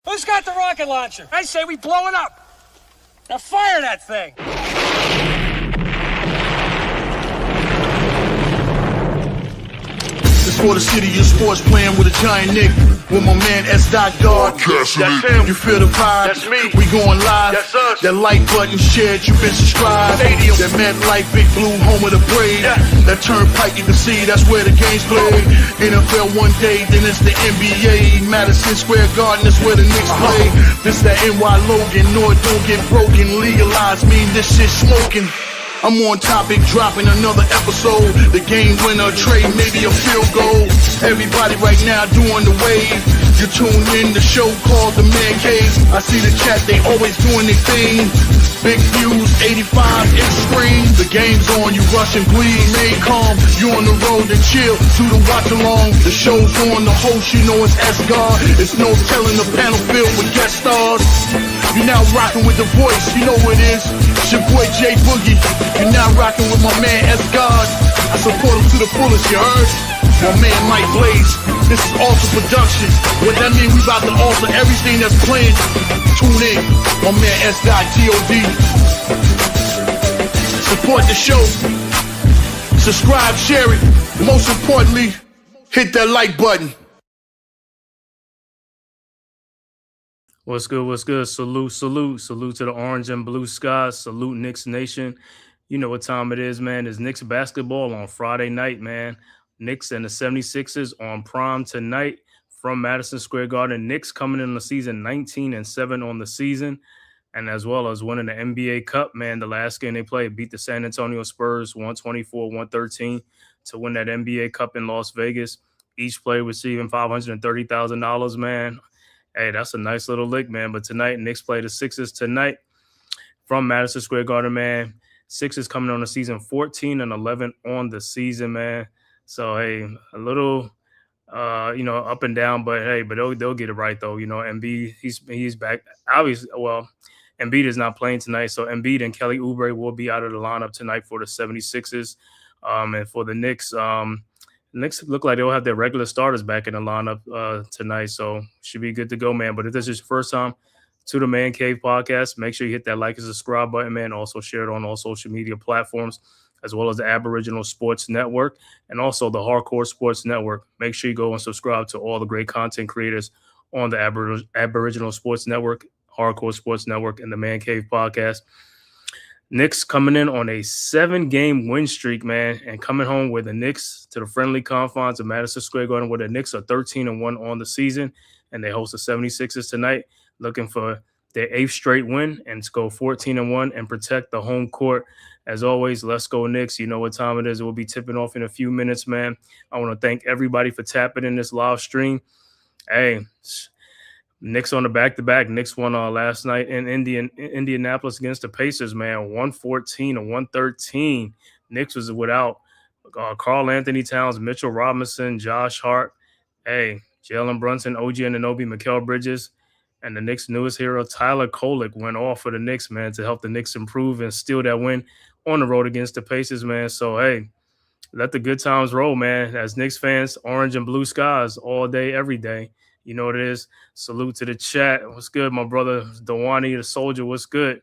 Who's got the rocket launcher? I say we blow it up. Now fire that thing. It's for the city of sports, playing with a giant Nick. With my man S. God. That's him. You feel the vibe? That's me. We going live. That's us. That like button shared, you been subscribed. Stadium. That Met Life, Big Blue, home of the Braves. Yeah. That turnpike, you can see that's where the game's played. NFL one day, then it's the NBA. Madison Square Garden, that's where the Knicks play. This that NY Logan, no it don't get broken. Legalize mean this shit smoking. I'm on topic, dropping another episode. The game winner, trade, maybe a field goal. Everybody right now doing the wave. You tune in, the show called The Man Cave. I see the chat, they always doing their thing. Big views, 85 inch screen. The game's on, you rushing, please. Stay calm, you on the road and chill. Do the watch along. The show's on, the host, you know it's S-God. It's no telling the panel filled with guest stars. You're now rocking with the voice, you know what it is. It's your boy J Boogie. You're now rocking with my man S-God. I support him to the fullest, you heard? My man Mike Blaze. This is Alter Production. What that mean? We about to alter everything that's playing. Tune in. My man S.God. Support the show. Subscribe, share it. Most importantly, hit that like button. What's good? What's good? Salute to the orange and blue skies. Salute Knicks Nation. You know what time it is, man. It's Knicks basketball on Friday night, man. Knicks and the 76ers on prime tonight from Madison Square Garden. Knicks coming in the season 19-7 on the season, and as well as winning the NBA Cup, man. The last game they played beat the San Antonio Spurs 124-113 to win that NBA Cup in Las Vegas. Each player receiving $530,000, man. Hey, that's a nice little lick, man. But tonight, Knicks play the Sixers tonight from Madison Square Garden, man. Sixers coming on the season 14-11 on the season, man. So, hey, a little, up and down, but hey, but they'll get it right, though. You know, Embiid, he's back. Obviously, well, Embiid is not playing tonight, so Embiid and Kelly Oubre will be out of the lineup tonight for the 76ers. And for the Knicks, Knicks look like they'll have their regular starters back in the lineup tonight, so should be good to go, man. But if this is your first time to the Man Cave podcast, make sure you hit that like and subscribe button, man. Also share it on all social media platforms, as well as the Aboriginal Sports Network and also the Hardcore Sports Network. Make sure you go and subscribe to all the great content creators on the Aboriginal Sports Network, Hardcore Sports Network, and the Man Cave podcast. Knicks coming in on a 7-game win streak, man, and coming home with the Knicks to the friendly confines of Madison Square Garden, where the Knicks are 13-1 on the season, and they host the 76ers tonight, looking for their 8th straight win and to go 14-1 and protect the home court. As always, let's go Knicks. You know what time it is. We'll be tipping off in a few minutes, man. I want to thank everybody for tapping in this live stream. Hey, Knicks on the back-to-back. Knicks won last night in Indianapolis against the Pacers, man, 114-113. Knicks was without Karl Anthony Towns, Mitchell Robinson, Josh Hart, Jalen Brunson, OG Anunoby, Mikal Bridges, and the Knicks' newest hero, Tyler Kolek, went off for the Knicks, man, to help the Knicks improve and steal that win on the road against the Pacers, man. So, hey, let the good times roll, man. As Knicks fans, orange and blue skies all day, every day. You know what it is. Salute to the chat. What's good, my brother? Dewani, the soldier. What's good?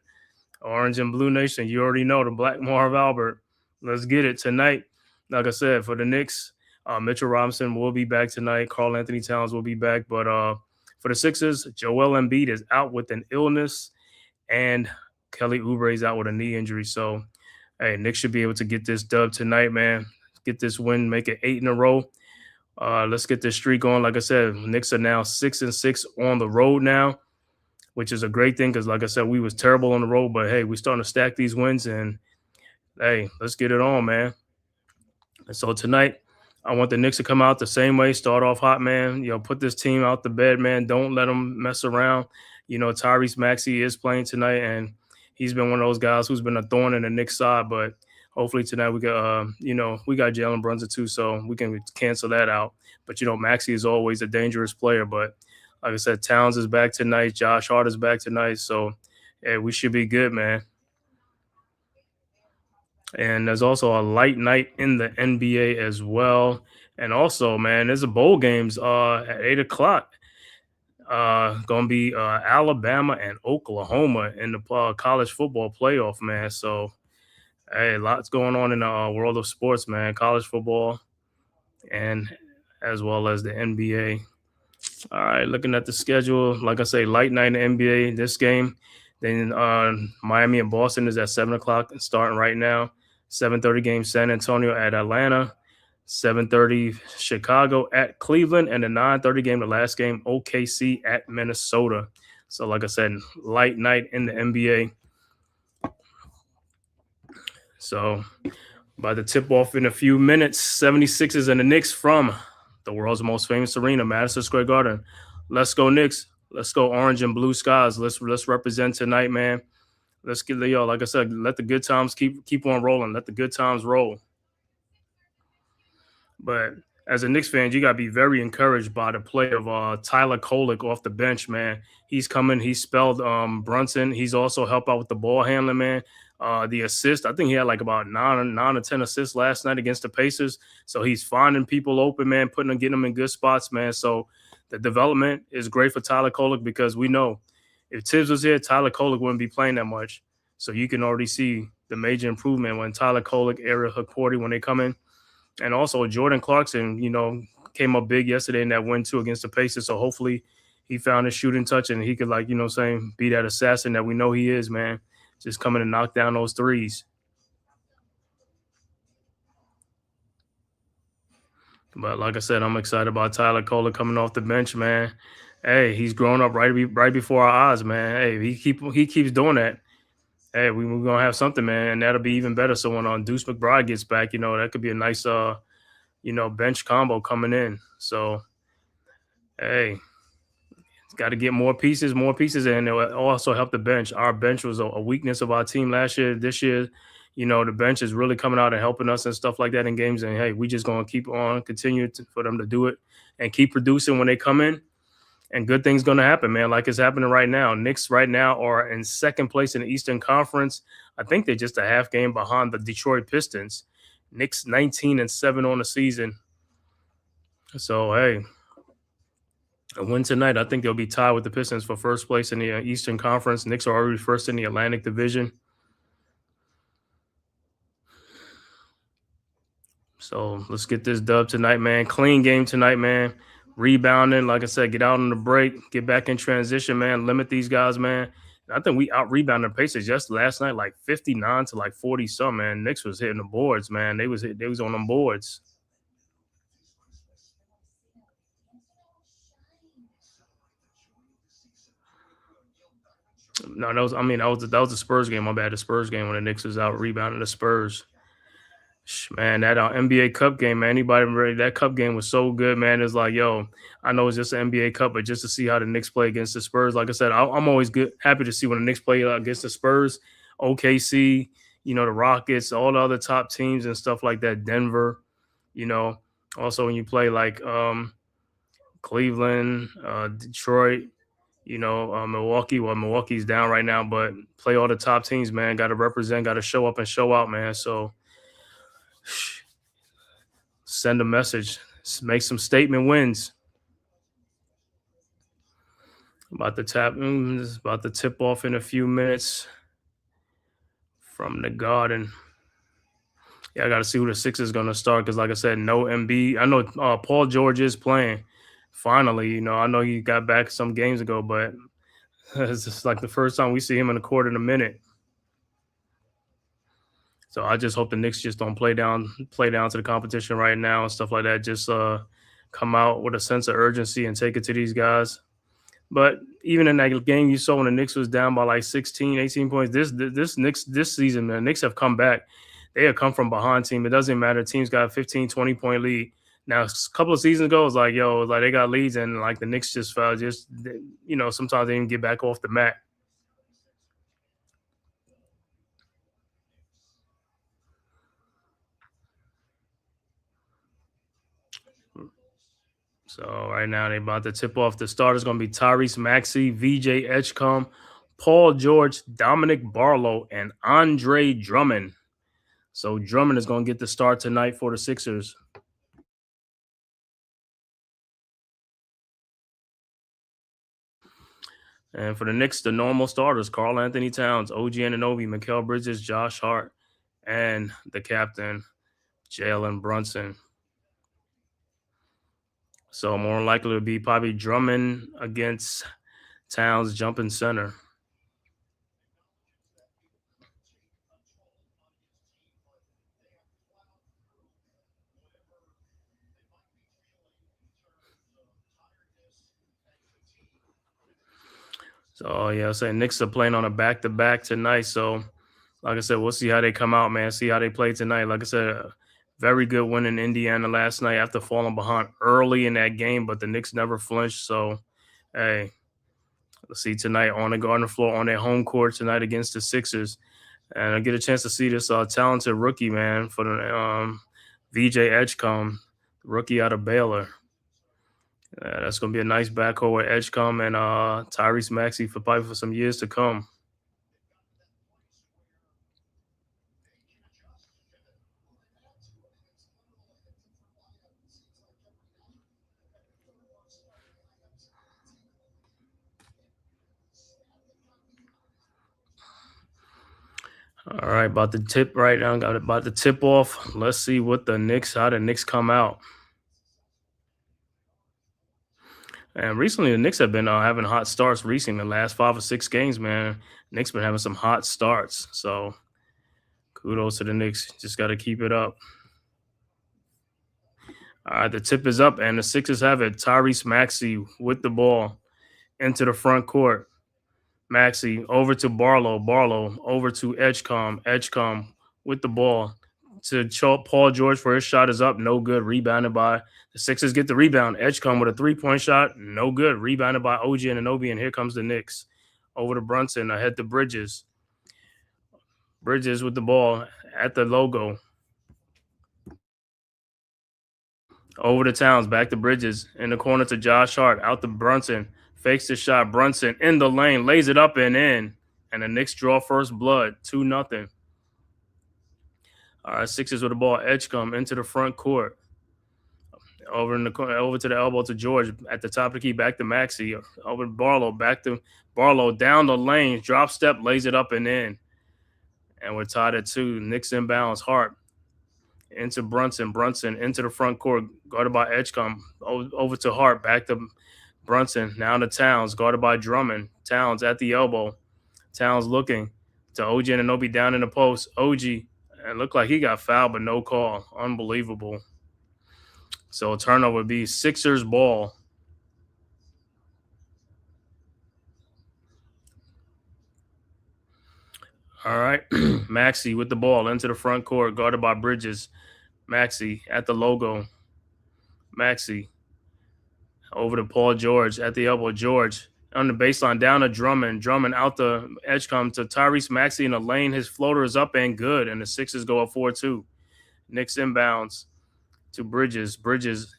Orange and Blue Nation. You already know the Black Marv Albert. Let's get it tonight. Like I said, for the Knicks, Mitchell Robinson will be back tonight. Karl Anthony Towns will be back. But for the Sixers, Joel Embiid is out with an illness, and Kelly Oubre is out with a knee injury. So, hey, Knicks should be able to get this dub tonight, man. Get this win, make it 8 in a row. Let's get this streak going. Like I said, Knicks are now 6-6 on the road now, which is a great thing because, like I said, we was terrible on the road. But, hey, we're starting to stack these wins, and, hey, let's get it on, man. And so tonight, I want the Knicks to come out the same way, start off hot, man. You know, put this team out the bed, man. Don't let them mess around. You know, Tyrese Maxey is playing tonight, and he's been one of those guys who's been a thorn in the Knicks side. But hopefully tonight we got, we got Jalen Brunson too, so we can cancel that out. But, Maxey is always a dangerous player. But like I said, Towns is back tonight. Josh Hart is back tonight. So, yeah, we should be good, man. And there's also a light night in the NBA as well. And also, man, there's a bowl games at 8 o'clock. Gonna be Alabama and Oklahoma in the college football playoff, man. So hey, lots going on in the world of sports, man. College football and as well as the NBA. All right, looking at the schedule, like I say, light night in the NBA this game. Then Miami and Boston is at 7 o'clock starting right now. 7:30 game San Antonio at Atlanta. 7:30 Chicago at Cleveland, and the 9:30 game, the last game, OKC at Minnesota. So, like I said, light night in the NBA. So, by the tip off in a few minutes, 76ers and the Knicks from the world's most famous arena, Madison Square Garden. Let's go Knicks. Let's go orange and blue skies. Let's represent tonight, man. Let's get like I said, let the good times keep on rolling. Let the good times roll. But as a Knicks fan, you gotta be very encouraged by the play of Tyler Kolek off the bench, man. He's coming. He spelled Brunson. He's also helped out with the ball handling, man. The assist, I think he had like about nine or 10 assists last night against the Pacers. So he's finding people open, man, getting them in good spots, man. So the development is great for Tyler Kolek because we know if Tibbs was here, Tyler Kolek wouldn't be playing that much. So you can already see the major improvement when Tyler Kolek, Ariel Hakordi, when they come in. And also Jordan Clarkson, came up big yesterday in that win too against the Pacers. So hopefully he found his shooting touch and he could be that assassin that we know he is, man. Just coming and knock down those threes. But like I said, I'm excited about Tyler Kolek coming off the bench, man. Hey, he's growing up right before our eyes, man. Hey, he keeps doing that. Hey, we're gonna have something, man, and that'll be even better. So when Deuce McBride gets back, that could be a nice bench combo coming in. So hey, got to get more pieces, and it will also help the bench. Our bench was a weakness of our team last year. This year, the bench is really coming out and helping us and stuff like that in games. And hey, we just gonna keep on for them to do it and keep producing when they come in. And good things going to happen, man, like it's happening right now. Knicks right now are in second place in the Eastern Conference. I think they're just a half game behind the Detroit Pistons. Knicks 19-7 on the season. So, hey, a win tonight, I think they'll be tied with the Pistons for first place in the Eastern Conference. Knicks are already first in the Atlantic Division. So let's get this dub tonight, man. Clean game tonight, man. Rebounding, like I said, get out on the break, get back in transition, man. Limit these guys, man. I think we out rebounded the Pacers just last night, like 59 to like 40 some, man. Knicks was hitting the boards, man. They was on them boards. No, that was the Spurs game. My bad, the Spurs game when the Knicks was out rebounding the Spurs. Man, that NBA Cup game, man. Anybody ready? That Cup game was so good, man. It's like, yo, I know it's just an NBA Cup, but just to see how the Knicks play against the Spurs, like I said, I'm always happy to see when the Knicks play against the Spurs, OKC, the Rockets, all the other top teams and stuff like that. Denver, also when you play like Cleveland, Detroit, Milwaukee. Well, Milwaukee's down right now, but play all the top teams, man. Got to represent, got to show up and show out, man. So send a message, make some statement wins. About to tip off in a few minutes from the Garden. Yeah, I got to see who the Sixers is going to start because, like I said, no Embiid. I know Paul George is playing. Finally, I know he got back some games ago, but it's just like the first time we see him in the court in a minute. So I just hope the Knicks just don't play down to the competition right now and stuff like that. Just come out with a sense of urgency and take it to these guys. But even in that game you saw when the Knicks was down by like 16, 18 points, this season, the Knicks have come back. They have come from behind team. It doesn't matter. Teams got a 15, 20-point lead. Now, a couple of seasons ago, it was like, they got leads and like the Knicks just fell. Sometimes they even get back off the mat. So right now they about to tip off. The starters going to be Tyrese Maxey, VJ Edgecombe, Paul George, Dominic Barlow, and Andre Drummond. So Drummond is going to get the start tonight for the Sixers. And for the Knicks, the normal starters, Karl Anthony Towns, OG Anunoby, Mikal Bridges, Josh Hart, and the captain, Jalen Brunson. So more likely to be probably Drummond against Towns jumping center. So yeah, I say Knicks are playing on a back-to-back tonight. So like I said, we'll see how they come out, man. See how they play tonight. Like I said, very good win in Indiana last night after falling behind early in that game, but the Knicks never flinched. So hey, let's see tonight on the Garden floor on their home court tonight against the Sixers. And I get a chance to see this talented rookie, man, for the VJ Edgecombe, rookie out of Baylor. That's going to be a nice backcourt with Edgecombe and Tyrese Maxey for probably for some years to come. All right, about the tip right now. Got about the tip off. Let's see what how the Knicks come out. And recently, the Knicks have been having hot starts recently. The last 5 or 6 games, man, Knicks been having some hot starts. So kudos to the Knicks. Just got to keep it up. All right, the tip is up, and the Sixers have it. Tyrese Maxey with the ball into the front court. Maxey over to Barlow. Barlow over to Edgecombe. Edgecombe with the ball to Paul George for his shot is up. No good. Rebounded by the Sixers. Get the rebound. Edgecombe with a 3-point shot. No good. Rebounded by OG Anunoby, and here comes the Knicks. Over to Brunson. Ahead to Bridges. Bridges with the ball at the logo. Over to Towns. Back to Bridges. In the corner to Josh Hart. Out to Brunson. Fakes the shot. Brunson in the lane. Lays it up and in. And the Knicks draw first blood. 2-0. All right, Sixers with the ball. Edgecombe into the front court. Over to the elbow to George. At the top of the key. Back to Maxey. Over to Barlow. Back to Barlow. Down the lane. Drop step. Lays it up and in. And we're tied at 2. Knicks inbounds. Hart into Brunson. Brunson into the front court. Guarded by Edgecombe. Over to Hart. Back to Brunson. Now to Towns. Guarded by Drummond. Towns at the elbow. Towns looking to OG Anunoby down in the post. OG. And looked like he got fouled, but no call. Unbelievable. So a turnover would be Sixers ball. All right. Maxey with the ball into the front court, guarded by Bridges. Maxey at the logo. Maxey over to Paul George at the elbow. George on the baseline down to Drummond. Drummond out the Edgecombe to Tyrese Maxey in the lane. His floater is up and good, and the Sixers go up 4-2. Knicks inbounds to Bridges. Bridges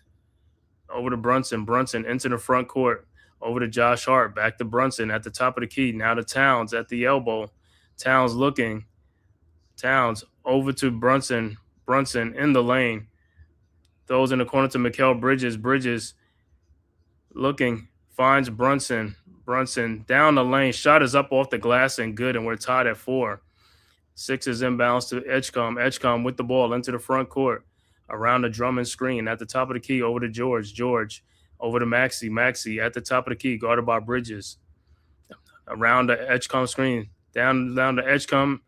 over to Brunson. Brunson into the front court. Over to Josh Hart. Back to Brunson at the top of the key. Now to Towns at the elbow. Towns looking. Towns over to Brunson. Brunson in the lane. Throws in the corner to Mikal Bridges. Bridges looking. Finds Brunson. Brunson down the lane. Shot is up off the glass and good, and we're tied at 4. Sixers inbounds to Edgecombe. Edgecombe with the ball into the front court. Around the Drummond screen. At the top of the key, over to George. George over to Maxey. Maxey at the top of the key, guarded by Bridges. Around the Edgecombe screen. Down to Edgecombe.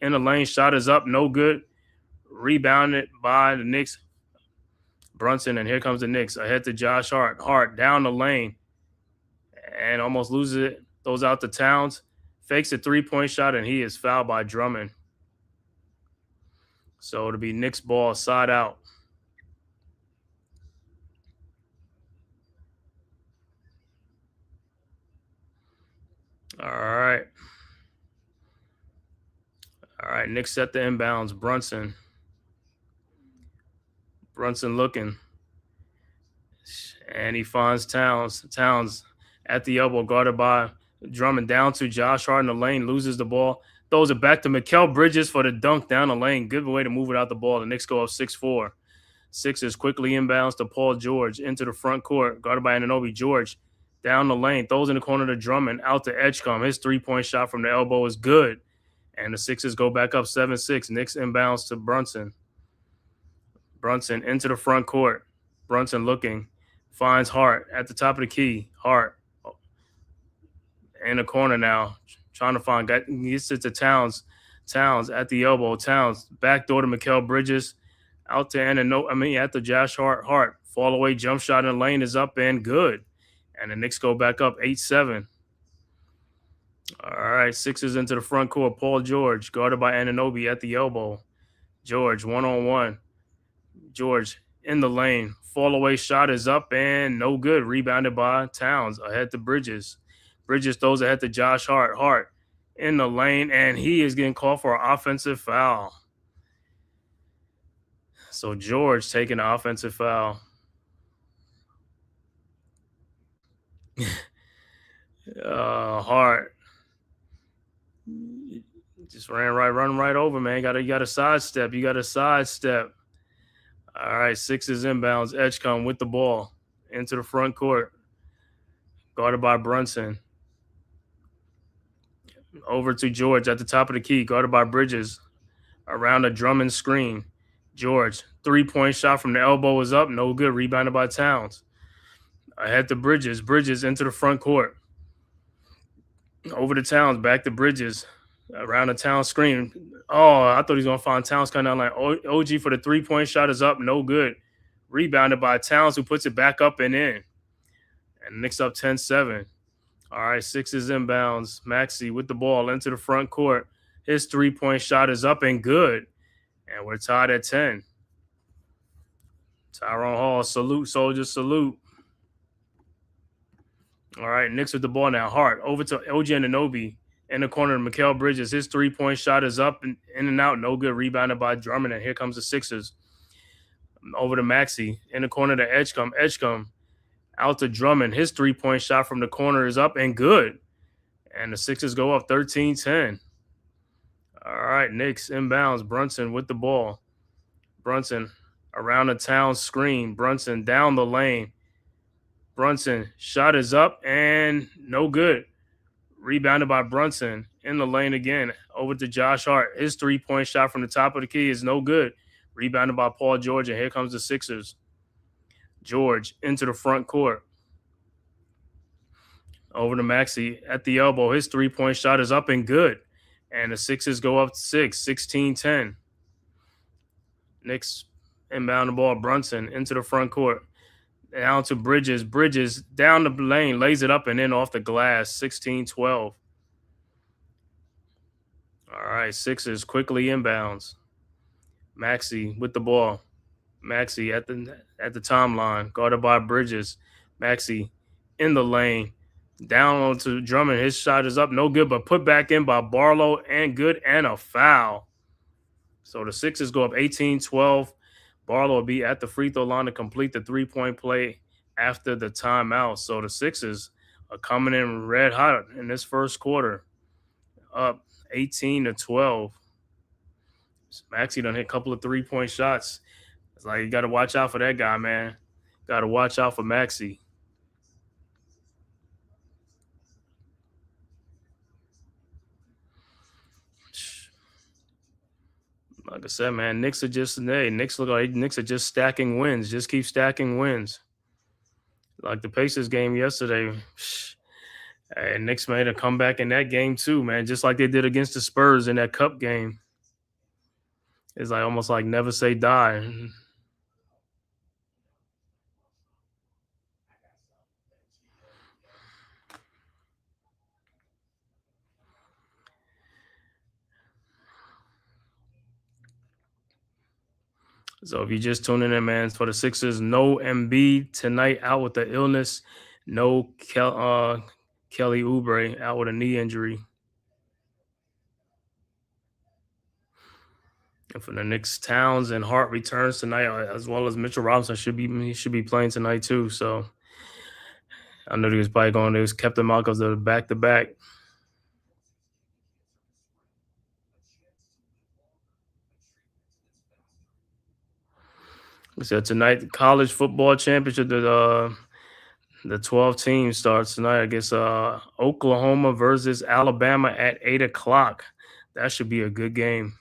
In the lane. Shot is up. No good. Rebounded by the Knicks. Brunson, and here comes the Knicks. Ahead to Josh Hart. Hart down the lane. And almost loses it. Throws out to Towns. Fakes a 3-point shot, and he is fouled by Drummond. So it'll be Knicks ball side out. All right. All right, Knicks set the inbounds. Brunson. Brunson looking. And he finds Towns. Towns at the elbow, guarded by Drummond. Down to Josh Hart in the lane. Loses the ball. Throws it back to Mikal Bridges for the dunk down the lane. Good way to move it out the ball. The Knicks go up 6-4. Sixers quickly inbounds to Paul George into the front court. Guarded by Anunoby. George down the lane, throws in the corner to Drummond, out to Edgecombe. His 3-point shot from the elbow is good. And the Sixers go back up 7-6. Knicks inbounds to Brunson. Brunson into the front court. Brunson looking, finds Hart at the top of the key. Hart in the corner now, trying to find, gets it to Towns. Towns at the elbow. Towns backdoor to Mikal Bridges. Out to at the Josh Hart. Hart fall away jump shot in the lane is up and good. And the Knicks go back up 8-7. All right, Sixers into the front court. Paul George guarded by Anunoby at the elbow. George 1-on-1. George in the lane. Fall away shot is up and no good. Rebounded by Towns ahead to Bridges. Bridges throws ahead to Josh Hart. Hart in the lane, and he is getting called for an offensive foul. So George taking an offensive foul. Hart just running right over, man. You got a sidestep. You got a sidestep. All right, Sixers inbounds. Edgecombe with the ball into the front court. Guarded by Brunson. Over to George at the top of the key. Guarded by Bridges. Around a Drummond screen. George, 3-point shot from the elbow is up. No good. Rebounded by Towns. Ahead to Bridges. Bridges into the front court. Over to Towns. Back to Bridges. Around the Towns screen. Oh, I thought he was going to find Towns coming down like OG for the 3-point shot is up. No good. Rebounded by Towns, who puts it back up and in. And Knicks up 10-7. All right, Sixers inbounds. Maxey with the ball into the front court. His 3-point shot is up and good. And we're tied at 10. Tyrone Hall, salute, soldiers, salute. All right, Knicks with the ball now. Hart over to OG Anunoby in the corner. Mikal Bridges, his 3-point shot is up and in and out. No good. Rebounded by Drummond, and here comes the Sixers. Over to Maxey in the corner to Edgecombe. Edgecombe out to Drummond. His 3-point shot from the corner is up and good. And the Sixers go up 13-10. All right, Knicks inbounds. Brunson with the ball. Brunson around the Town screen. Brunson down the lane. Brunson shot is up and no good. Rebounded by Brunson in the lane again. Over to Josh Hart. His 3-point shot from the top of the key is no good. Rebounded by Paul George, and here comes the Sixers. George into the front court. Over to Maxey at the elbow. His 3-point shot is up and good. And the Sixers go up 16-10. Knicks inbound the ball. Brunson into the front court. Down to Bridges. Bridges down the lane, lays it up and in off the glass. 16-12. All right, Sixers quickly inbounds. Maxey with the ball. Maxey at the timeline, guarded by Bridges. Maxey in the lane. Down onto Drummond. His shot is up. No good, but put back in by Barlow and good and a foul. So the Sixers go up 18-12. Barlow will be at the free throw line to complete the 3-point play after the timeout. So the Sixers are coming in red hot in this first quarter, up 18-12. Maxey done hit a couple of 3-point shots. It's like you got to watch out for that guy, man. Got to watch out for Maxey. Like I said, man, Knicks are just Knicks are just stacking wins. Just keep stacking wins. Like the Pacers game yesterday, and Knicks made a comeback in that game too, man. Just like they did against the Spurs in that Cup game. It's like almost like never say die. So if you're just tuning in, man, for the Sixers, no Embiid tonight, out with the illness. No Kelly Oubre, out with a knee injury. And for the Knicks, Towns and Hart returns tonight, as well as Mitchell Robinson should be playing tonight too. So I know they was probably going. They was kept them out because of the back-to-back. So tonight, the college football championship, the The 12 team starts tonight. I guess Oklahoma versus Alabama at 8 o'clock. That should be a good game.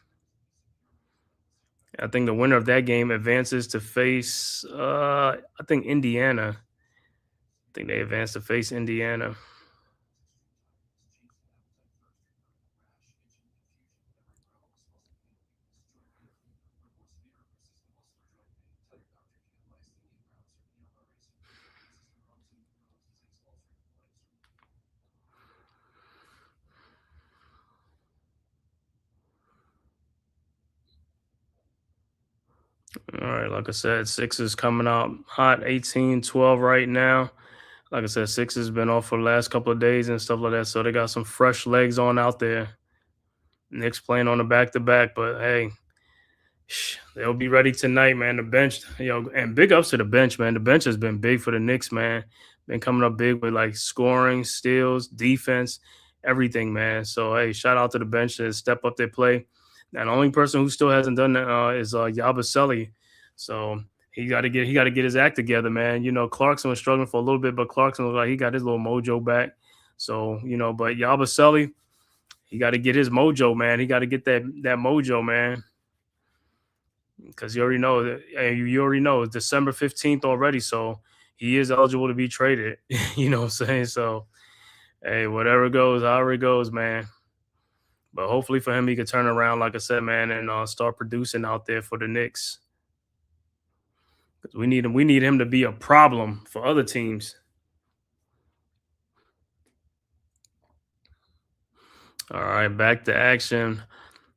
I think the winner of that game advances to face I think Indiana. I think they advance to face Indiana. All right, like I said, Sixers coming out hot 18-12 right now. Like I said, Sixers been off for the last couple of days and stuff like that, so they got some fresh legs on out there. Knicks playing on the back to back, but hey, they'll be ready tonight, man. The bench, and big ups to the bench, man. The bench has been big for the Knicks, man. Been coming up big with like scoring, steals, defense, everything, man. So hey, shout out to the bench to step up their play. And the only person who still hasn't done that is Yabusele. So he got to get his act together, man. Clarkson was struggling for a little bit, but Clarkson was like he got his little mojo back. So but Yabusele, he got to get his mojo, man. He got to get that mojo, man. Because you already know that you already know it's December 15th already, so he is eligible to be traded. You know what I'm saying? So hey, whatever goes, however it goes, man. But hopefully for him, he can turn around, like I said, man, and start producing out there for the Knicks. Because we need him to be a problem for other teams. All right, back to action.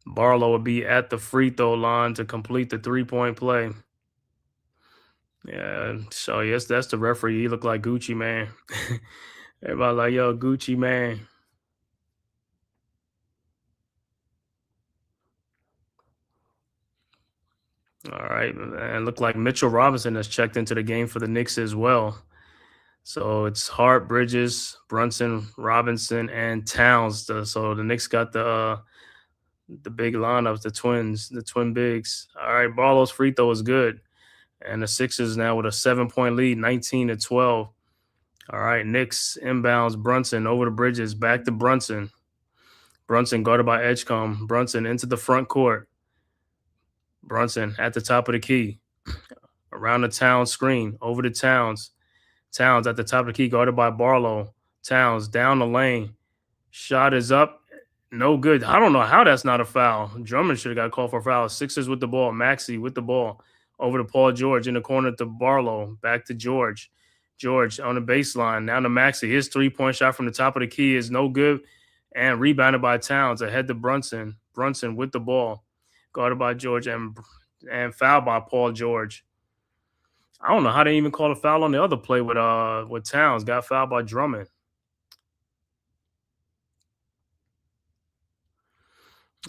Barlow will be at the free throw line to complete the 3-point play. Yeah, so yes, that's the referee. He looked like Gucci, man. Everybody like, yo, Gucci, man. All right, and look like Mitchell Robinson has checked into the game for the Knicks as well. So it's Hart, Bridges, Brunson, Robinson, and Towns. So the Knicks got the big lineups, the twin bigs. All right, Barlow's free throw is good, and the Sixers now with a 7-point lead, 19-12. All right, Knicks inbounds Brunson over the Bridges, back to Brunson. Brunson guarded by Edgecombe. Brunson into the front court. Brunson at the top of the key. Around the Towns screen. Over to Towns. Towns at the top of the key, guarded by Barlow. Towns down the lane. Shot is up. No good. I don't know how that's not a foul. Drummond should have got called for a foul. Sixers with the ball. Maxey with the ball. Over to Paul George in the corner to Barlow. Back to George. George on the baseline. Now to Maxey. His 3-point shot from the top of the key is no good. And rebounded by Towns. Ahead to Brunson. Brunson with the ball. Guarded by George and fouled by Paul George. I don't know how they even called a foul on the other play with Towns. Got fouled by Drummond.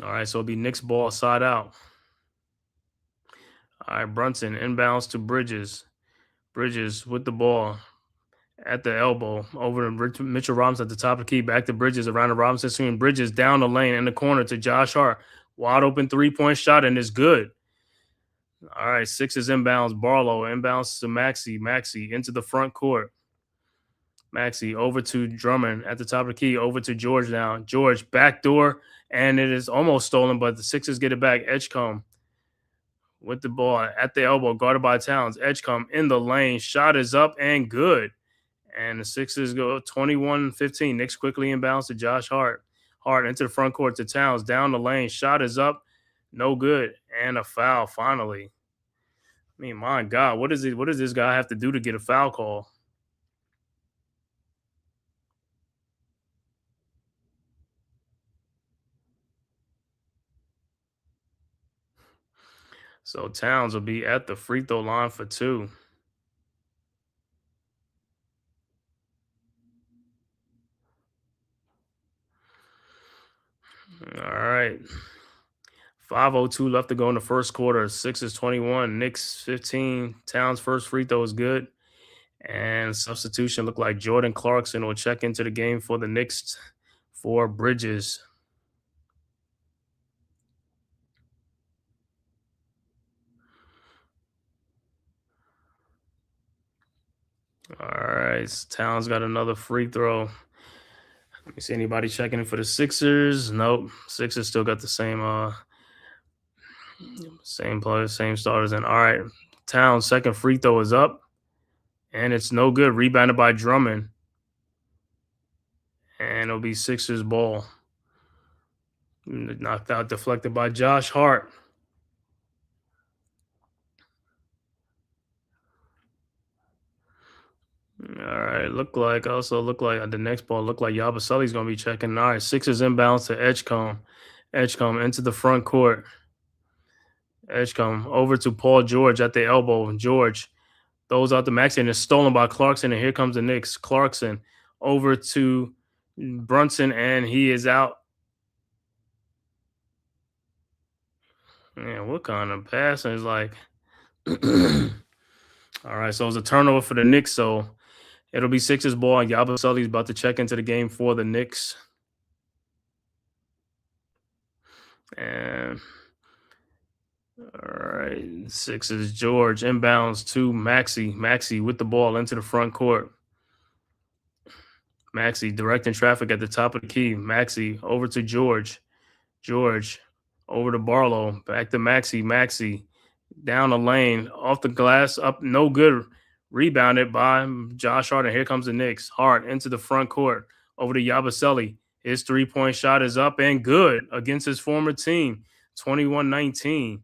All right, so it'll be Knicks ball side out. All right, Brunson inbounds to Bridges. Bridges with the ball at the elbow over to Mitchell Robinson at the top of the key. Back to Bridges around the Robinson screen. Bridges down the lane in the corner to Josh Hart. Wide open 3-point shot and it's good. All right, Sixers inbounds. Barlow inbounds to Maxey. Maxey into the front court. Maxey over to Drummond at the top of the key. Over to George now. George backdoor, and it is almost stolen, but the Sixers get it back. Edgecombe with the ball at the elbow, guarded by Towns. Edgecombe in the lane. Shot is up and good. And the Sixers go 21-15. Knicks quickly inbounds to Josh Hart. Hart into the front court to Towns. Down the lane. Shot is up. No good. And a foul finally. I mean, my God, what does this guy have to do to get a foul call? So Towns will be at the free throw line for 2. All right. 5:02 left to go in the first quarter. Sixers 21, Knicks 15. Towns' first free throw is good. And substitution looked like Jordan Clarkson will check into the game for the Knicks for Bridges. All right, Towns got another free throw. Let me see anybody checking in for the Sixers. Nope, Sixers still got the same players, same starters. And all right, Towns' second free throw is up, and it's no good. Rebounded by Drummond, and it'll be Sixers ball. Knocked out, deflected by Josh Hart. All right, look like the next ball looked like Yabusele's gonna be checking. All right, Sixers inbounds to Edgecombe. Edgecombe into the front court. Edgecombe over to Paul George at the elbow. George throws out the maxey and is stolen by Clarkson. And here comes the Knicks. Clarkson over to Brunson, and he is out. Man, what kind of passing is like? All right, so it's a turnover for the Knicks. So it'll be Sixers ball, and Yabusele's about to check into the game for the Knicks. And all right, Sixers George inbounds to Maxey. Maxey with the ball into the front court. Maxey directing traffic at the top of the key. Maxey over to George. George over to Barlow. Back to Maxey. Maxey down the lane, off the glass, up, no good. Rebounded by Josh Hart, and here comes the Knicks. Hart into the front court, over to Yabusele. His three-point shot is up and good against his former team, 21-19.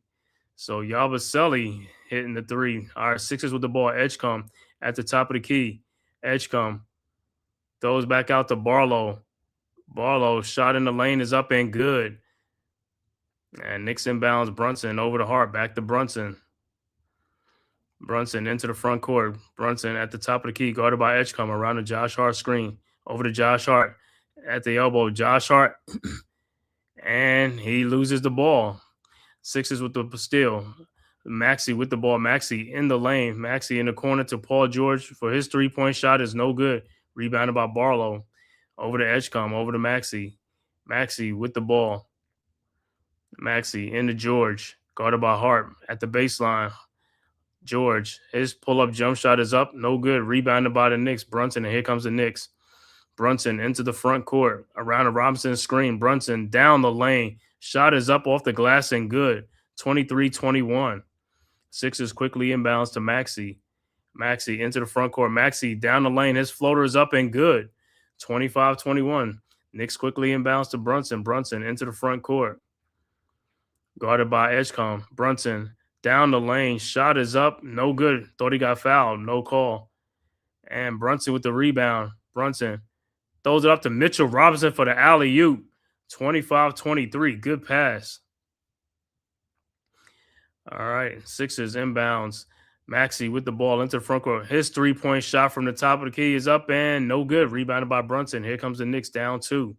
So Yabusele hitting the three. All right, Sixers with the ball. Edgecombe at the top of the key. Edgecombe throws back out to Barlow. Barlow shot in the lane is up and good. And Knicks inbounds Brunson over to Hart. Back to Brunson. Brunson into the front court. Brunson at the top of the key, guarded by Edgecombe around the Josh Hart screen. Over to Josh Hart at the elbow. Josh Hart. And he loses the ball. Sixers with the steal. Maxey with the ball. Maxey in the lane. Maxey in the corner to Paul George for his three-point shot is no good. Rebounded by Barlow. Over to Edgecombe. Over to Maxey. Maxey with the ball. Maxey into George. Guarded by Hart at the baseline. George, his pull-up jump shot is up. No good. Rebounded by the Knicks. Brunson, and here comes the Knicks. Brunson into the front court. Around the Robinson screen. Brunson down the lane. Shot is up off the glass and good. 23-21. Sixers quickly inbounds to Maxey. Maxey into the front court. Maxey down the lane. His floater is up and good. 25-21. Knicks quickly inbounds to Brunson. Brunson into the front court. Guarded by Edgecombe. Brunson down the lane. Shot is up. No good. Thought he got fouled. No call. And Brunson with the rebound. Brunson throws it up to Mitchell Robinson for the alley-oop. 25-23. Good pass. All right. Sixers inbounds. Maxey with the ball into the front court. His three-point shot from the top of the key is up and no good. Rebounded by Brunson. Here comes the Knicks down two.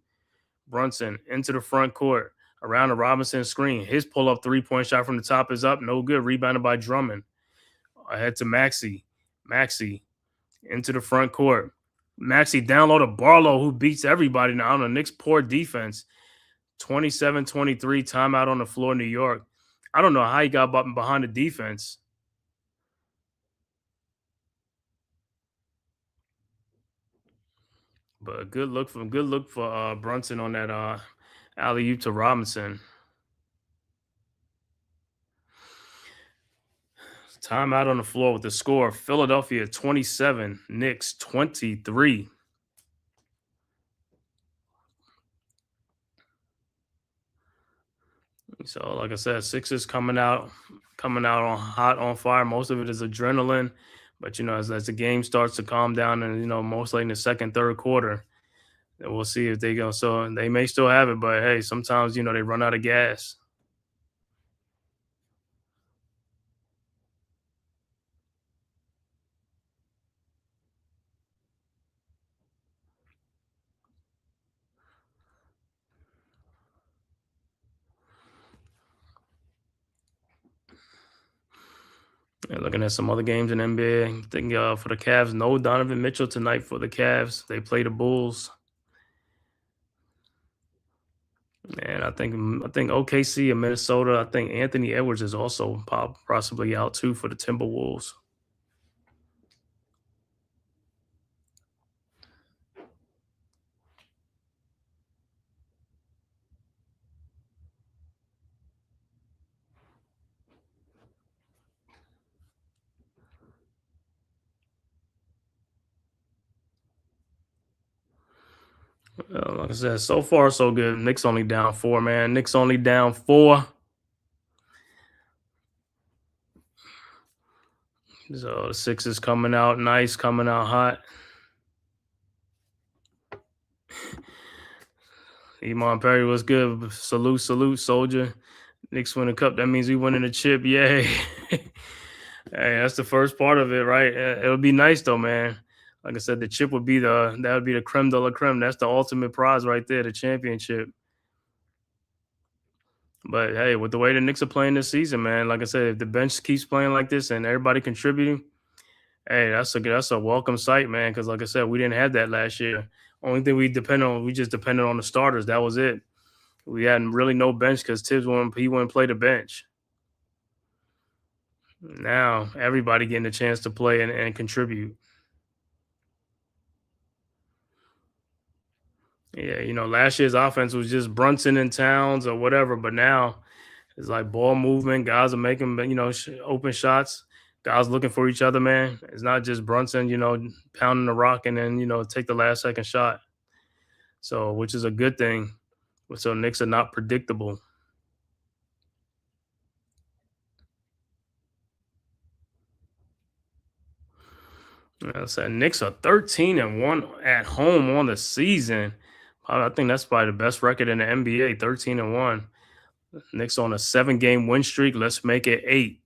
Brunson into the front court. Around the Robinson screen. His pull-up three-point shot from the top is up. No good. Rebounded by Drummond. Ahead to Maxey. Maxey into the front court. Maxey down low to Barlow, who beats everybody now on the Knicks' poor defense. 27-23, timeout on the floor, New York. I don't know how he got behind the defense. But good look for Brunson on that alley-oop to Robinson. Timeout on the floor with the score: Philadelphia 27, Knicks 23. So, like I said, Sixers coming out on hot, on fire. Most of it is adrenaline, but as the game starts to calm down, and mostly in the second, third quarter, then we'll see if they go. So they may still have it, but hey, sometimes they run out of gas. And looking at some other games in NBA, I think for the Cavs, no Donovan Mitchell tonight for the Cavs. They play the Bulls. And I think OKC and Minnesota, I think Anthony Edwards is also possibly out too for the Timberwolves. Like I said, so far so good. Knicks only down 4, man. Knicks only down 4. So the Sixers coming out nice, coming out hot. Iman Perry was good. Salute, salute, soldier. Knicks win the cup. That means we winning the chip. Yay. Hey, that's the first part of it, right? It'll be nice though, man. Like I said, the chip would be the creme de la creme. That's the ultimate prize right there, the championship. But hey, with the way the Knicks are playing this season, man, like I said, if the bench keeps playing like this and everybody contributing, hey, that's a welcome sight, man. Because like I said, we didn't have that last year. Only thing we just depended on the starters. That was it. We had really no bench because Tibbs wouldn't play the bench. Now everybody getting a chance to play and contribute. Yeah, last year's offense was just Brunson and Towns or whatever, but now it's like ball movement. Guys are making, open shots. Guys looking for each other, man. It's not just Brunson, pounding the rock and then, take the last second shot. So, which is a good thing. So Knicks are not predictable. So Knicks are 13-1 at home on the season. I think that's probably the best record in the NBA, 13-1. Knicks on a 7-game win streak. Let's make it 8.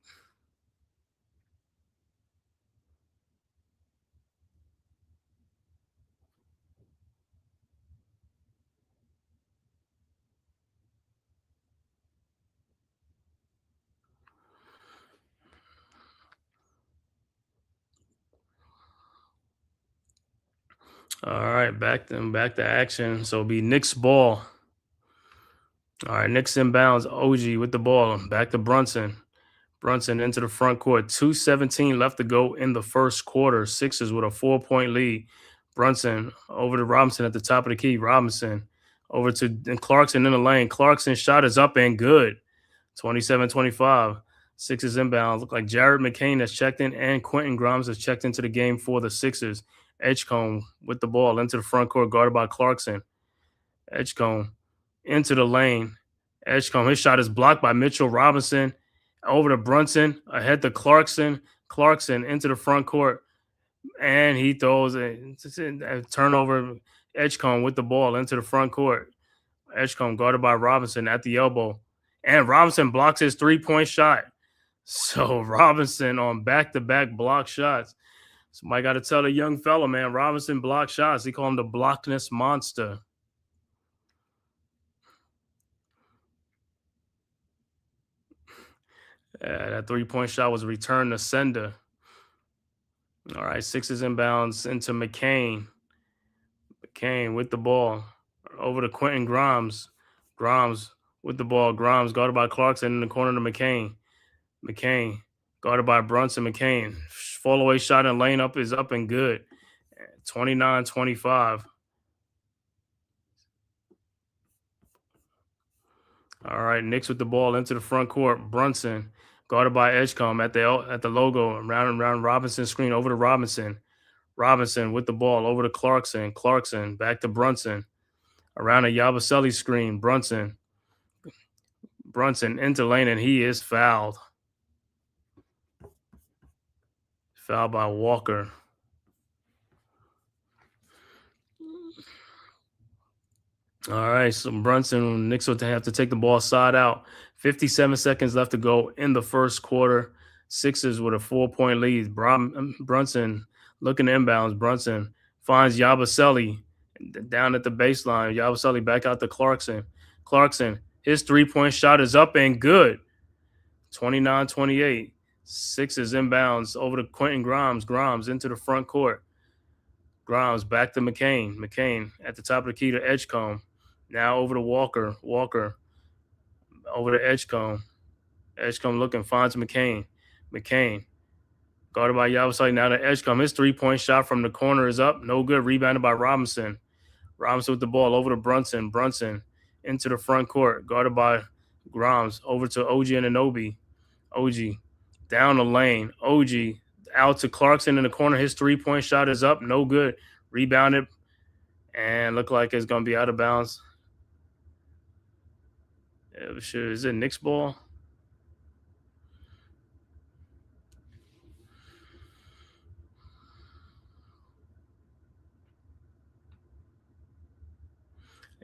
All right, back to action. So it'll be Knicks ball. All right, Knicks inbounds. OG with the ball. Back to Brunson. Brunson into the front court. 2:17 left to go in the first quarter. Sixers with a 4-point lead. Brunson over to Robinson at the top of the key. Robinson over to Clarkson in the lane. Clarkson's shot is up and good. 27-25. Sixers inbound. Look like Jared McCain has checked in and Quentin Grimes has checked into the game for the Sixers. Edgecombe with the ball into the front court, guarded by Clarkson. Edgecombe into the lane. Edgecombe, his shot is blocked by Mitchell Robinson. Over to Brunson, ahead to Clarkson. Clarkson into the front court, and he throws a turnover. Edgecombe with the ball into the front court. Edgecombe guarded by Robinson at the elbow, and Robinson blocks his 3-point shot. So Robinson on back-to-back block shots. Somebody got to tell the young fella, man, Robinson block shots. He called him the blockness monster. That 3-point shot was returned to sender. All right, Sixers inbounds into McCain. McCain with the ball. Over to Quentin Grimes. Grimes with the ball. Grimes guarded by Clarkson in the corner to McCain. McCain guarded by Brunson. McCain. Fall away shot and lane up is up and good. 29-25. All right, Knicks with the ball into the front court. Brunson guarded by Edgecombe at the logo. Around Robinson's screen over to Robinson. Robinson with the ball over to Clarkson. Clarkson back to Brunson. Around a Yabusele screen. Brunson into lane, and he is fouled. Fouled by Walker. All right, so Brunson, Knicks will have to take the ball side out. 57 seconds left to go in the first quarter. Sixers with a 4-point lead. Brunson looking to inbounds. Brunson finds Yabusele down at the baseline. Yabusele back out to Clarkson. Clarkson, his 3-point shot is up and good. 29-28. Sixers inbounds over to Quentin Grimes. Grimes into the front court. Grimes back to McCain. McCain at the top of the key to Edgecombe. Now over to Walker. Walker over to Edgecombe. Edgecombe looking, finds McCain. McCain guarded by Yabusele. Now to Edgecombe. His 3-point shot from the corner is up. No good. Rebounded by Robinson. Robinson with the ball over to Brunson. Brunson into the front court. Guarded by Grimes. Over to OG Anunoby. OG down the lane. OG out to Clarkson in the corner. His 3-point shot is up. No good. Rebounded. And look like it's going to be out of bounds. Is it Knicks ball?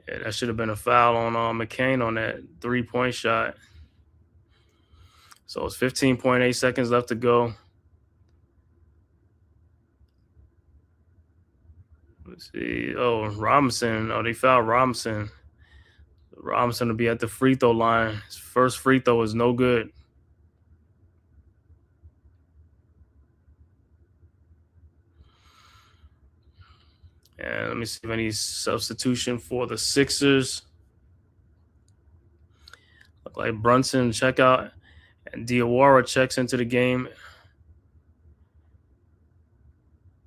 Yeah, that should have been a foul on McCain on that 3-point shot. So it's 15.8 seconds left to go. Let's see. Oh, Robinson. Oh, they fouled Robinson. Robinson will be at the free throw line. His first free throw is no good. And let me see if any substitution for the Sixers. Look like Brunson check out, and Diawara checks into the game,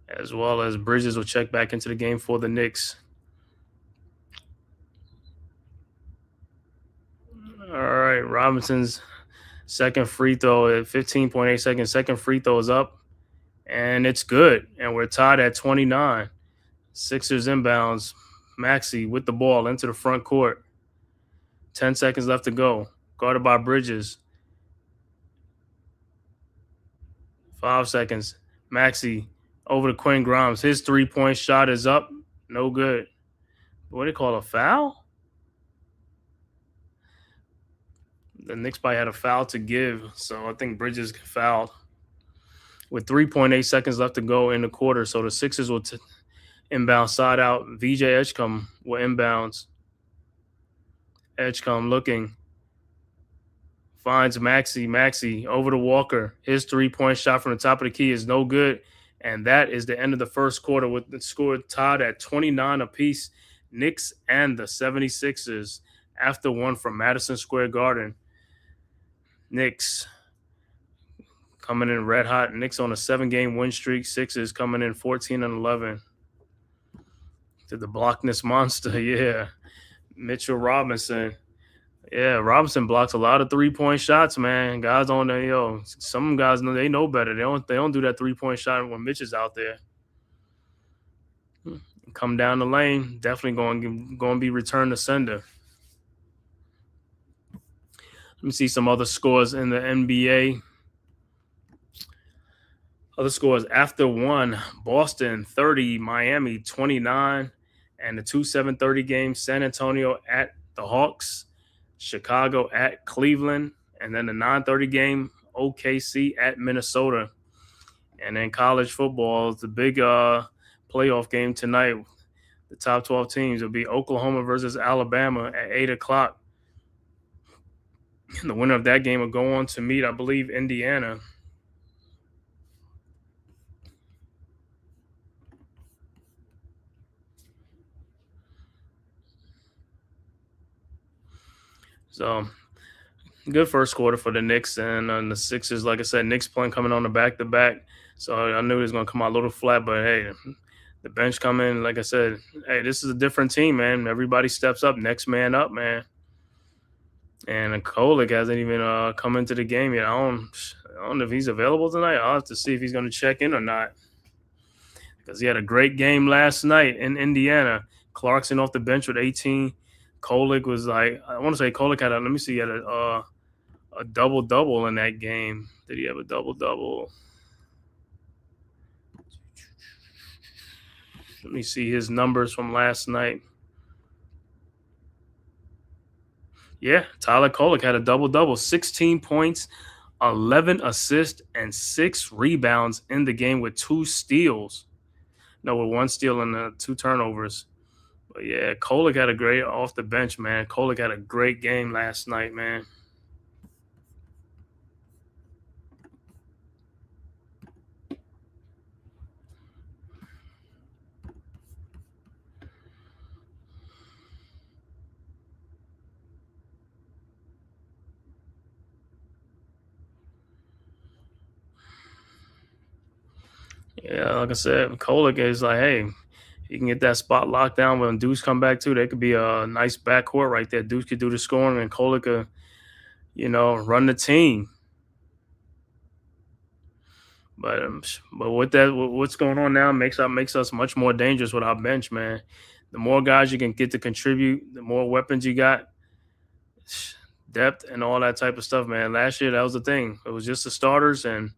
as well as Bridges will check back into the game for the Knicks. All right, Robinson's second free throw at 15.8 seconds. Second free throw is up, and it's good. And we're tied at 29. Sixers inbounds. Maxey with the ball into the front court. 10 seconds left to go. Guarded by Bridges. 5 seconds. Maxey over to Quinn Grimes. His 3-point shot is up. No good. What do they call a foul? The Knicks probably had a foul to give, so I think Bridges fouled. With 3.8 seconds left to go in the quarter, so the Sixers will inbound side out. VJ Edgecombe will inbounds. Edgecombe looking. Finds Maxey. Maxey over to Walker. His 3-point shot from the top of the key is no good. And that is the end of the first quarter with the score tied at 29 apiece. Knicks and the 76ers after one from Madison Square Garden. Knicks coming in red hot. Knicks on a 7-game win streak. Sixers coming in 14-11. To the blockness monster, yeah. Mitchell Robinson. Yeah, Robinson blocks a lot of 3-point shots, man. Guys on there, some guys know they know better. They don't do that 3-point shot when Mitch is out there. Come down the lane, definitely going to be return to sender. Let me see some other scores in the NBA. Other scores after one: Boston 30, Miami 29, and the 2-7-30 game, San Antonio at the Hawks, Chicago at Cleveland, and then the 9:30 game, OKC at Minnesota. And then college football, the big playoff game tonight. The top 12 teams will be Oklahoma versus Alabama at 8 o'clock. The winner of that game will go on to meet, I believe, Indiana. So, good first quarter for the Knicks and the Sixers. Like I said, Knicks playing coming on the back-to-back. So, I knew it was going to come out a little flat. But, hey, the bench coming, like I said, hey, this is a different team, man. Everybody steps up. Next man up, man. And Kolik hasn't even come into the game yet. I don't know if he's available tonight. I'll have to see if he's going to check in or not. Because he had a great game last night in Indiana. Clarkson off the bench with 18. Kolik was like, I want to say Kolik had he had a double-double in that game. Did he have a double-double? Let me see his numbers from last night. Yeah, Tyler Kolik had a double-double, 16 points, 11 assists, and 6 rebounds in the game with 2 steals. No, with 1 steal and 2 turnovers. But yeah, Kolik had a great off the bench, man. Kolik had a great game last night, man. Yeah, like I said, Kolik is like, hey, he can get that spot locked down when Deuce come back too. They could be a nice backcourt right there. Deuce could do the scoring, and Kolik could, run the team. But with that, what's going on now makes us much more dangerous with our bench, man. The more guys you can get to contribute, the more weapons you got, depth and all that type of stuff, man. Last year, that was the thing. It was just the starters and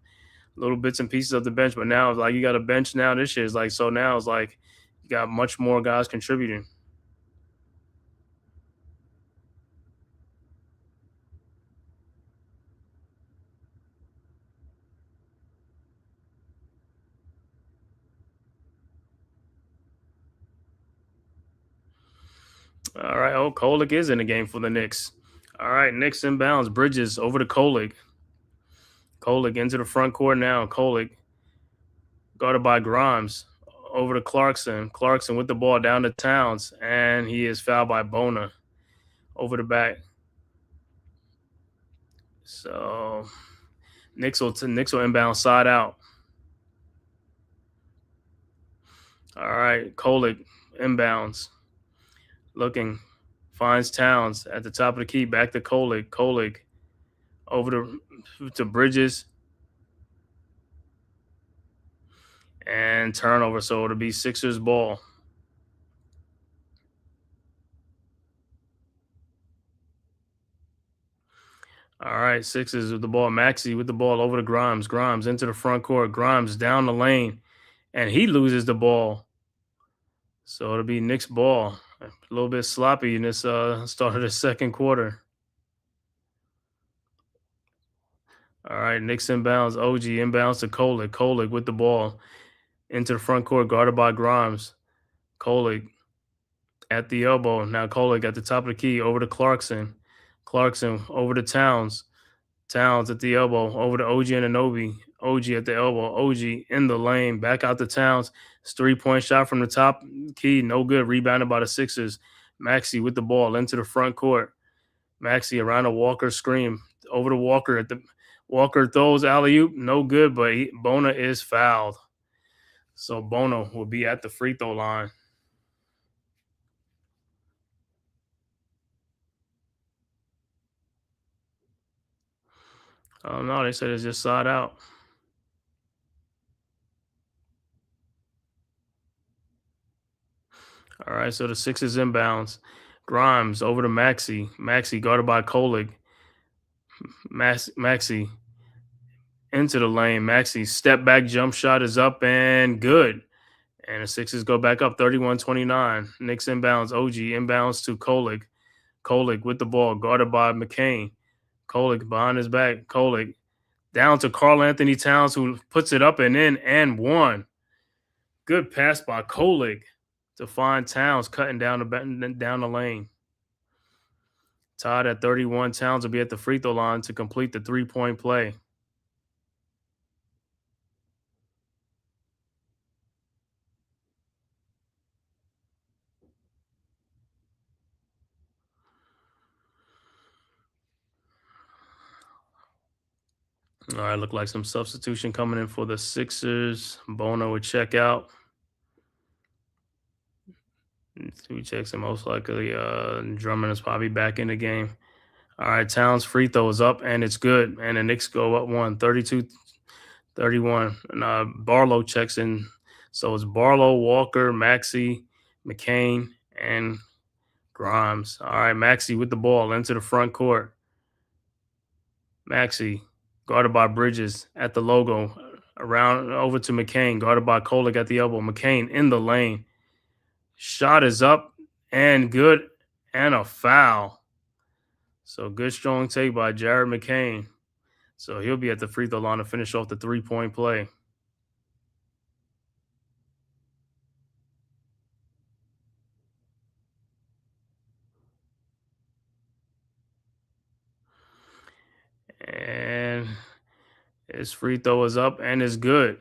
little bits and pieces of the bench. But now it's like you got a bench now. This year is like, so now it's like you got much more guys contributing. All right. Oh, Kolick is in the game for the Knicks. All right. Knicks inbounds. Bridges over to Kolick. Kolick into the front court now. Kolick guarded by Grimes. Over to Clarkson. Clarkson with the ball down to Towns. And he is fouled by Bona. Over the back. So Knicks will inbound side out. All right. Kolick inbounds. Looking. Finds Towns at the top of the key. Back to Kolick. Kolick over to Bridges. And turnover. So it'll be Sixers ball. All right, Sixers with the ball. Maxey with the ball over to Grimes. Grimes into the front court. Grimes down the lane. And he loses the ball. So it'll be Knicks ball. A little bit sloppy in this start of the second quarter. All right, Knicks inbounds. OG inbounds to Kolick. Kolick with the ball into the front court, guarded by Grimes. Kolick at the elbow. Now Kolick at the top of the key over to Clarkson. Clarkson over to Towns. Towns at the elbow over to OG Anunoby. OG at the elbow. OG in the lane. Back out to Towns. It's 3-point shot from the top key. No good. Rebounded by the Sixers. Maxey with the ball into the front court. Maxey around a Walker screen. Over to Walker. Walker throws alley-oop. No good, but Bona is fouled. So Bona will be at the free throw line. Oh, no, they said it's just side out. All right, so the Sixers inbounds. Grimes over to Maxey. Maxey guarded by Kolick. Maxey into the lane. Maxey step back jump shot is up and good. And the Sixers go back up 31-29. Knicks inbounds. OG inbounds to Kolick. Kolick with the ball guarded by McCain. Kolick behind his back. Kolick down to Karl Anthony Towns, who puts it up and in and one. Good pass by Kolick to find Towns cutting down the lane. Tied at 31. Towns will be at the free throw line to complete the 3-point play. All right, look like some substitution coming in for the Sixers. Bona would check out. Two checks and most likely Drummond is probably back in the game. All right, Towns free throw is up and it's good. And the Knicks go up 32-31. And Barlow checks in. So it's Barlow, Walker, Maxey, McCain, and Grimes. All right, Maxey with the ball into the front court. Maxey guarded by Bridges at the logo. Around over to McCain, guarded by Kolick at the elbow. McCain in the lane. Shot is up and good and a foul. So good strong take by Jared McCain. So he'll be at the free throw line to finish off the 3-point play. And his free throw is up and is good.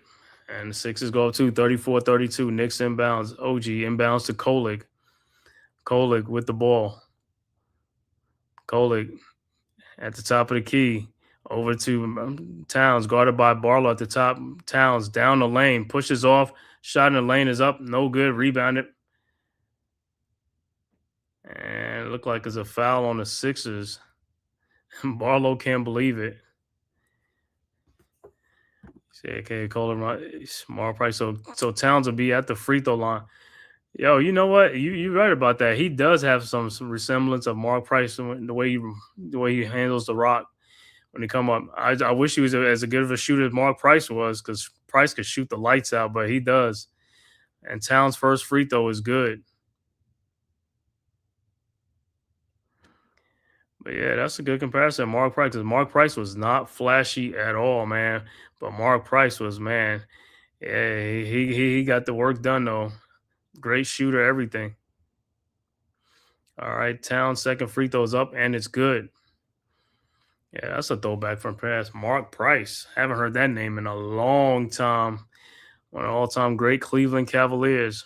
And the Sixers go up to 34-32. Knicks inbounds. OG inbounds to Kolick. Kolick with the ball. Kolick at the top of the key. Over to Towns, guarded by Barlow at the top. Towns down the lane, pushes off. Shot in the lane is up. No good. Rebounded. And it looked like it's a foul on the Sixers. Barlow can't believe it. Say, okay, Coleman, smart price. So Towns will be at the free throw line. Yo, you know what? You're right about that. He does have some resemblance of Mark Price in the way he handles the rock when he come up. I wish he was as good of a shooter as Mark Price was, because Price could shoot the lights out, but he does. And Towns' first free throw is good. But yeah, that's a good comparison. Mark Price, 'cause Mark Price was not flashy at all, man. But Mark Price was, man. Yeah, he got the work done though. Great shooter, everything. All right, Towns' second free throw's up, and it's good. Yeah, that's a throwback from past. Mark Price. Haven't heard that name in a long time. One of the all-time great Cleveland Cavaliers.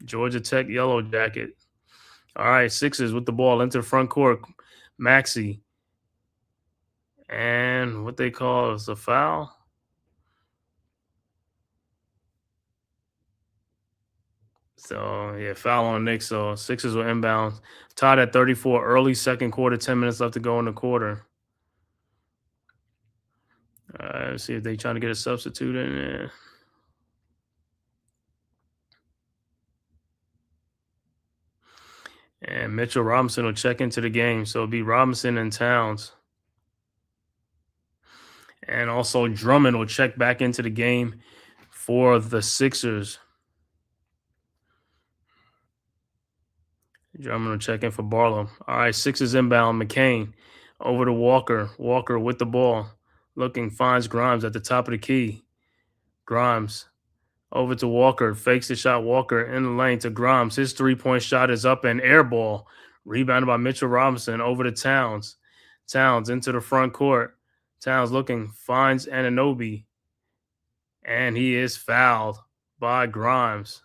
Georgia Tech Yellow Jacket. All right, Sixers with the ball into the front court. Maxey. And what they call is a foul. So, yeah, foul on the Knicks. So, Sixers were inbound. Tied at 34, early second quarter, 10 minutes left to go in the quarter. Let's see if they trying to get a substitute in there. And Mitchell Robinson will check into the game. So, it'll be Robinson and Towns. And also Drummond will check back into the game for the Sixers. Drummond will check in for Barlow. All right, Sixers inbound. McCain over to Walker. Walker with the ball. Looking, finds Grimes at the top of the key. Grimes over to Walker. Fakes the shot. Walker in the lane to Grimes. His three-point shot is up and air ball. Rebounded by Mitchell Robinson over to Towns. Towns into the front court. Towns looking, finds Anunoby. And he is fouled by Grimes.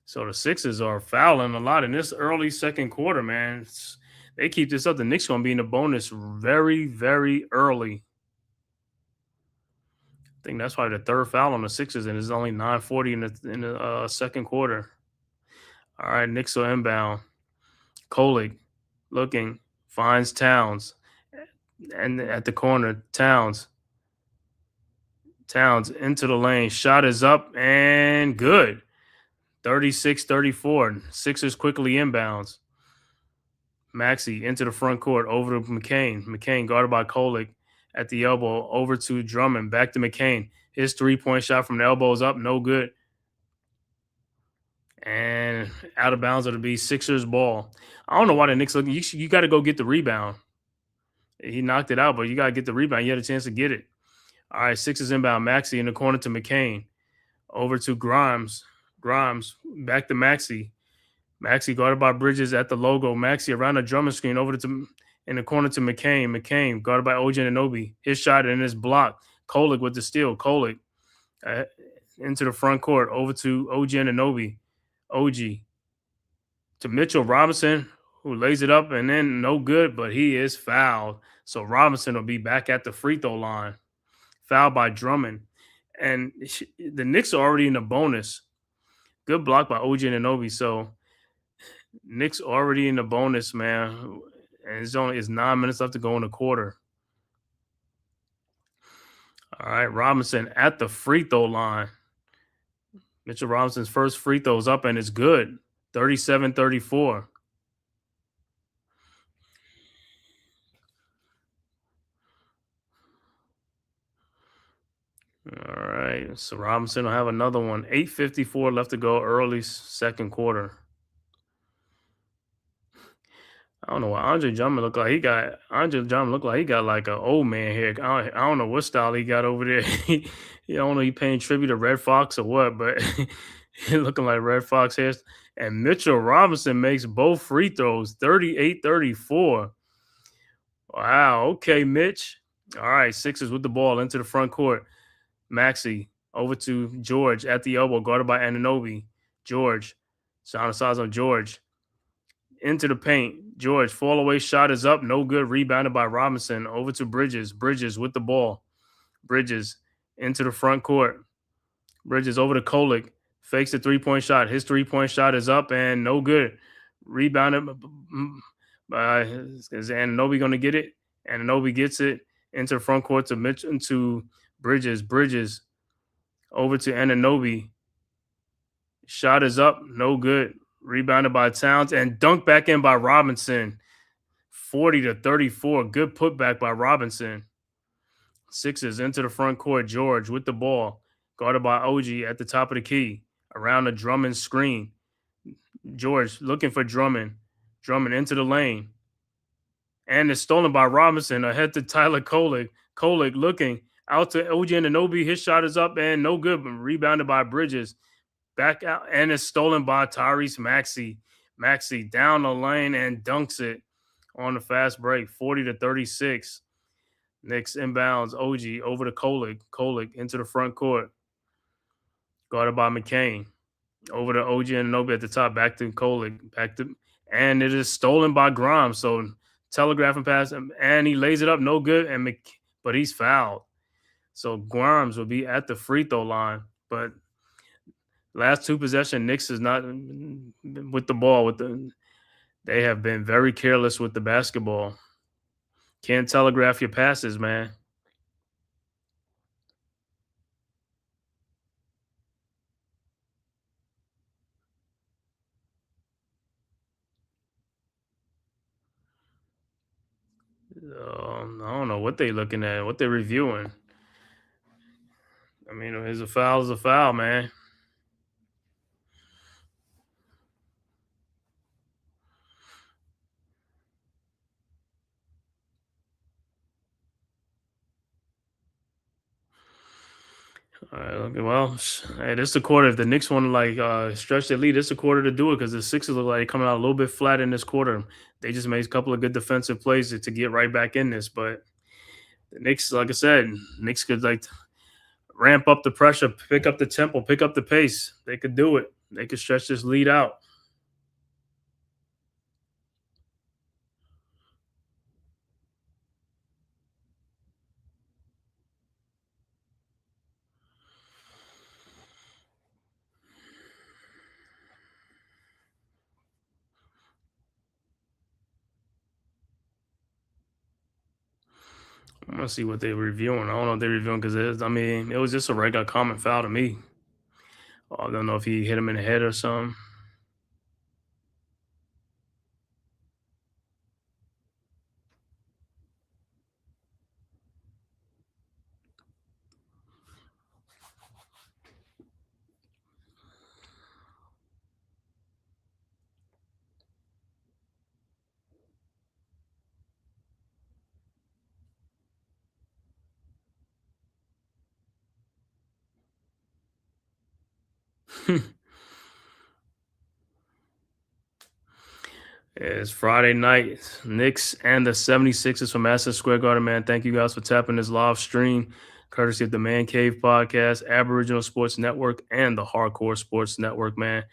So the Sixers are fouling a lot in this early second quarter, man. They keep this up. The Knicks going to be in the bonus very, very early. I think that's probably the third foul on the Sixers, and it's only 9:40 in the second quarter. All right, Knicks are inbound. Kolik looking, finds Towns, and at the corner, Towns into the lane. Shot is up and good. 36-34. Sixers quickly inbounds. Maxey into the front court over to McCain. McCain guarded by Kolik at the elbow over to Drummond. Back to McCain. His three-point shot from the elbow is up. No good. And out of bounds it'll be Sixers ball. I don't know why the Knicks looking. You got to go get the rebound. He knocked it out, but you got to get the rebound. You had a chance to get it. All right, Sixers inbound. Maxey in the corner to McCain. Over to Grimes. Grimes back to Maxey. Maxey guarded by Bridges at the logo. Maxey around the Drummond screen over to in the corner to McCain. McCain guarded by OG Anunoby. His shot and his block. Kolik with the steal. Kolik into the front court over to OG Anunoby. OG to Mitchell Robinson, who lays it up and then no good, but he is fouled. So Robinson will be back at the free throw line. Fouled by Drummond. And the Knicks are already in the bonus. Good block by OG Anunoby. So Knicks already in the bonus, man. And it's 9 minutes left to go in the quarter. All right, Robinson at the free throw line. Mitchell Robinson's first free throw is up and it's good. 37-34. All right, so Robinson will have another one. 8:54 left to go, early second quarter. I don't know what Andre Drummond looked like. Andre Drummond looked like he got like an old man hair. I don't know what style he got over there. I don't know he paying tribute to Red Fox or what, but he looking like Red Fox hair. And Mitchell Robinson makes both free throws, 38-34. Wow. Okay, Mitch. All right, Sixers with the ball into the front court. Maxey over to George at the elbow, guarded by Anunoby. George, sound size on George. Into the paint. George, fall away shot is up. No good. Rebounded by Robinson. Over to Bridges. Bridges with the ball. Bridges into the front court. Bridges over to Kolik. Fakes the three-point shot. His three-point shot is up and no good. Rebounded by is Anunoby going to get it? Anunoby gets it into the front court to Bridges. Bridges over to Anunoby. Shot is up, no good. Rebounded by Towns and dunked back in by Robinson. 40-34. Good putback by Robinson. Sixers into the front court. George with the ball. Guarded by OG at the top of the key. Around the Drummond screen. George looking for Drummond. Drummond into the lane. And it's stolen by Robinson. Ahead to Tyler Kolek. Kolek looking out to OG Anunoby. His shot is up and no good, but rebounded by Bridges. Back out, and it's stolen by Tyrese Maxey. Maxey down the lane and dunks it on the fast break, 40-36. Knicks inbounds, OG over to Kolek. Kolek into the front court. Guarded by McCain. Over to OG and Anunoby at the top. Back to Kolek. And it is stolen by Grimes. So telegraphing pass, and he lays it up, no good. But he's fouled. So Grimes will be at the free throw line. But last two possession, Knicks is not with the ball. They have been very careless with the basketball. Can't telegraph your passes, man. I don't know what they're looking at, what they're reviewing. I mean, a foul is a foul, man. All right, okay, well, hey, this is the quarter. If the Knicks want to stretch their lead, this is the quarter to do it because the Sixers look like coming out a little bit flat in this quarter. They just made a couple of good defensive plays to get right back in this. But the Knicks, like I said, Knicks could ramp up the pressure, pick up the tempo, pick up the pace. They could do it. They could stretch this lead out. I'm gonna see what they're reviewing. I don't know if they're reviewing because it was just a regular common foul to me. I don't know if he hit him in the head or something. It's Friday night. Knicks and the 76ers from Madison Square Garden, man. Thank you guys for tapping this live stream, courtesy of the Man Cave Podcast, Aboriginal Sports Network, and the Hardcore Sports Network, man.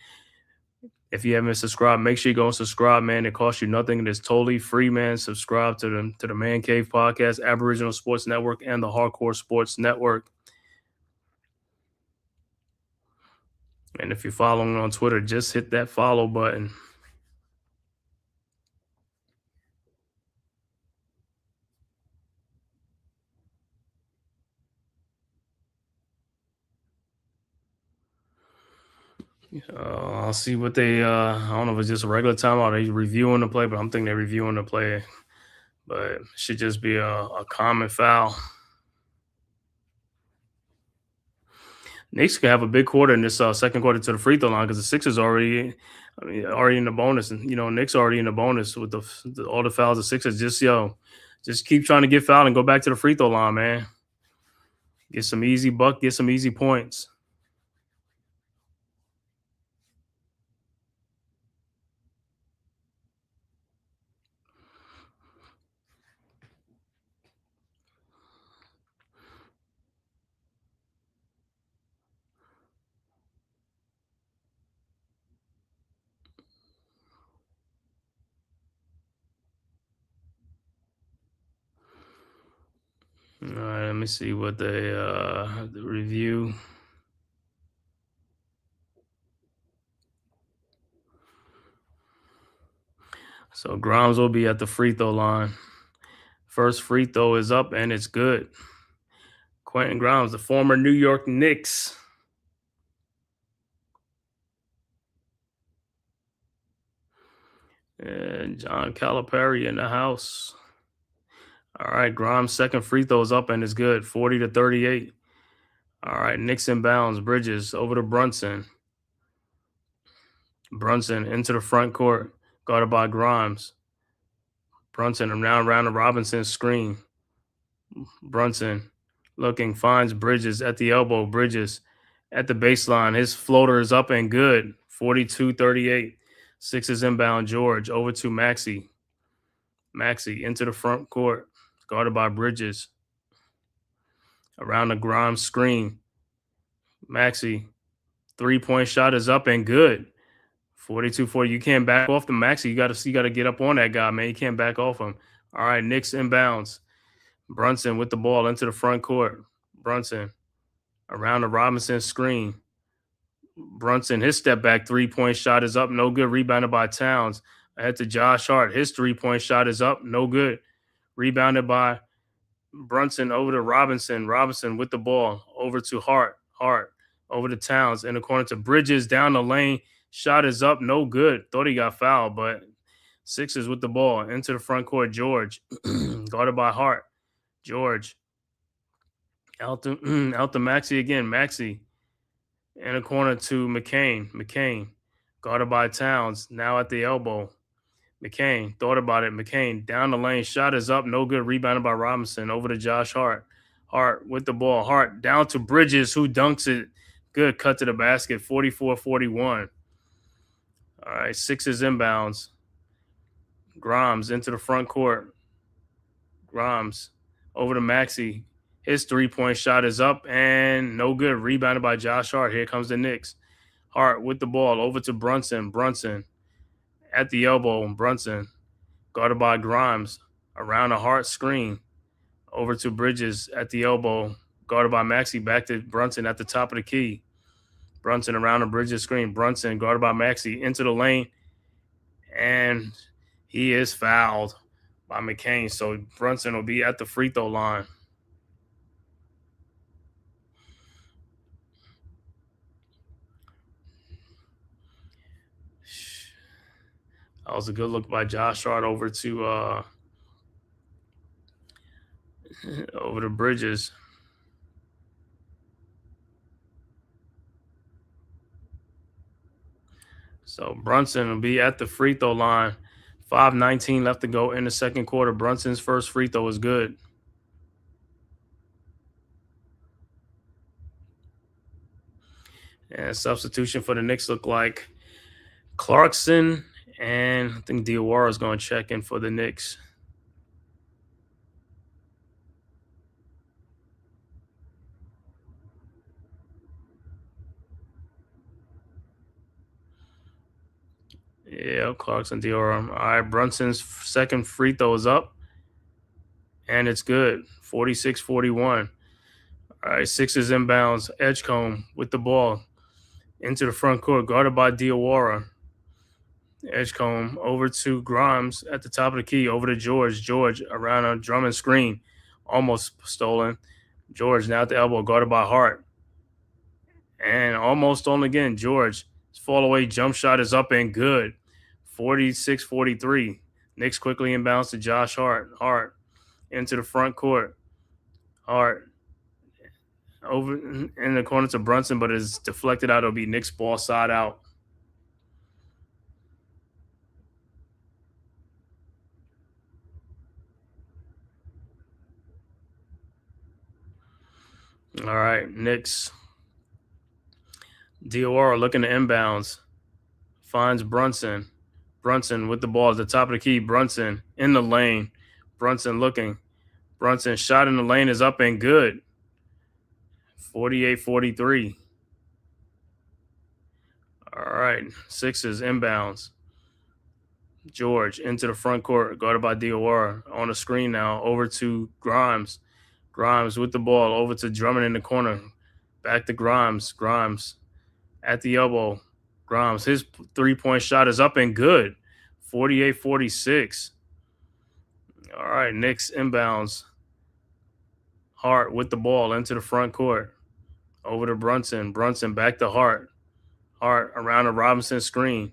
If you haven't subscribed, make sure you go and subscribe, man. It costs you nothing. It is totally free, man. Subscribe to the Man Cave Podcast, Aboriginal Sports Network, and the Hardcore Sports Network. And if you're following on Twitter, just hit that follow button. I'll see what they. I don't know if it's just a regular timeout. They reviewing the play, but I'm thinking they're reviewing the play. But it should just be a common foul. Knicks can have a big quarter in this second quarter to the free throw line because the Sixers already in the bonus, and Knicks already in the bonus with all the fouls. The Sixers just keep trying to get fouled and go back to the free throw line, man. Get some easy get some easy points. All right, let me see what they the review. So Grimes will be at the free throw line. First free throw is up and it's good. Quentin Grimes, the former New York Knicks. And John Calipari in the house. All right, Grimes' second free throw is up and it's good, 40-38. All right, Knicks inbounds, Bridges over to Brunson. Brunson into the front court, guarded by Grimes. Brunson now around the Robinson screen. Brunson looking, finds Bridges at the elbow. Bridges at the baseline. His floater is up and good. 42-38. Sixers inbound. George over to Maxey. Maxey into the front court, guarded by Bridges. Around the Grimes screen. Maxey, 3-point shot is up and good. 42-40. You can't back off the Maxey. You gotta get up on that guy, man. You can't back off him. All right, Knicks inbounds. Brunson with the ball into the front court. Brunson around the Robinson screen. Brunson, his step back 3-point shot is up, no good. Rebounded by Towns. Ahead to Josh Hart. His 3-point shot is up, no good. Rebounded by Brunson over to Robinson. Robinson with the ball over to Hart. Hart over to Towns in the corner to Bridges down the lane. Shot is up, no good. Thought he got fouled, but Sixers with the ball into the front court. George guarded by Hart. George out to Maxey again. Maxey in the corner to McCain. McCain guarded by Towns. Now at the elbow. McCain thought about it. McCain down the lane. Shot is up. No good. Rebounded by Robinson. Over to Josh Hart. Hart with the ball. Hart down to Bridges, who dunks it. Good cut to the basket. 44-41. All right. Sixers inbounds. Grimes into the front court. Grimes over to Maxey. His 3-point shot is up and no good. Rebounded by Josh Hart. Here comes the Knicks. Hart with the ball over to Brunson. Brunson at the elbow. Brunson guarded by Grimes. Around the Hart screen. Over to Bridges at the elbow. Guarded by Maxey. Back to Brunson at the top of the key. Brunson around the Bridges screen. Brunson guarded by Maxey into the lane. And he is fouled by McCain. So Brunson will be at the free throw line. That was a good look by Josh Hart over to Bridges. So Brunson will be at the free throw line. 5:19 left to go in the second quarter. Brunson's first free throw is good. And substitution for the Knicks look like Clarkson, and I think Diawara is going to check in for the Knicks. Yeah, Clarkson, Diawara. All right, Brunson's second free throw is up, and it's good. 46-41. All right, Sixers inbounds. Edgecombe with the ball into the front court, guarded by Diawara. Edgecombe over to Grimes at the top of the key, over to George. George around a Drummond screen, almost stolen. George now at the elbow, guarded by Hart. And almost stolen again. George, his fall away jump shot is up and good. 46-43. Knicks quickly inbounds to Josh Hart. Hart into the front court. Hart over in the corner to Brunson, but is deflected out. It'll be Knicks ball side out. All right, Knicks. Diawara looking to inbounds. Finds Brunson. Brunson with the ball at the top of the key. Brunson in the lane. Brunson looking. Brunson shot in the lane is up and good. 48-43. All right, Sixers inbounds. George into the front court, guarded by Diawara. On the screen now, over to Grimes. Grimes with the ball, over to Drummond in the corner. Back to Grimes. Grimes at the elbow. Grimes, his 3-point shot is up and good. 48-46. All right, Knicks inbounds. Hart with the ball into the front court. Over to Brunson. Brunson back to Hart. Hart around the Robinson screen.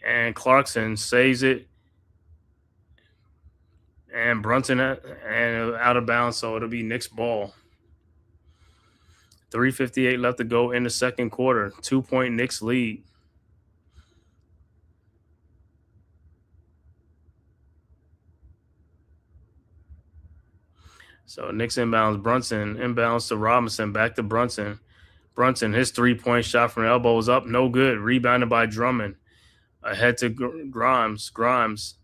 and Clarkson saves it, and Brunson and out of bounds, so it'll be Knicks ball. 3:58 left to go in the second quarter. 2-point Knicks lead. So Knicks inbounds, Brunson inbounds to Robinson, back to Brunson. Brunson, his 3-point shot from elbow is up, no good. Rebounded by Drummond. Ahead to Grimes. Grimes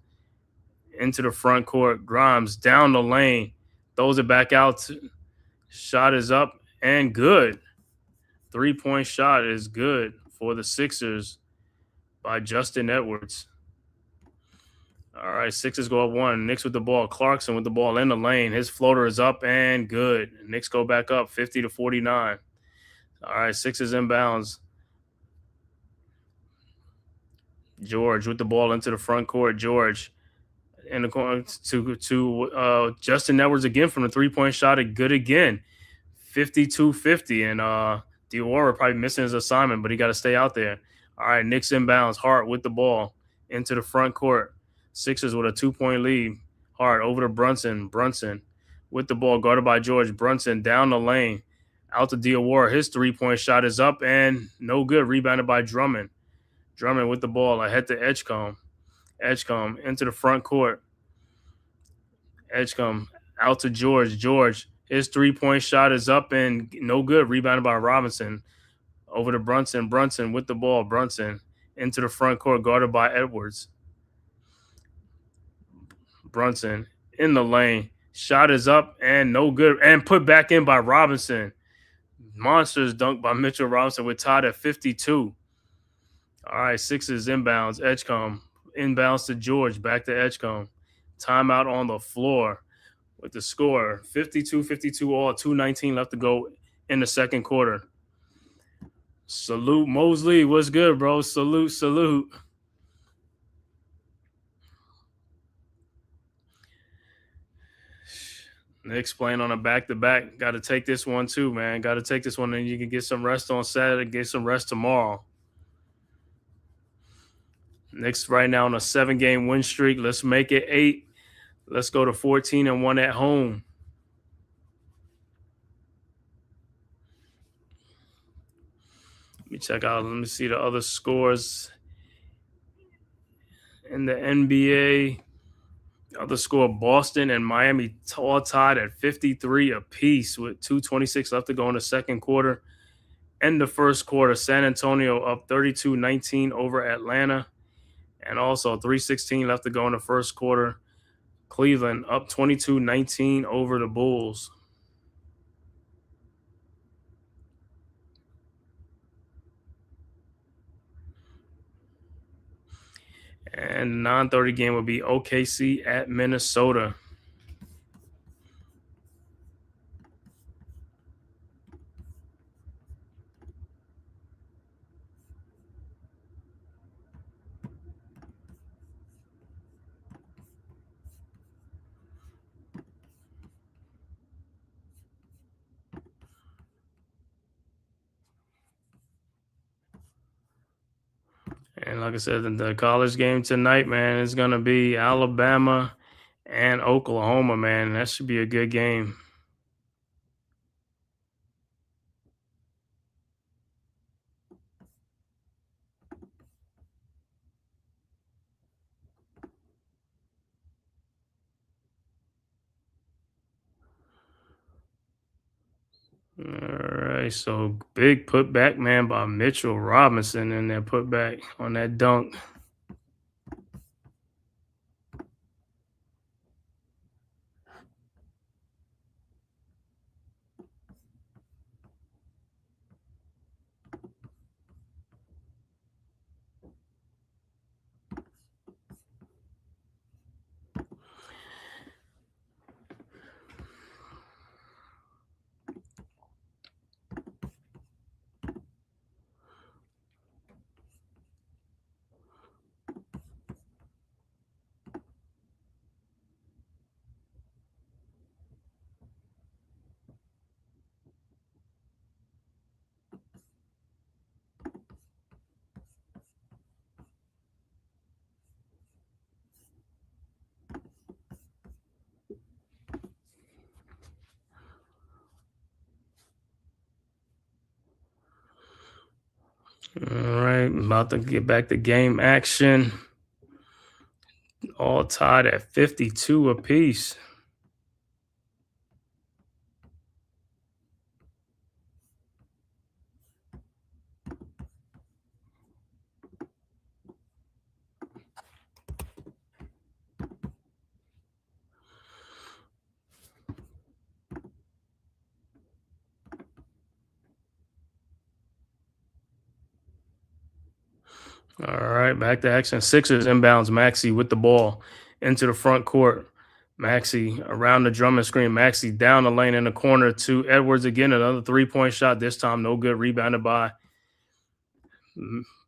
into the front court. Grimes down the lane. Throws it back out. Shot is up and good. 3-point shot is good for the Sixers by Justin Edwards. All right, Sixers go up 1. Knicks with the ball. Clarkson with the ball in the lane. His floater is up and good. Knicks go back up 50-49. All right, Sixers inbounds. George with the ball into the front court. George in the corner to Justin Edwards again from the 3-point shot. Good again. 52-50. And Diawara probably missing his assignment, but he got to stay out there. All right, Knicks inbounds. Hart with the ball into the front court. Sixers with a 2-point lead. Hart over to Brunson. Brunson with the ball guarded by George. Brunson down the lane. Out to Diawara. His 3-point shot is up and no good. Rebounded by Drummond. Drummond with the ball ahead to Edgecombe. Edgecombe into the front court. Edgecombe out to George. George, his 3-point shot is up and no good. Rebounded by Robinson. Over to Brunson. Brunson with the ball. Brunson into the front court guarded by Edwards. Brunson in the lane. Shot is up and no good. And put back in by Robinson. Monsters dunk by Mitchell Robinson. We're tied at 52. All right, Sixers inbounds. Edgecombe inbounds to George. Back to Edgecombe. Timeout on the floor with the score. 52-52 all. 2:19 left to go in the second quarter. Salute Mosley. What's good, bro? Salute. Knicks playing on a back-to-back. Got to take this one too, man. Got to take this one, and you can get some rest on Saturday, get some rest tomorrow. Knicks right now on a 7-game win streak. Let's make it 8. Let's go to 14-1 at home. Let me check out. Let me see the other scores in the NBA. Other score, Boston and Miami all tied at 53 apiece with 2:26 left to go in the second quarter. In the first quarter, San Antonio up 32-19 over Atlanta. And also 3:16 left to go in the first quarter. Cleveland up 22-19 over the Bulls. And the 9:30 game will be OKC at Minnesota. And like I said, the college game tonight, man, is going to be Alabama and Oklahoma, man. That should be a good game. All right, so big putback, man, by Mitchell Robinson in that putback on that dunk. All right, about to get back to game action. All tied at 52 apiece. All right, back to action. Sixers inbounds Maxey with the ball into the front court. Maxey around the Drummond screen. Maxey down the lane in the corner to Edwards again. Another 3-point shot. This time no good. Rebounded by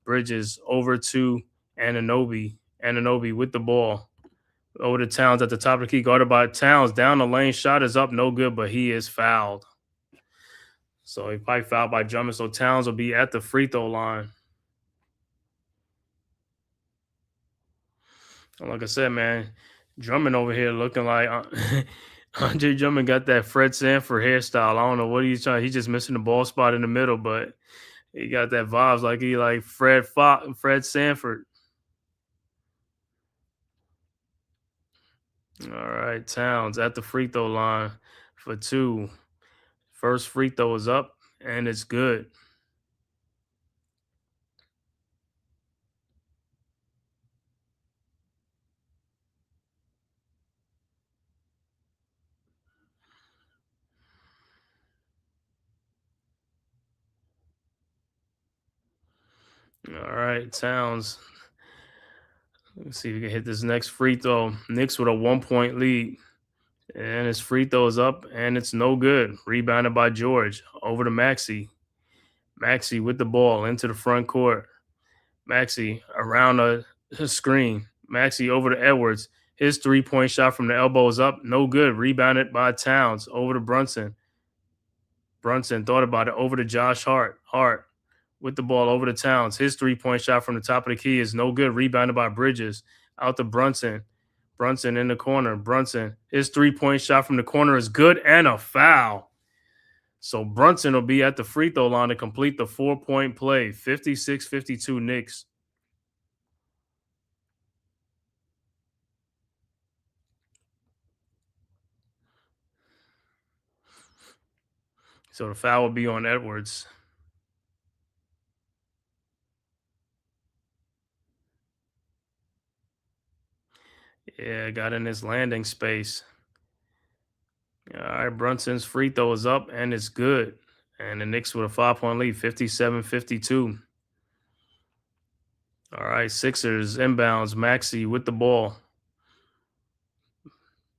Bridges over to Anunoby. Anunoby with the ball over to Towns at the top of the key. Guarded by Towns. Down the lane. Shot is up. No good, but he is fouled. So he probably fouled by Drummond. So Towns will be at the free throw line. Like I said, man, Drummond over here looking like Andre Drummond got that Fred Sanford hairstyle. I don't know what he's trying. He's just missing the ball spot in the middle, but he got that vibes like he like Fred Sanford. All right, Towns at the free throw line for 2. First free throw is up, and it's good. All right, Towns. Let's see if we can hit this next free throw. Knicks with a 1-point lead. And his free throw is up, and it's no good. Rebounded by George. Over to Maxey. Maxey with the ball into the front court. Maxey around a screen. Maxey over to Edwards. His 3-point shot from the elbow is up. No good. Rebounded by Towns. Over to Brunson. Brunson thought about it. Over to Josh Hart. Hart with the ball over to Towns. His 3-point shot from the top of the key is no good. Rebounded by Bridges. Out to Brunson. Brunson in the corner. Brunson. His 3-point shot from the corner is good and a foul. So Brunson will be at the free throw line to complete the 4-point play. 56-52 Knicks. So the foul will be on Edwards. Yeah, got in his landing space. All right, Brunson's free throw is up, and it's good. And the Knicks with a 5-point lead, 57-52. All right, Sixers inbounds. Maxey with the ball.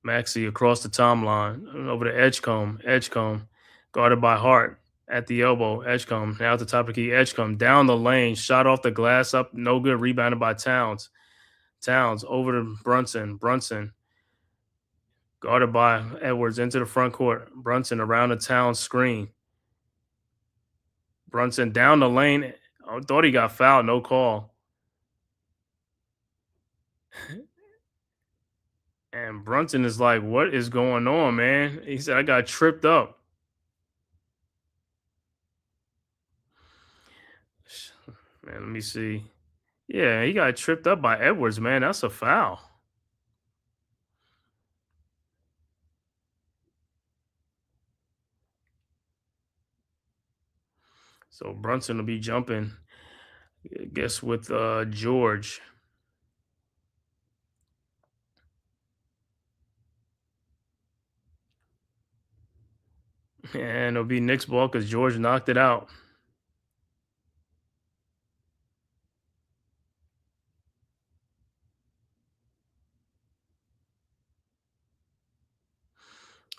Maxey across the timeline. Over to Edgecombe. Edgecombe guarded by Hart at the elbow. Edgecombe now at the top of the key. Edgecombe down the lane. Shot off the glass up. No good. Rebounded by Towns. Towns over to Brunson. Brunson guarded by Edwards into the front court. Brunson around the Towns screen. Brunson down the lane. I thought he got fouled. No call. And Brunson is like, what is going on, man? He said, I got tripped up. Man, let me see. Yeah, he got tripped up by Edwards, man. That's a foul. So Brunson will be jumping, I guess, with George. And it'll be Knicks ball because George knocked it out.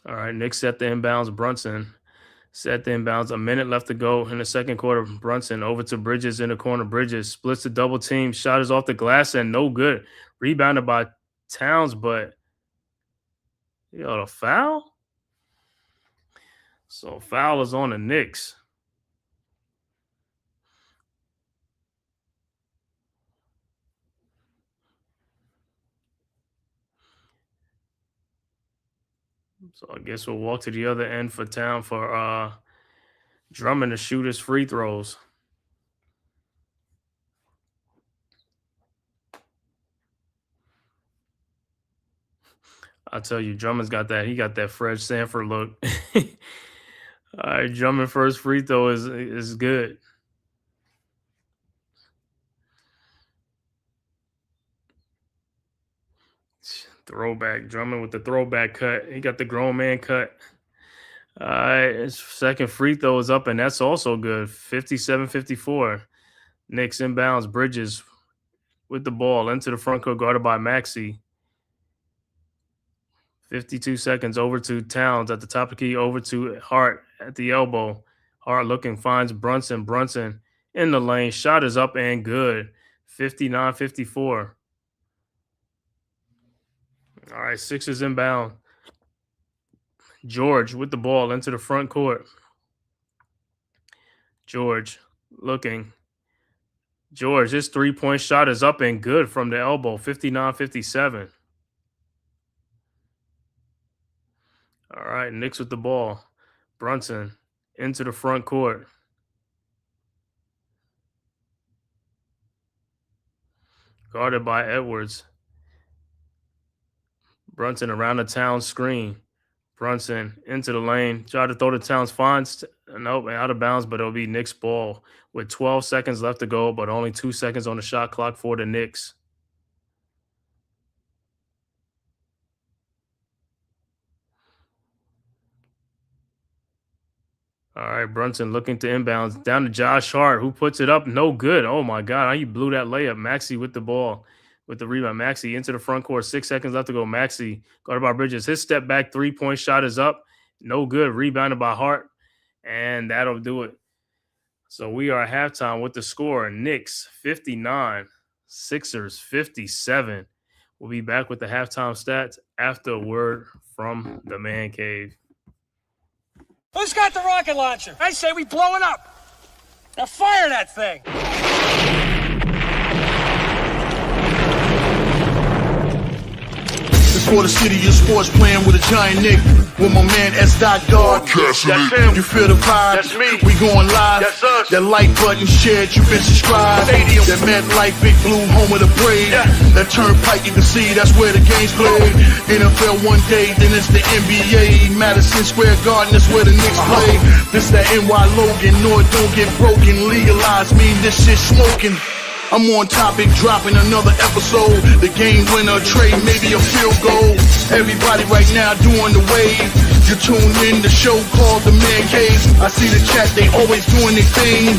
All right, Knicks set the inbounds. Brunson set the inbounds. A minute left to go in the second quarter. Brunson over to Bridges in the corner. Bridges splits the double team. Shot is off the glass and no good. Rebounded by Towns, but the foul? So foul is on the Knicks. So I guess we'll walk to the other end for Town for Drummond to shoot his free throws. I tell you, Drummond's got that. He got that Fred Sanford look. All right, Drummond first free throw is good. Throwback. Drummond with the throwback cut. He got the grown man cut. All right, his second free throw is up, and that's also good. 57-54. Knicks inbounds. Bridges with the ball into the front court, guarded by Maxey. 52 seconds over to Towns at the top of the key, over to Hart at the elbow. Hart looking, finds Brunson. Brunson in the lane. Shot is up and good. 59-54. All right, Sixers inbound. George with the ball into the front court. George looking. George, his three-point shot is up and good from the elbow. 59-57. All right, Knicks with the ball. Brunson into the front court. Guarded by Edwards. Brunson around the Towns screen. Brunson into the lane. Try to throw the Towns. Finds, nope, out of bounds, but it'll be Knicks ball with 12 seconds left to go, but only 2 seconds on the shot clock for the Knicks. All right, Brunson looking to inbounds. Down to Josh Hart, who puts it up. No good. Oh, my God. How you blew that layup. Maxey with the ball, with the rebound. Maxey into the front court. 6 seconds left to go. Maxey, guarded by Bridges. His step back three-point shot is up. No good. Rebounded by Hart. And that'll do it. So we are at halftime with the score. Knicks 59, Sixers 57. We'll be back with the halftime stats after a word from the man cave. Who's got the rocket launcher? I say we blow it up. Now fire that thing. It's for the city of sports, playing with a giant Nick. With my man S. God. That's him. You feel the vibe? That's me. We going live. That's us. That like button shared, you been subscribed. Stadium. That MetLife, Big Blue, home of the Braves. Yeah. That turnpike, you can see that's where the game's played. NFL one day, then it's the NBA. Madison Square Garden, that's where the Knicks play. This that NY Logan, no it don't get broken. Legalize, mean this shit smoking. I'm on topic, dropping another episode. The game winner, trade, maybe a field goal. Everybody right now doing the wave. You tune in, the show called The Man Cave. I see the chat, they always doing their thing.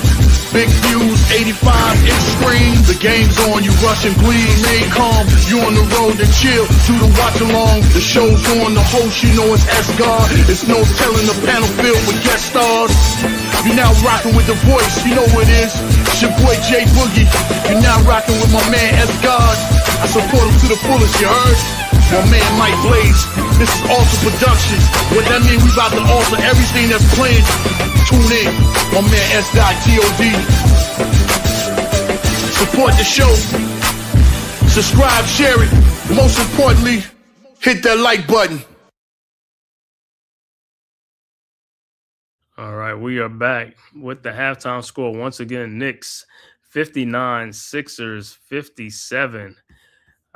Big views, 85 inch screen. The game's on, you rush and bleed, stay calm. You on the road to chill, do the watch along. The show's on, the host, you know it's S-God. It's no telling the panel filled with guest stars. You now rocking with the voice, you know who it is. It's your boy Jay Boogie. You now rocking with my man S-God. I support him to the fullest, you heard? My man Mike Blaze. This is Alter Productions. What that mean, we about to alter everything that's playing. Tune in. My man S.T.O.D. Support the show. Subscribe, share it. Most importantly, hit that like button. All right, we are back with the halftime score. Once again, Knicks 59, Sixers 57.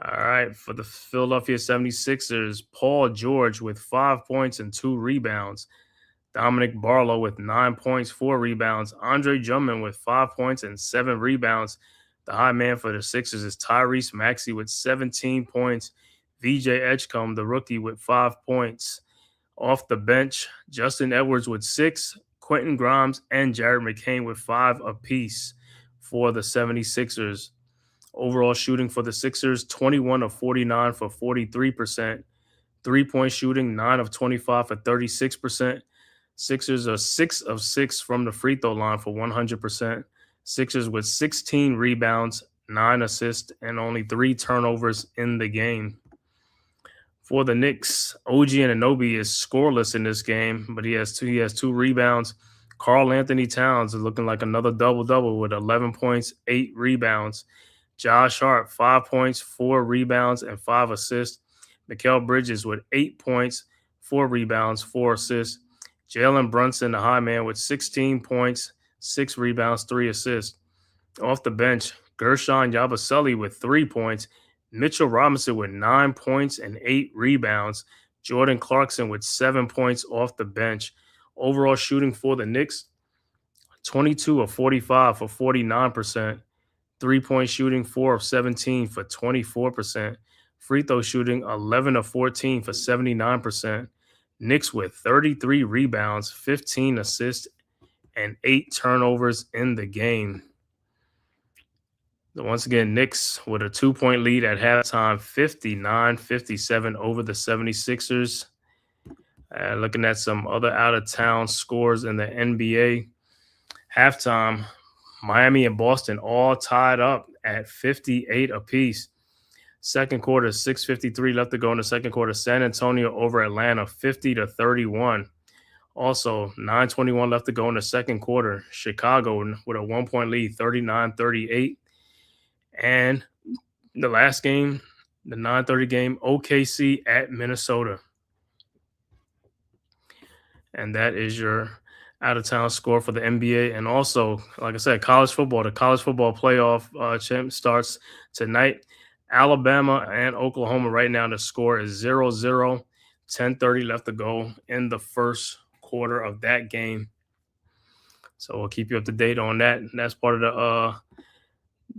All right, for the Philadelphia 76ers, Paul George with 5 points and 2 rebounds. Dominic Barlow with 9 points, 4 rebounds. Andre Drummond with 5 points and 7 rebounds. The high man for the Sixers is Tyrese Maxey with 17 points. VJ Edgecombe, the rookie, with 5 points. Off the bench, Justin Edwards with 6, Quentin Grimes and Jared McCain with 5 apiece for the 76ers. Overall shooting for the Sixers, 21 of 49 for 43%. Three-point shooting, 9 of 25 for 36%. Sixers are 6 of 6 from the free throw line for 100%. Sixers with 16 rebounds, 9 assists, and only 3 turnovers in the game. For the Knicks, OG Anunoby is scoreless in this game, but he has two rebounds. Karl Anthony Towns is looking like another double-double with 11 points, 8 rebounds. Josh Hart, 5 points, 4 rebounds, and 5 assists. Mikal Bridges with 8 points, 4 rebounds, 4 assists. Jalen Brunson, the high man, with 16 points, 6 rebounds, 3 assists. Off the bench, Gershon Yabusele with 3 points, Mitchell Robinson with 9 points and 8 rebounds. Jordan Clarkson with 7 points off the bench. Overall shooting for the Knicks, 22 of 45 for 49%. 3-point shooting, 4 of 17 for 24%. Free throw shooting, 11 of 14 for 79%. Knicks with 33 rebounds, 15 assists, and 8 turnovers in the game. So once again, Knicks with a 2-point lead at halftime, 59-57 over the 76ers. Looking at some other out-of-town scores in the NBA. Halftime, Miami and Boston all tied up at 58 apiece. Second quarter, 6:53 left to go in the second quarter. San Antonio over Atlanta, 50-31. Also, 9:21 left to go in the second quarter. Chicago with a 1-point lead, 39-38. And the last game, the 9:30 game, OKC at Minnesota. And that is your out-of-town score for the NBA. And also, like I said, college football. The college football playoff champ starts tonight. Alabama and Oklahoma right now, the score is 0-0. 10:30 left to go in the first quarter of that game. So we'll keep you up to date on that. And that's part of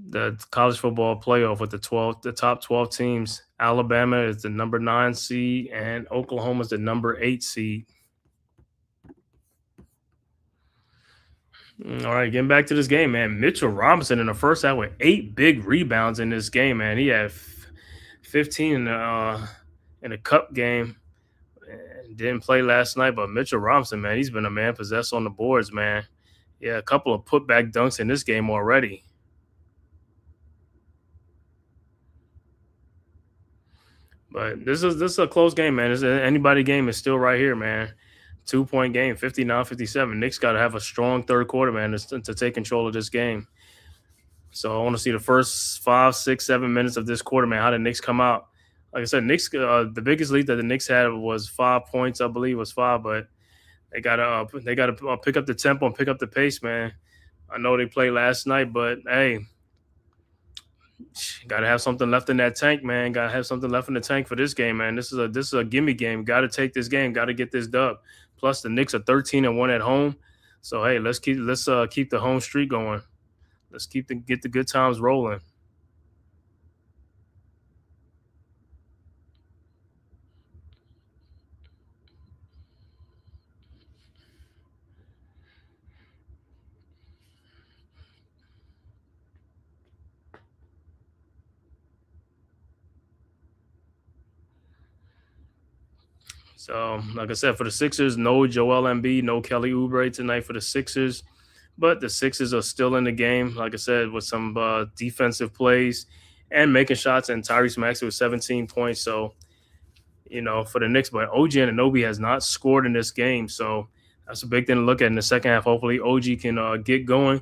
the college football playoff with the top 12 teams. Alabama is the number 9 seed and Oklahoma is the number 8 seed. All right, getting back to this game, man. Mitchell Robinson in the first half with 8 big rebounds in this game, man. He had 15 in a cup game. Didn't play last night, but Mitchell Robinson, man, he's been a man possessed on the boards, man. Yeah, a couple of putback dunks in this game already. But this is a close game, man. Anybody game is still right here, man. 2-point game, 59-57. Knicks got to have a strong third quarter, man, to take control of this game. So I want to see the first 5, 6, 7 minutes of this quarter, man. How the Knicks come out. Like I said, Knicks. The biggest lead that the Knicks had was 5 points, I believe, was 5. But they gotta pick up the tempo and pick up the pace, man. I know they played last night, but hey, gotta have something left in that tank, man. Gotta have something left in the tank for this game, man. This is a gimme game. Gotta take this game. Gotta get this dub. Plus, the Knicks are 13-1 at home. So hey, let's keep the home streak going. Let's get the good times rolling. So, like I said, for the Sixers, no Joel Embiid, no Kelly Oubre tonight for the Sixers. But the Sixers are still in the game, like I said, with some defensive plays and making shots. And Tyrese Maxey with 17 points. So, for the Knicks. But OG Anunoby has not scored in this game. So that's a big thing to look at in the second half. Hopefully OG can get going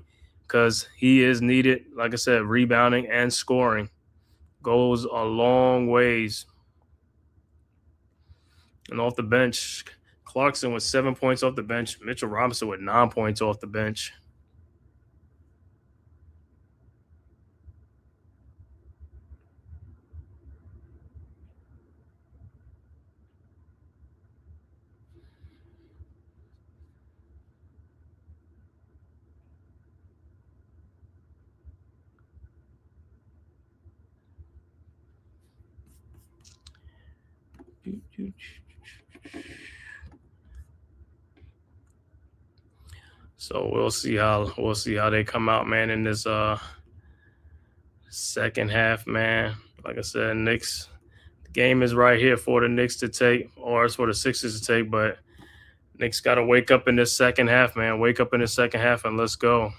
because he is needed, like I said, rebounding and scoring. Goes a long ways. And off the bench, Clarkson with 7 points off the bench. Mitchell Robinson with 9 points off the bench. So we'll see how they come out, man, in this second half, man. Like I said, Knicks, the game is right here for the Knicks to take, or it's for the Sixers to take, but Knicks got to wake up in this second half, man. Wake up in the second half and let's go.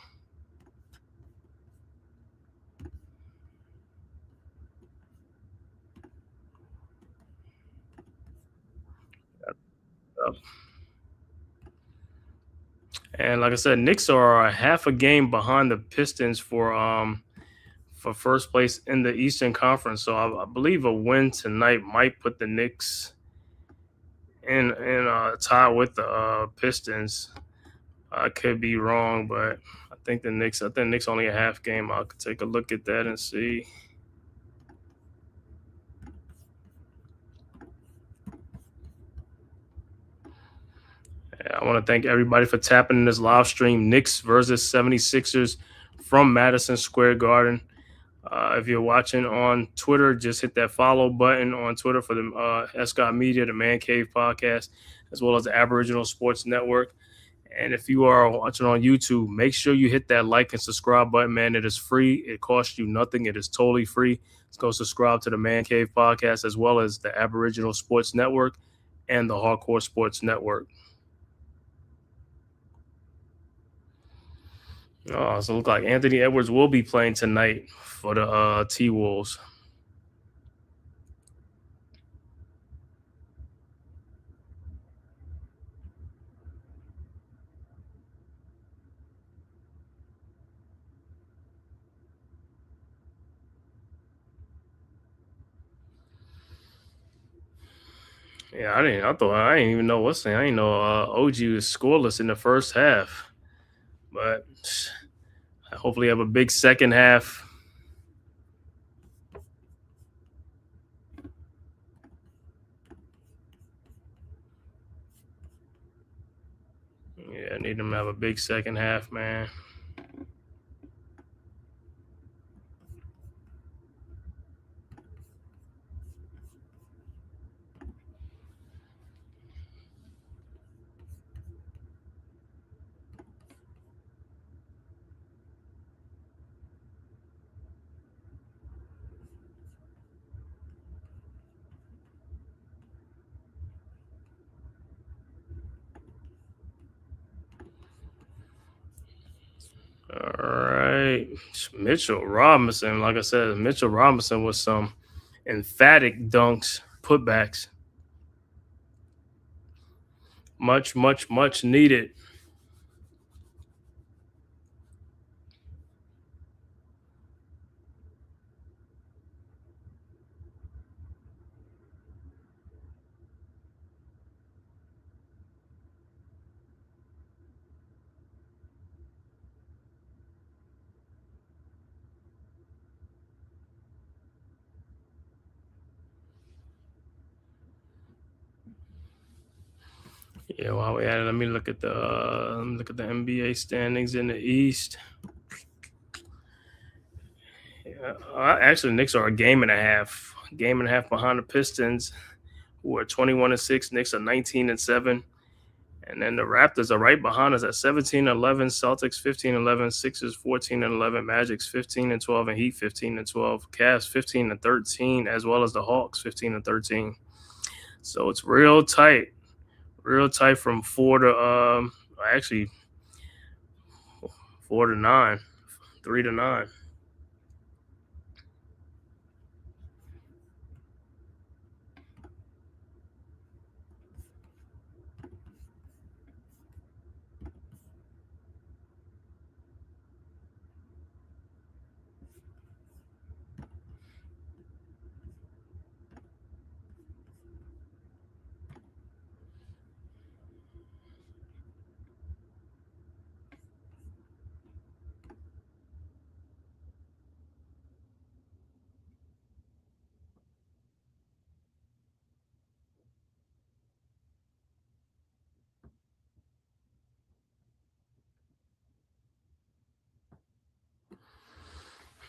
And like I said, Knicks are a half a game behind the Pistons for first place in the Eastern Conference. So I believe a win tonight might put the Knicks in a tie with the Pistons. I could be wrong, but I think Knicks only a half game. I could take a look at that and see. Yeah, I want to thank everybody for tapping in this live stream. Knicks versus 76ers from Madison Square Garden. If you're watching on Twitter, just hit that follow button on Twitter for the Escott Media, the Man Cave Podcast, as well as the Aboriginal Sports Network. And if you are watching on YouTube, make sure you hit that like and subscribe button, man. It is free. It costs you nothing. It is totally free. Let's go subscribe to the Man Cave Podcast, as well as the Aboriginal Sports Network and the Hardcore Sports Network. Oh, so it looks like Anthony Edwards will be playing tonight for the T-Wolves. Yeah, I didn't even know what's saying. I didn't know OG was scoreless in the first half. But I hopefully have a big second half. Yeah, I need them to have a big second half, man. All right. Mitchell Robinson, like I said, Mitchell Robinson with some emphatic dunks, putbacks. Much, much, much needed. Yeah, while we at it, let me look at the NBA standings in the East. Yeah, actually, Knicks are a game and a half behind the Pistons, who are 21-6. Knicks are 19-7. And then the Raptors are right behind us at 17-11, Celtics 15-11, Sixers 14-11, Magic's 15-12, and Heat 15-12, Cavs 15-13, as well as the Hawks 15-13. So it's real tight from 4 to 9, 3 to 9.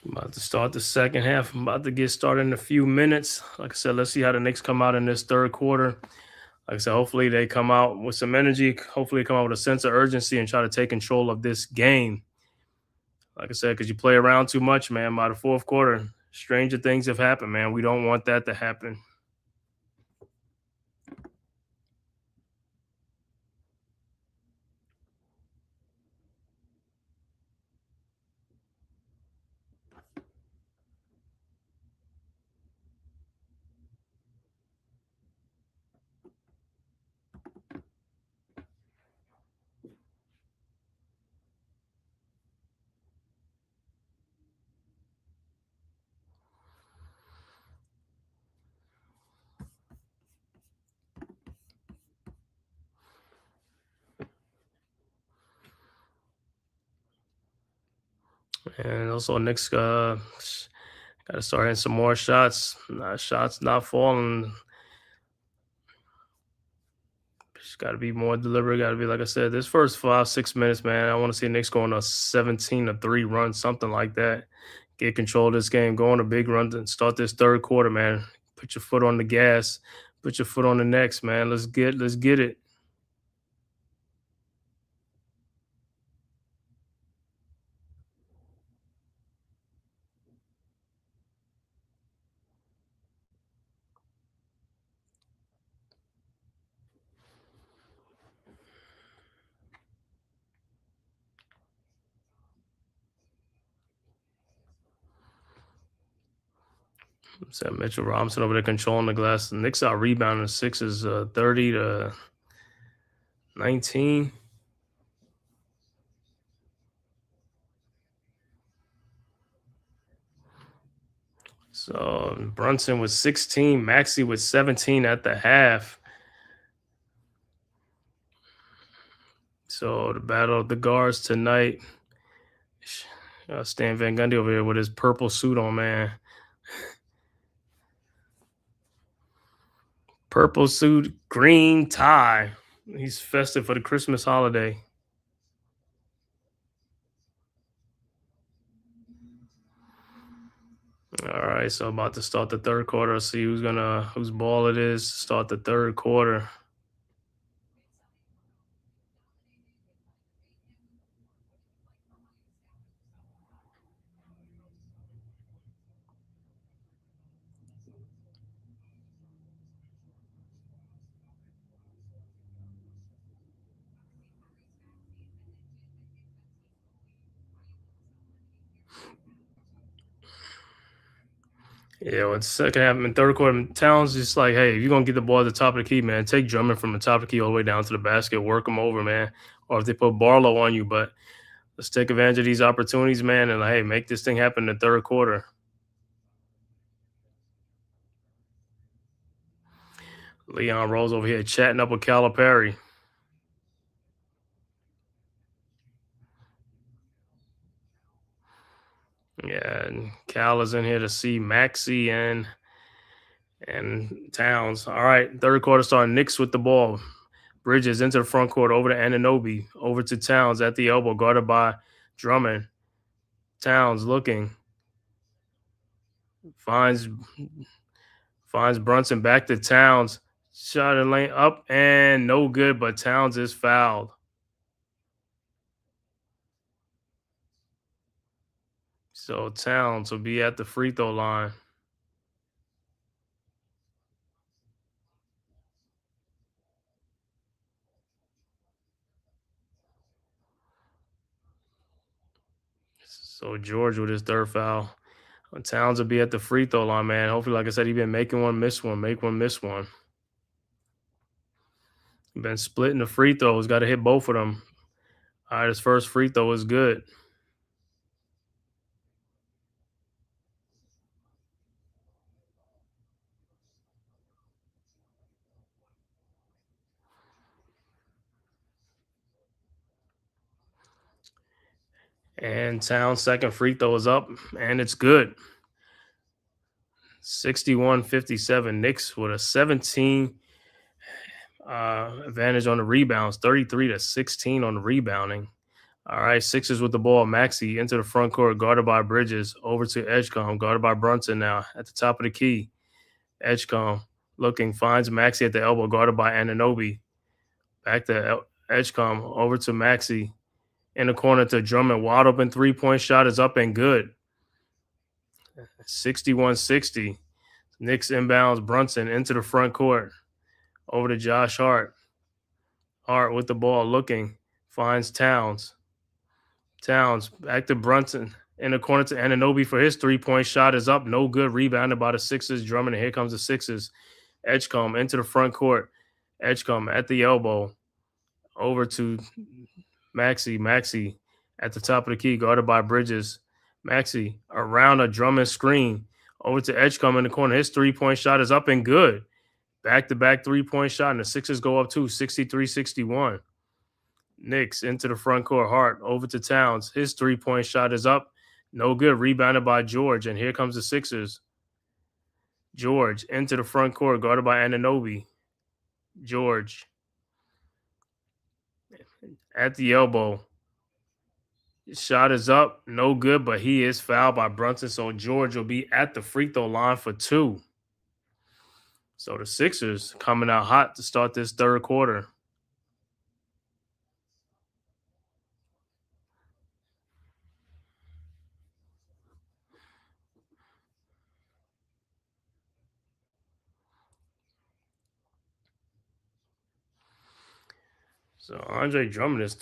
I'm about to start the second half. I'm about to get started in a few minutes. Like I said, let's see how the Knicks come out in this third quarter. Like I said, hopefully they come out with some energy. Hopefully they come out with a sense of urgency and try to take control of this game. Like I said, because you play around too much, man. By the fourth quarter, stranger things have happened, man. We don't want that to happen. And also, Knicks got to start hitting some more shots. Shots not falling. Just got to be more deliberate. Got to be, like I said, this first 5-6 minutes, man. I want to see Knicks go on a 17-3 run, something like that. Get control of this game, go on a big run and start this third quarter, man. Put your foot on the gas, put your foot on the next, man. Let's get it. So Mitchell Robinson over there controlling the glass. The Knicks out rebounding the Sixers 30-19. So Brunson with 16, Maxey with 17 at the half. So the battle of the guards tonight. Stan Van Gundy over here with his purple suit on, man. Purple suit, green tie. He's festive for the Christmas holiday. All right, so about to start the third quarter. See whose ball it is. Start the third quarter. Yeah, well, second half and third quarter, Towns just like, hey, if you're gonna get the ball at the top of the key, man, take Drummond from the top of the key all the way down to the basket, work them over, man. Or if they put Barlow on you, but let's take advantage of these opportunities, man, and hey, make this thing happen in the third quarter. Leon Rose over here chatting up with Calipari. Yeah, and Cal is in here to see Maxey and Towns. All right, third quarter starting. Knicks with the ball. Bridges into the front court, over to Anunoby, over to Towns at the elbow, guarded by Drummond. Towns looking. Finds Brunson, back to Towns. Shot in lane up and no good, but Towns is fouled. So Towns will be at the free throw line. So George with his third foul. Towns will be at the free throw line, man. Hopefully, like I said, he's been making one, miss one, make one, miss one. Been splitting the free throws. Got to hit both of them. All right, his first free throw is good. And Towns' second free throw is up, and it's good. 61-57. Knicks with a 17 advantage on the rebounds, 33-16 on the rebounding. All right, Sixers with the ball. Maxey into the front court, guarded by Bridges. Over to Edgecombe, guarded by Brunson now at the top of the key. Edgecombe looking, finds Maxey at the elbow, guarded by Anunoby. Back to Edgecombe, over to Maxey. In the corner to Drummond. Wide open three-point shot is up and good. 61-60. Knicks inbounds Brunson into the front court. Over to Josh Hart. Hart with the ball looking. Finds Towns. Towns back to Brunson. In the corner to Anunoby for his three-point shot is up. No good. Rebounded by the Sixers. Drummond, and here comes the Sixers. Edgecombe into the front court. Edgecombe at the elbow. Over to Maxey at the top of the key, guarded by Bridges. Maxey around a Drummond screen. Over to Edgecombe in the corner. His three-point shot is up and good. Back-to-back three-point shot, and the Sixers go up 63-61. Knicks into the front court. Hart over to Towns. His three-point shot is up. No good. Rebounded by George, and here comes the Sixers. George into the front court, guarded by Anunoby. George at the elbow. Shot is up, no good, but he is fouled by Brunson. So George will be at the free throw line for 2. So the Sixers coming out hot to start this third quarter. So Andre Drummond is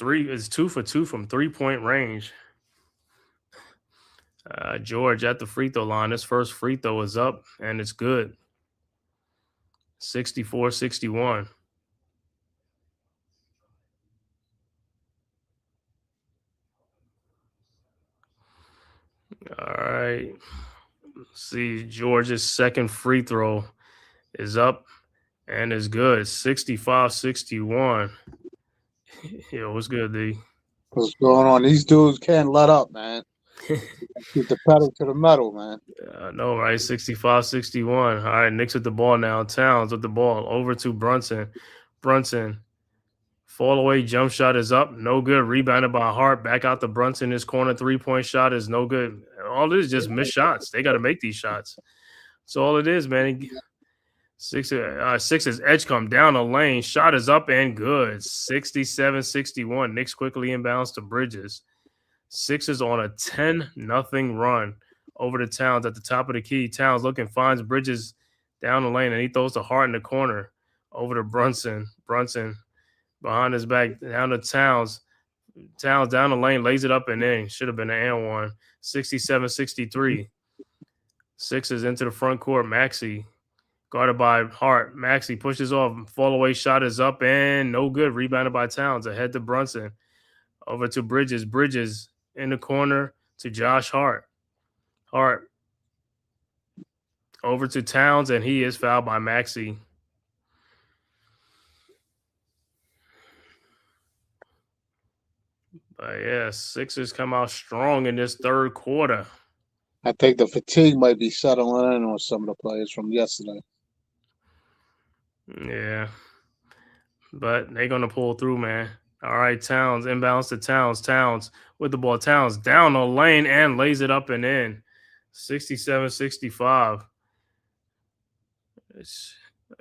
2 for 2 from 3-point range. George at the free throw line. His first free throw is up, and it's good. 64-61. All right. Let's see, George's second free throw is up and is good. 65-61. Yo, what's good, D? What's going on? These dudes can't let up, man. Keep the pedal to the metal, man. I know, right? 65-61. All right, Knicks with the ball now. Towns with the ball. Over to Brunson. Brunson. Fall away jump shot is up. No good. Rebounded by Hart. Back out to Brunson. His corner 3-point shot is no good. All it is just missed shots. They got to make these shots. That's all it is, man. Sixers edge come down the lane. Shot is up and good. 67-61. Knicks quickly inbounds to Bridges. Sixers on a 10-0 run over to Towns at the top of the key. Towns finds Bridges down the lane, and he throws the Hart in the corner over to Brunson. Brunson behind his back down to Towns. Towns down the lane, lays it up and in. Should have been an and one. 67-63. Sixers into the front court. Maxey guarded by Hart. Maxey pushes off. Fall away shot is up and no good. Rebounded by Towns. Ahead to Brunson. Over to Bridges. Bridges in the corner to Josh Hart. Hart over to Towns, and he is fouled by Maxey. But yeah, Sixers come out strong in this third quarter. I think the fatigue might be settling in on some of the players from yesterday. Yeah. But they're going to pull through, man. All right, Towns, inbounds to Towns. Towns with the ball. Towns down the lane and lays it up and in. 67-65.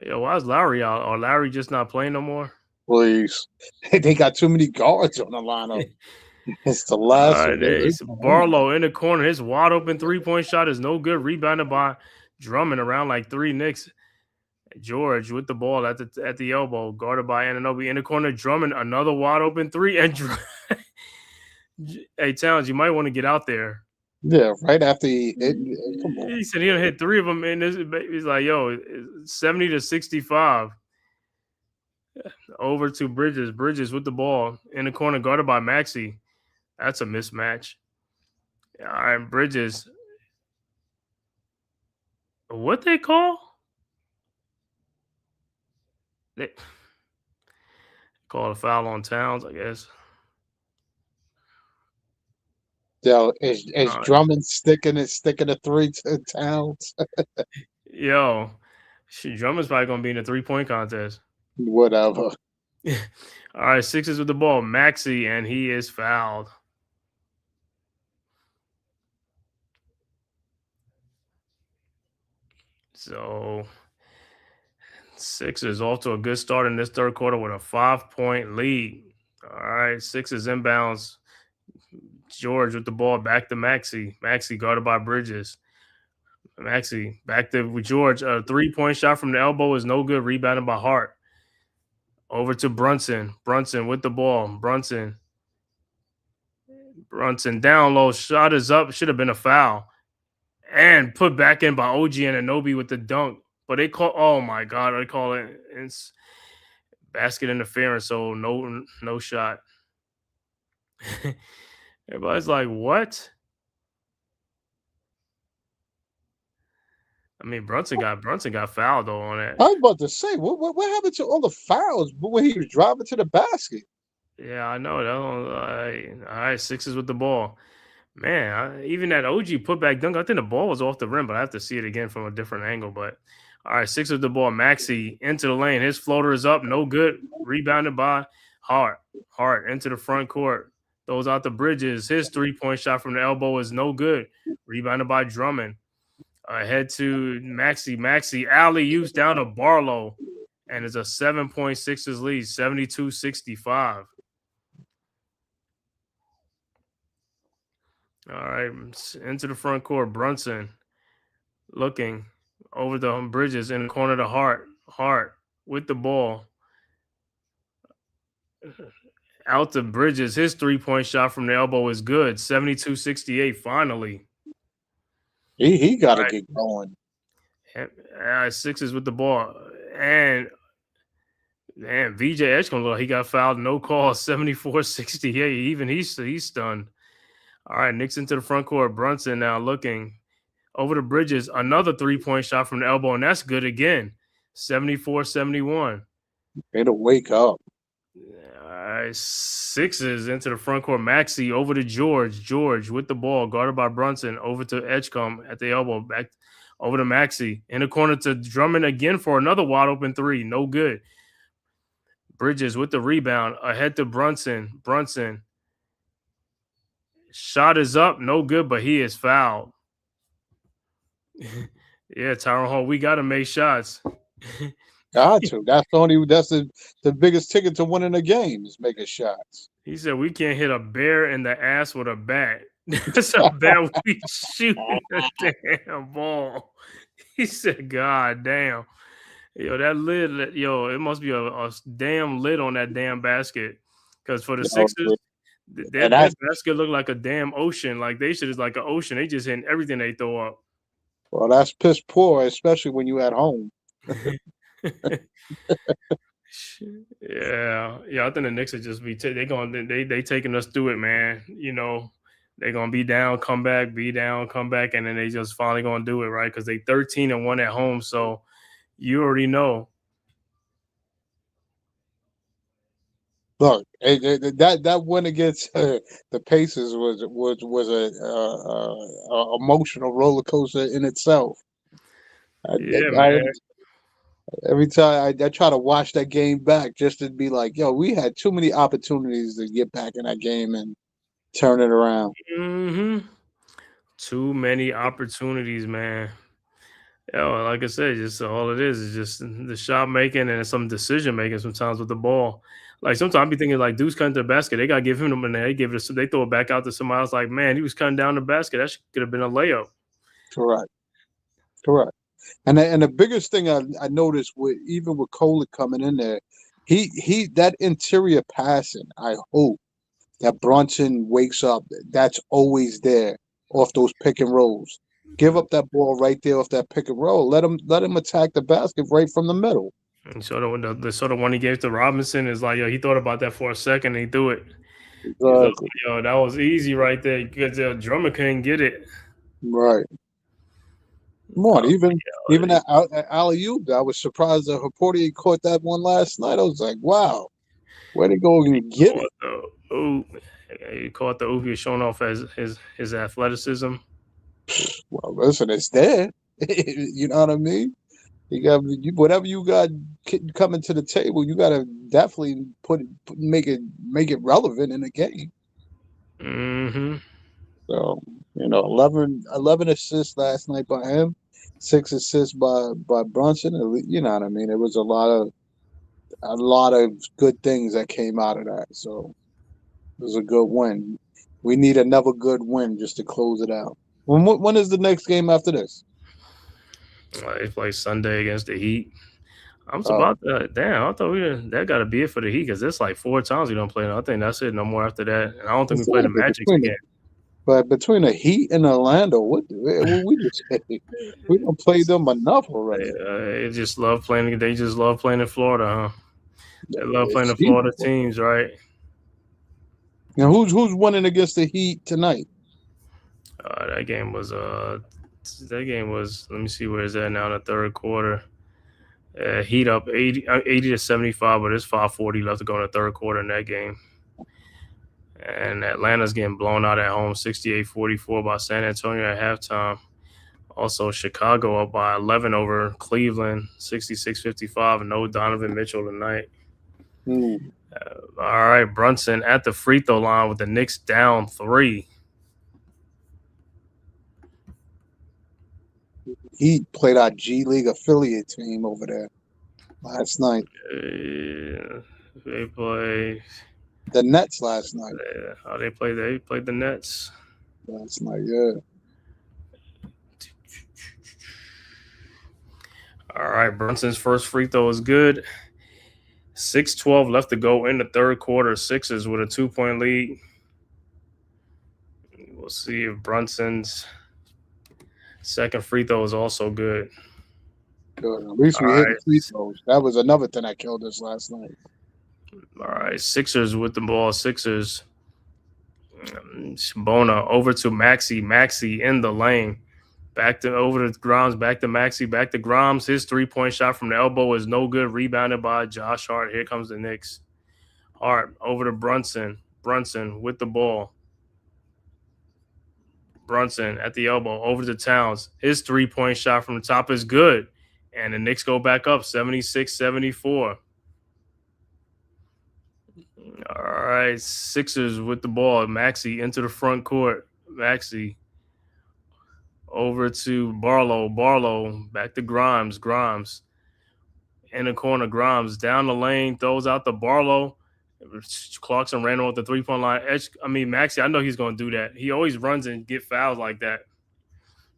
Yo, why is Lowry out? Or Lowry just not playing no more? Please. They got too many guards on the lineup. It's the last one. It's Barlow in the corner. His wide open 3-point shot is no good. Rebounded by Drummond around like 3 Knicks. George with the ball at the elbow, guarded by Anunoby in the corner. Drummond, another wide open 3. And hey, Towns, you might want to get out there. Yeah, right after he said he'll hit 3 of them, and he's like, yo, 70-65. Over to Bridges. Bridges with the ball in the corner, guarded by Maxey. That's a mismatch. All right, Bridges. What they call? They call a foul on Towns, I guess. Yo, is Drummond sticking a 3 to Towns? Yo, Drummond's probably gonna be in a 3-point contest. Whatever. All right, Sixers with the ball. Maxey, and he is fouled. So Sixers off to a good start in this third quarter with a 5-point lead. All right, Sixers inbounds. George with the ball back to Maxey. Maxey guarded by Bridges. Maxey back to George. A 3-point shot from the elbow is no good. Rebounded by Hart. Over to Brunson. Brunson with the ball. Brunson down low. Shot is up. Should have been a foul. And put back in by OG Anunoby with the dunk. But they call, oh my God, they call it it's basket interference, so no shot. Everybody's like, what? I mean, Brunson got fouled though on that. I was about to say, what happened to all the fouls when he was driving to the basket? Yeah, I know. All right, Sixers with the ball. Man, even that OG putback dunk, I think the ball was off the rim, but I have to see it again from a different angle. But all right, Sixers with the ball. Maxey into the lane. His floater is up, no good. Rebounded by Hart into the front court. Throws out the Bridges. His 3-point shot from the elbow is no good. Rebounded by Drummond. Ahead to Maxey. Maxey alley-oops down to Barlow. And it's a 7-point Sixers lead, 72-65. All right, into the front court. Brunson looking over the Bridges in the corner to Hart. Hart with the ball. Out to Bridges. His 3-point shot from the elbow is good. 72-68 finally. He got to get going. Sixers with the ball. And VJ Edgecombe, he got fouled. No call. 74-68. Even he's stunned. All right, Knicks into the front court. Brunson now looking over the Bridges. Another 3-point shot from the elbow, and that's good again. 74-71. Way to wake up. All right, Sixers into the front court. Maxey over to George. George with the ball, guarded by Brunson. Over to Edgecombe at the elbow. Back over to Maxey. In the corner to Drummond again for another wide open three. No good. Bridges with the rebound. Ahead to Brunson. Brunson. Shot is up. No good, but he is fouled. Yeah, Tyron Hall, we got to make shots. Got to. That's the biggest ticket to winning a game is making shots. He said we can't hit a bear in the ass with a bat. That's how bad we shoot the damn ball. He said, God damn. Yo, that lid, it must be a damn lid on that damn basket. Because for the Sixers, that basket looked like a damn ocean. Like they should, it's like an ocean. They just hitting everything they throw up. Well, that's piss poor, especially when you at home. Yeah. I think the Knicks will just be they taking us through it, man. They're gonna be down, come back, be down, come back, and then they just finally gonna do it, right? Because they 13-1 at home, so you already know. Look, that win against the Pacers was a emotional roller coaster in itself. Man. Every time I try to watch that game back just to be like, yo, we had too many opportunities to get back in that game and turn it around. Mm-hmm. Too many opportunities, man. Like I said, just all it is just the shot making and some decision making sometimes with the ball. Like sometimes I be thinking like dude's cutting to the basket, they gotta give him the and they throw it back out to somebody else. Like, man, he was cutting down the basket. That could have been a layup. Correct. And the biggest thing I noticed even with Kohler coming in there, he that interior passing, I hope that Brunson wakes up. That's always there off those pick and rolls. Give up that ball right there off that pick and roll. Let him attack the basket right from the middle. And so the sort of one he gave to Robinson is like, he thought about that for a second and he threw it. Exactly. That was easy right there because Drummond couldn't get it. Right. Come on, even that alley-oop, I was surprised that Portier caught that one last night. I was like, wow, where'd he go and get it? He caught the oop. He was showing off his athleticism. Well, listen, it's there. You know what I mean? You got whatever you got coming to the table. You got to definitely make it relevant in the game. Mm-hmm. So 11 assists last night by him, 6 assists by Brunson. You know what I mean? It was a lot of good things that came out of that. So it was a good win. We need another good win just to close it out. When is the next game after this? They play Sunday against the Heat. I'm surprised. Damn, I thought that got to be it for the Heat because it's like 4 times we don't play. I think that's it. No more after that. And I don't think we play the Magic again. But between the Heat and Orlando, we don't play them enough already. They just love playing. They just love playing in Florida, huh? They love playing the Florida teams, right? Now, who's winning against the Heat tonight? That game was. Let me see where it's at now in the third quarter. Heat up 80-75, but there's 5:40 left to go in the third quarter in that game. And Atlanta's getting blown out at home, 68-44 by San Antonio at halftime. Also, Chicago up by 11 over Cleveland, 66-55. No Donovan Mitchell tonight. Mm. All right, Brunson at the free throw line with the Knicks down 3. He played our G League affiliate team over there last night. They play. The Nets last night. They played the Nets Last night, yeah. All right, Brunson's first free throw is good. 6:12 left to go in the third quarter. Sixers with a 2-point lead. We'll see if Brunson's second free throw is also good. Good. At least we hit the free throws. That was another thing that killed us last night. All right, Sixers with the ball. Sixers. Bona over to Maxey. Maxey in the lane. Back to over to Grimes. Back to Maxey. Back to Grimes. His 3-point shot from the elbow is no good. Rebounded by Josh Hart. Here comes the Knicks. Hart over to Brunson. Brunson with the ball. Brunson at the elbow over to Towns. His 3-point shot from the top is good. And the Knicks go back up 76-74. All right, Sixers with the ball. Maxey into the front court. Maxey over to Barlow. Barlow back to Grimes. Grimes in the corner. Grimes down the lane, throws out the Barlow. Clarkson ran off the 3-point line. Maxey, I know he's going to do that. He always runs and get fouls like that.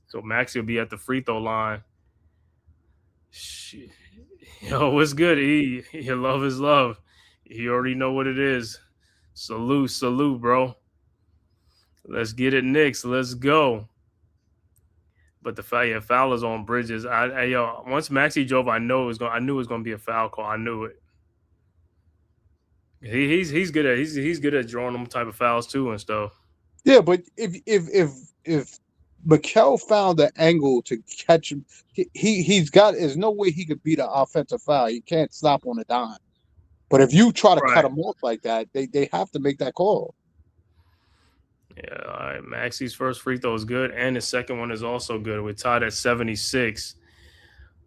So Maxey will be at the free throw line. Yo, what's good? He love his love. You already know what it is. Salute, bro. Let's get it, Knicks. Let's go. But the foul is on Bridges. Once Maxey drove, I knew it was going to be a foul call. I knew it. He's good at drawing them type of fouls too and stuff. Yeah, but if Mikel found the angle to catch him, there's no way he could beat an offensive foul. He can't stop on a dime. But if you try to cut him off like that, they have to make that call. Yeah, all right. Maxey's first free throw is good, and his second one is also good. We're tied at 76.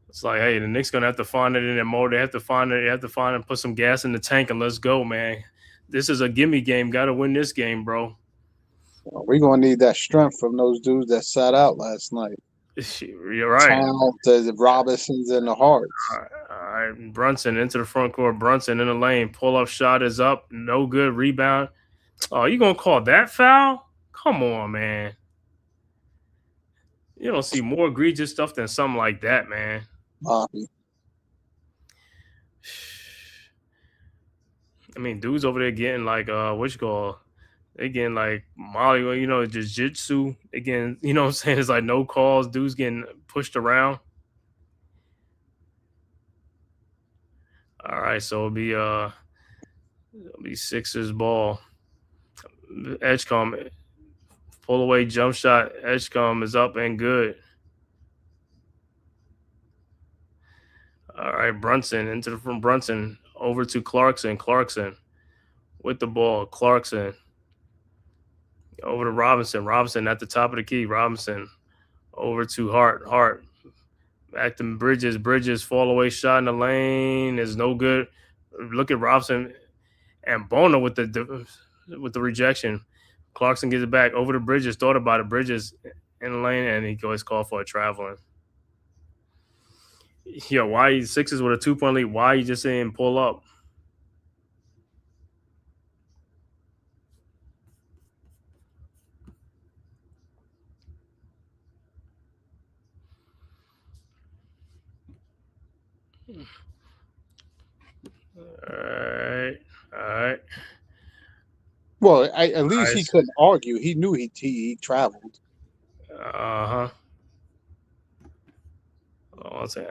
It's like, hey, the Knicks gonna have to find it in their mode. They have to find it. They have to find and put some gas in the tank, and let's go, man. This is a gimme game. Got to win this game, bro. We're gonna need that strength from those dudes that sat out last night. You're right. Towns, the Robinsons, and the Harts. All right, Brunson into the front court. Brunson in the lane. Pull-up shot is up. No good. Rebound. Oh, you going to call that foul? Come on, man. You don't see more egregious stuff than something like that, man. Bobby. Dudes over there getting like, they getting like Molly, jiu-jitsu. Again, you know what I'm saying? It's like no calls. Dudes getting pushed around. All right, so it'll be Sixers ball. Edgecombe, pull away jump shot. Edgecombe is up and good. All right, Brunson from Brunson over to Clarkson. Clarkson with the ball. Clarkson over to Robinson. Robinson at the top of the key. Robinson over to Hart. Hart back to Bridges. Bridges fall away shot in the lane is no good. Look at Robinson and Bona with the rejection. Clarkson gets it back over to Bridges. Thought about it. Bridges in the lane, and he goes call for a traveling. Yo, why Sixers with a 2-point lead? Why you just saying pull up? All right. Well, at least he couldn't argue. He knew he traveled.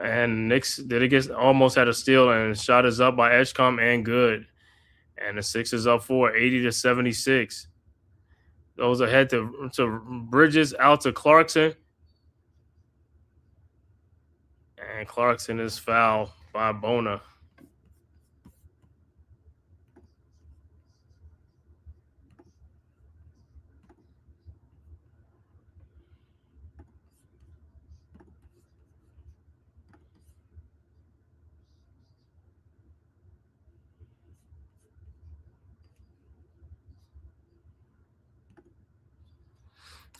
And Knicks almost had a steal, and shot is up by Edgecombe and good. And the Sixers up 80-76. Those ahead to Bridges, out to Clarkson. And Clarkson is fouled by Bona.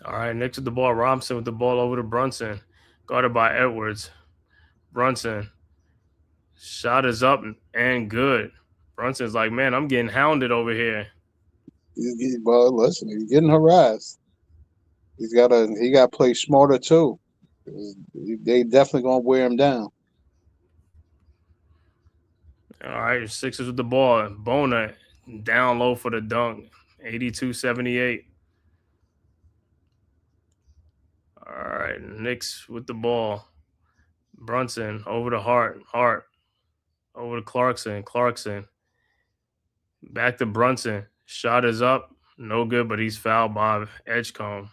All right, Knicks with the ball. Robinson with the ball over to Brunson. Guarded by Edwards. Brunson. Shot is up and good. Brunson's like, man, I'm getting hounded over here. Well, listen, he's getting harassed. He got to play smarter too. They definitely gonna wear him down. All right, Sixers with the ball. Bona down low for the dunk. 82-78. All right, Knicks with the ball. Brunson over to Hart. Hart over to Clarkson. Clarkson. Back to Brunson. Shot is up. No good, but he's fouled by Edgecombe.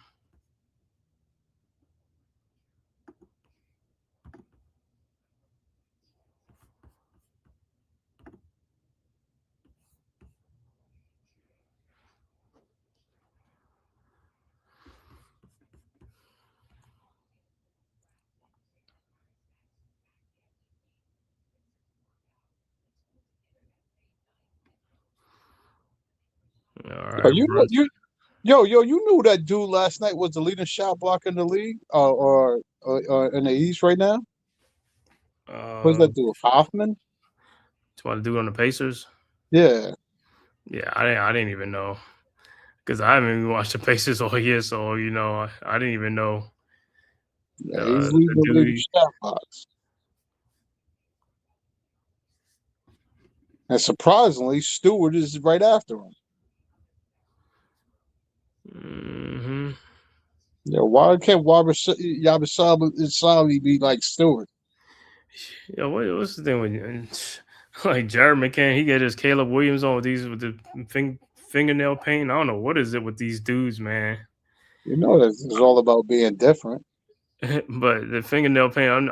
All right, Brunson. You knew that dude last night was the leading shot blocker in the league, or in the East right now. What's that dude, Hoffman? That's what I do on the Pacers. Yeah, I didn't even know because I haven't even watched the Pacers all year, so I didn't even know. Yeah, he's leading the league shot blocks. And surprisingly, Stewart is right after him. Mm-hmm. Yeah, why can't Yabusele be like Stewart? Yeah, what's the thing with like Jared McCann? He get his Caleb Williams on with the fingernail paint. I don't know what is it with these dudes, man. You know, it's all about being different. But the fingernail paint,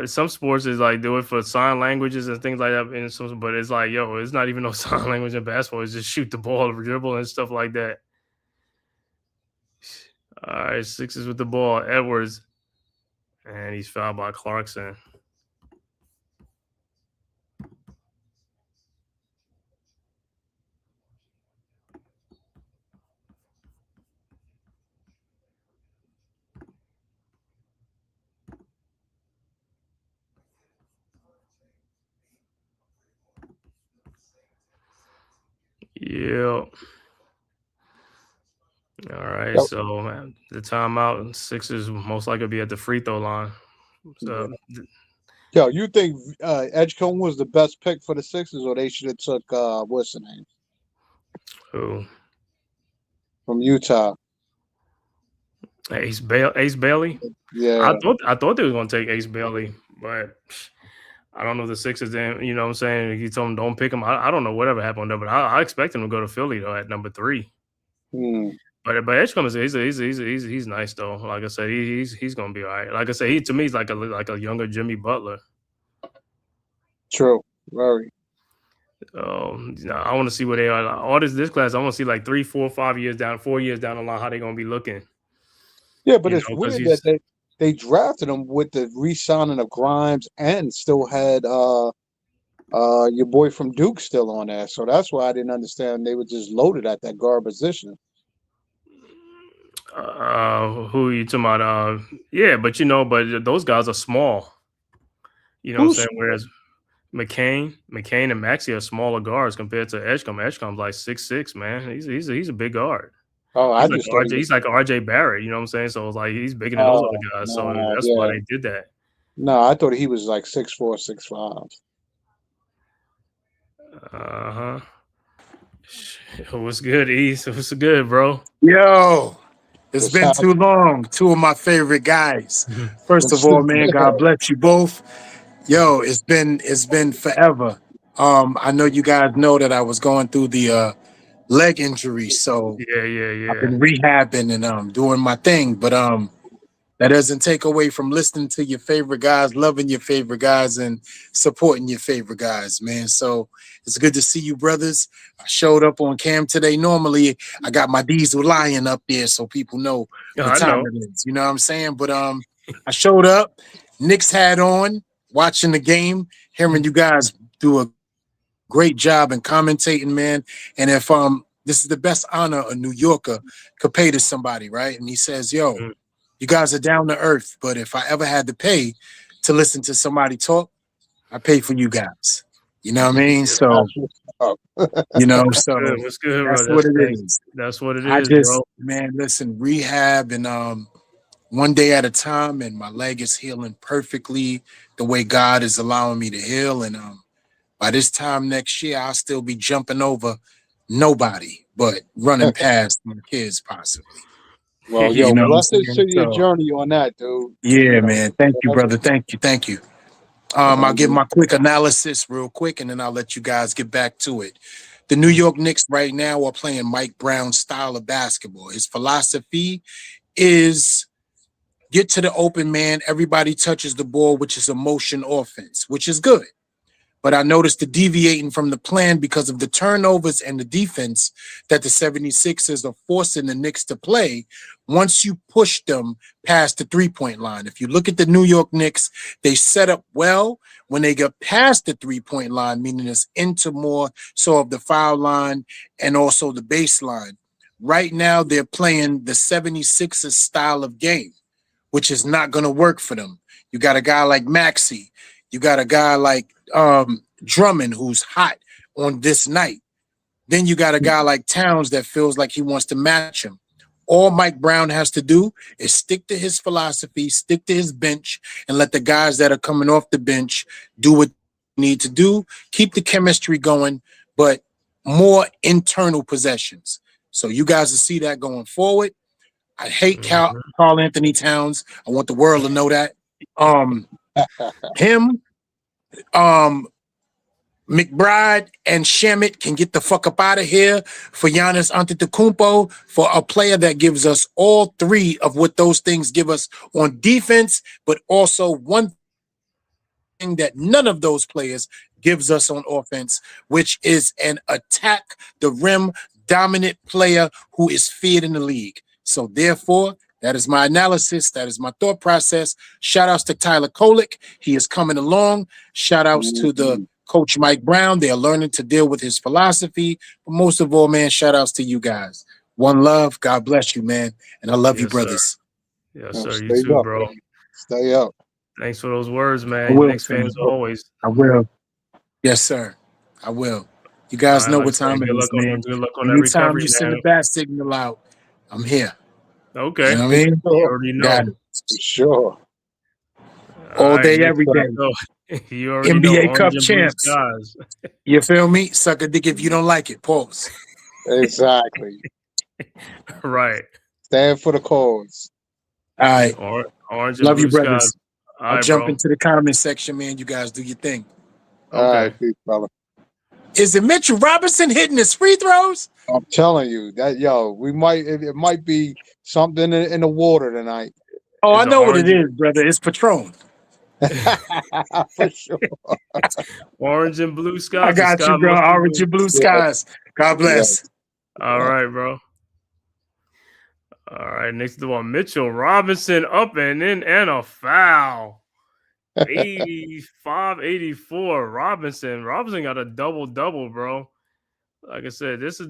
some sports is like do it for sign languages and things like that. But it's like, it's not even no sign language in basketball. It's just shoot the ball, dribble, and stuff like that. All right, Sixers with the ball. Edwards, and he's fouled by Clarkson. Yeah. All right. Yep. So the timeout, Sixers most likely be at the free throw line. So, you think Edgecombe was the best pick for the Sixers, or they should have took what's the name? Who? From Utah. Ace Bailey? Yeah. I thought they were gonna take Ace Bailey, but I don't know if the Sixers didn't, you know what I'm saying? He told them don't pick him. I don't know whatever happened there, but I expect him to go to Philly though at number 3. But Edgecombe he's nice though. Like I said, he's gonna be all right. Like I said, he to me is like a younger Jimmy Butler. True. Very. I want to see where they are. All this class, I want to see like 3, 4, 5 years down, 4 years down the line, how they gonna be looking. Yeah, but it's weird that they drafted him with the re-signing of Grimes and still had your boy from Duke still on there. So that's why I didn't understand they were just loaded at that guard position. Who are you talking about? Yeah, but but those guys are small. You know what I'm saying? Whereas McCain and Maxey are smaller guards compared to Edgecombe. Edgecombe's like 6'6", man. He's a big guard. Oh, he's like RJ Barrett, you know what I'm saying? So it's like he's bigger than those other guys. So that's why they did that. No, I thought he was like 6'4", 6'5". What's good, East? What's good, bro? Yo, it's been too long. 2 of my favorite guys. First of all, man, God bless you both. Yo, it's been forever. I know you guys know that I was going through the leg injury, so yeah. I've been rehabbing and doing my thing, but that doesn't take away from listening to your favorite guys, loving your favorite guys, and supporting your favorite guys, man. So it's good to see you, brothers. I showed up on cam today. Normally, I got my Diesel Lion up there so people know what time it is. You know what I'm saying? But I showed up, Knicks hat on, watching the game, hearing you guys do a great job in commentating, man. And if this is the best honor a New Yorker could pay to somebody, right? And he says, yo, you guys are down to earth, but if I ever had to pay to listen to somebody talk, I pay for you guys. You know what I mean? So, you know, so What's good, that's bro? what it is. That's what it I is, just, bro. man, listen, rehab and one day at a time, and my leg is healing perfectly the way God is allowing me to heal. And by this time next year, I'll still be jumping over nobody, but running past my kids possibly. Well, You yo, know what I'm blessings to saying? your So, journey on that, dude. yeah, You know, man. Thank you, brother. Thank you. Thank you. I'll give my quick analysis real quick, and then I'll let you guys get back to it. The New York Knicks right now are playing Mike Brown's style of basketball. His philosophy is get to the open man. Everybody touches the ball, which is a motion offense, which is good. But I noticed the deviating from the plan because of the turnovers and the defense that the 76ers are forcing the Knicks to play once you push them past the three-point line. If you look at the New York Knicks, they set up well when they get past the three-point line, meaning it's into more so of the foul line and also the baseline. Right now, they're playing the 76ers style of game, which is not going to work for them. You got a guy like Maxey. You got a guy like Drummond, who's hot on this night. Then you got a guy like Towns that feels like he wants to match him. All Mike Brown has to do is stick to his philosophy, stick to his bench, and let the guys that are coming off the bench do what they need to do, keep the chemistry going, but more internal possessions. So you guys will see that going forward. I hate Carl Anthony Towns. I want the world to know that. Him, McBride, and Shamet can get the fuck up out of here for Giannis Antetokounmpo, for a player that gives us all three of what those things give us on defense, but also one thing that none of those players gives us on offense, which is an attack the rim dominant player who is feared in the league. So therefore, that is my analysis. That is my thought process. Shout outs to Tyler Kolick. He is coming along. Shout outs to the coach Mike Brown. They are learning to deal with his philosophy. But most of all, man, shout outs to you guys. One love. God bless you, man. And I love you, brothers. Yes, sir. Stay You too, up, bro. man. Stay up. Thanks for those words, I man. will, Knicks fans always. I will. Yes, sir. I will. You guys know what time it is, man. Good luck on that Anytime recovery, you send man. a bat signal out, I'm here. Okay. You know what I mean? You already know. Got it. Sure. All right, day, Knicks, every day. You already know. NBA Orange Cup and blue champs. skies. You feel me? Suck a dick if you don't like it. Pause. Exactly. Right. Stand for the cause. All right. Orange and Love blue you, brothers. skies. All I'll right, jump bro. into the comment section, man. You guys do your thing. All Okay. right, peace, brother. Is it Mitchell Robinson hitting his free throws? I'm telling you that, yo, it might be something in the water tonight. Oh, Is I it know what it orange? is, brother. It's Patron. For sure. Orange and blue skies. I got The sky you, bro. must be Orange blue. and blue skies. God bless. All right, bro. All right, next to one, Mitchell Robinson up and in and a foul. 85-84. Robinson got a double-double, bro. Like I said, this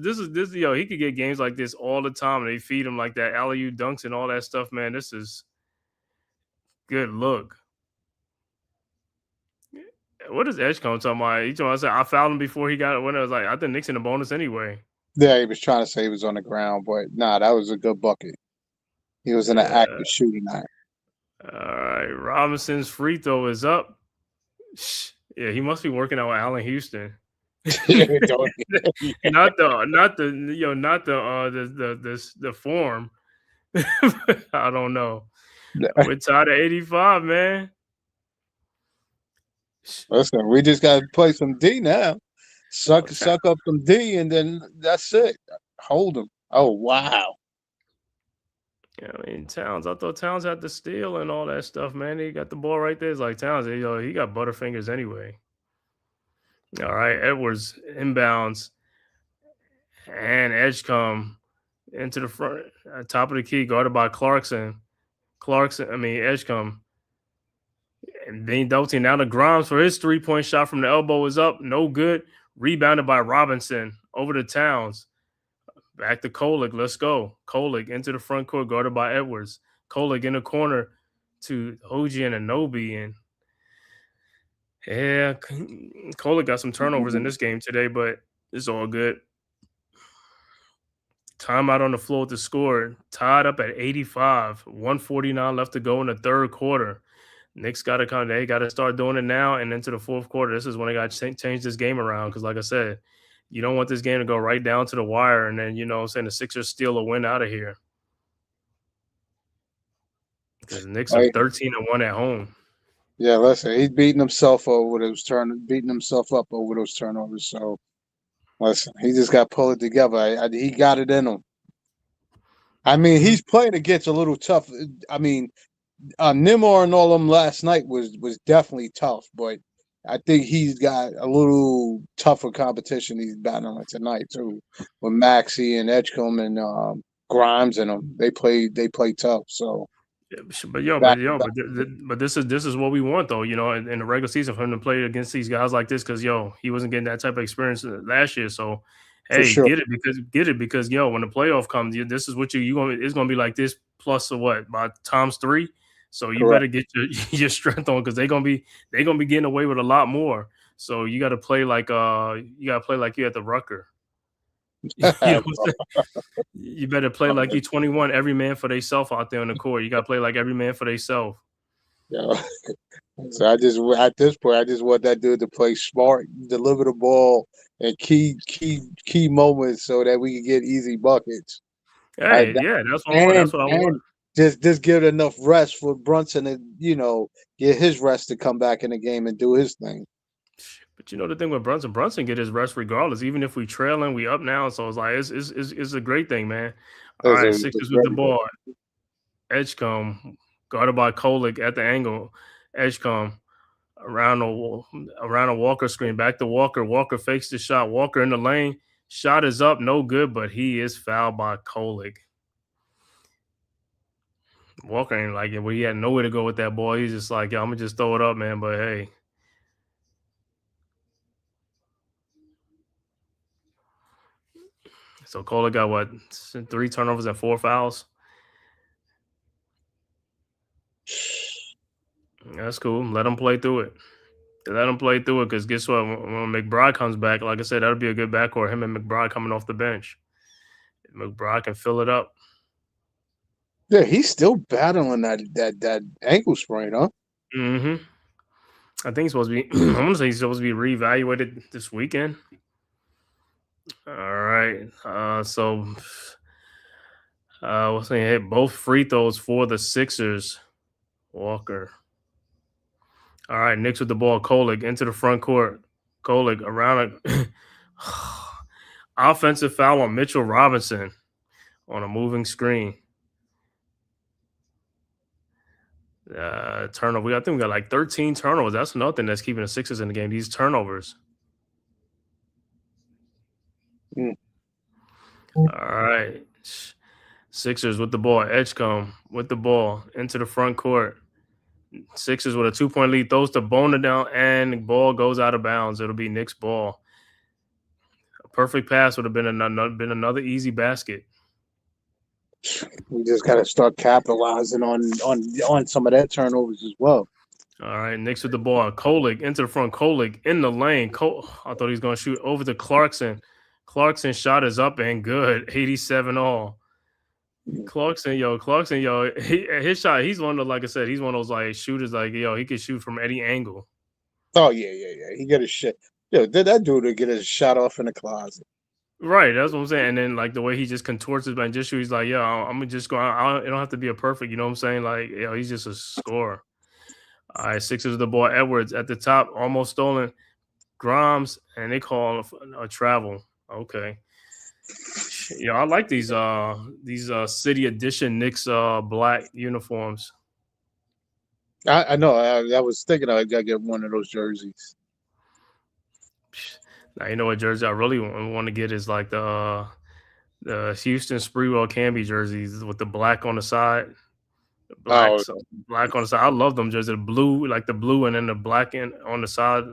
yo, he could get games like this all the time. And they feed him like that alley-oop dunks and all that stuff, man. This is good look. What is Edgecombe talking about? He told me, I fouled him before he got it. When I was like, I think Knicks in the bonus anyway. Yeah, he was trying to say he was on the ground, but nah, that was a good bucket. He was in an active shooting night. All right, Robinson's free throw is up. Yeah, he must be working out with Allen Houston. not the form. I don't know. We're tied at 85, man. Listen, we just gotta play some D now. Suck up some D, and then that's it. Hold them. Oh wow. Yeah, I mean Towns. I thought Towns had the steal and all that stuff, man. He got the ball right there. It's like Towns, he got butterfingers anyway. All right, Edwards inbounds and Edgecombe into the front, top of the key, guarded by Edgecombe, and then Doughty down to Grimes for his 3-point shot from the elbow is up, no good. Rebounded by Robinson over to Towns. Back to Kolick. Let's go. Kolick into the front court, guarded by Edwards. Kolick in the corner to OG and Anobi. And yeah, Kolick got some turnovers in this game today, but it's all good. Timeout on the floor to score. Tied up at 85. 149 left to go in the third quarter. Knicks got to they got to start doing it now and into the fourth quarter. This is when they got to change this game around because, like I said, you don't want this game to go right down to the wire and then, the Sixers steal a win out of here. Because Knicks are 13-1 at home. Yeah, listen, he's beating himself up over those turnovers. So, listen, he just got to pull it together. He got it in him. I mean, he's playing against a little tough. I mean, Nimar and all them last night was definitely tough, but I think he's got a little tougher competition he's battling tonight too, with Maxey and Edgecombe and Grimes and them. They play tough. So, but this is what we want though. In the regular season for him to play against these guys like this because he wasn't getting that type of experience last year. So, hey, sure. get it because when the playoff comes, this is what it's gonna be like this plus by times 3. So you better get your strength on because they're gonna be getting away with a lot more. So you got to play like you're at the Rucker. You better play like you're 21. Every man for themselves out there on the court. You got to play like every man for themselves. Yeah. So at this point, I just want that dude to play smart, deliver the ball, and key moments so that we can get easy buckets. Hey, that's what I want. Just give it enough rest for Brunson to, get his rest to come back in the game and do his thing. But the thing with Brunson get his rest regardless. Even if we trailing, we up now. So it's like it's a great thing, man. All right, Sixers with the ball. Edgecombe guarded by Kolick at the angle. Edgecombe around a Walker screen. Back to Walker. Walker fakes the shot. Walker in the lane. Shot is up, no good, but he is fouled by Kolick. Walker ain't like it, but he had nowhere to go with that ball. He's just like, I'm gonna just throw it up, man. But hey. So Kolick got 3 turnovers and 4 fouls. That's cool. Let him play through it. Because guess what? When McBride comes back, like I said, that'll be a good backcourt. Him and McBride coming off the bench. McBride can fill it up. Yeah, he's still battling that ankle sprain, huh? Mm-hmm. I think he's supposed to be. I want to say he's supposed to be reevaluated this weekend. All right. So what's he hit both free throws for the Sixers. Walker. All right, Knicks with the ball. Kolick into the front court. Kolick around a offensive foul on Mitchell Robinson on a moving screen. Turnover. I think we got like 13 turnovers. That's another thing that's keeping the Sixers in the game. These turnovers. Mm. All right. Sixers with the ball. Edgecombe with the ball into the front court. Sixers with a 2-point lead. Throws the Bona down and the ball goes out of bounds. It'll be Knicks ball. A perfect pass would have been another easy basket. We just got to start capitalizing on some of that turnovers as well. All right, Knicks with the ball. Kolick into the front. Kolick in the lane. I thought he was going to shoot over to Clarkson. Clarkson shot is up and good. 87 all. Clarkson, his shot, he's one of, like I said, he's one of those like shooters like, he can shoot from any angle. Oh, yeah. He got his shit. That dude would get his shot off in the closet. Right, that's what I'm saying. And then like the way he just contorts his and just shoot, he's like, I'm gonna just go. It don't have to be a perfect, you know what I'm saying? Like, he's just a scorer. All right, Sixers with the ball. Edwards at the top, almost stolen. Grimes, and they call a travel. Okay. Yeah, I like these City Edition Knicks black uniforms. I know. I was thinking I gotta get one of those jerseys. Now you know what jersey I really want to get is like the Houston Spreewell Canby jerseys with the black on the side. Black on the side. I love them jerseys. The blue, like the blue, and then the black on the side.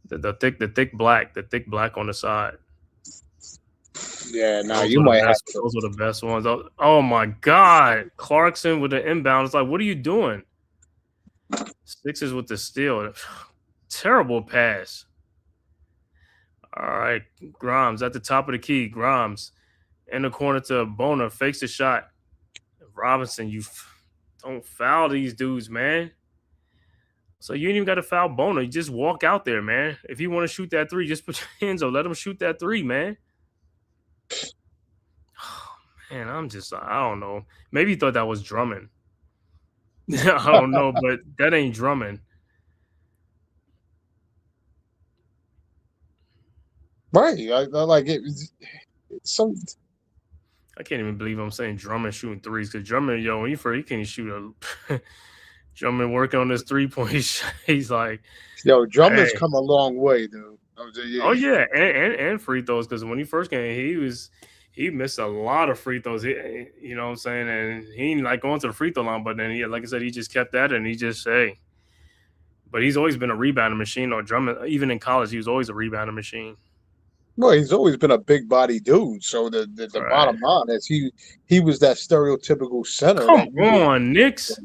The thick black on the side. Yeah, nah, Those you were the might have best. to. Those were the best ones. Oh my God, Clarkson with the inbound. It's like, what are you doing? Sixers with the steal. Terrible pass. All right, Grimes at the top of the key. Grimes in the corner to Bona, fakes the shot. Robinson, you don't foul these dudes, man. So you ain't even got to foul Bona. You just walk out there, man. If you want to shoot that three, just put your hands up. Let him shoot that three, man. Man, I don't know. Maybe he thought that was Drummond. I don't know, but that ain't Drummond. Right. I like it. It's some. I can't even believe I'm saying Drummond shooting threes because Drummond, yo, when he can't shoot a Drummond working on this 3-point shot. He's like, Yo, Drummond's hey. come a long way, dude. Oh yeah, and free throws because when he first came, he missed a lot of free throws. You know what I'm saying, and he ain't like going to the free throw line, but then like I said, he just kept that and he just But he's always been a rebounding machine. Or Drummond, even in college, he was always a rebounding machine. Well, he's always been a big body dude. So the Right. bottom line is he was that stereotypical center. Come on, Knicks.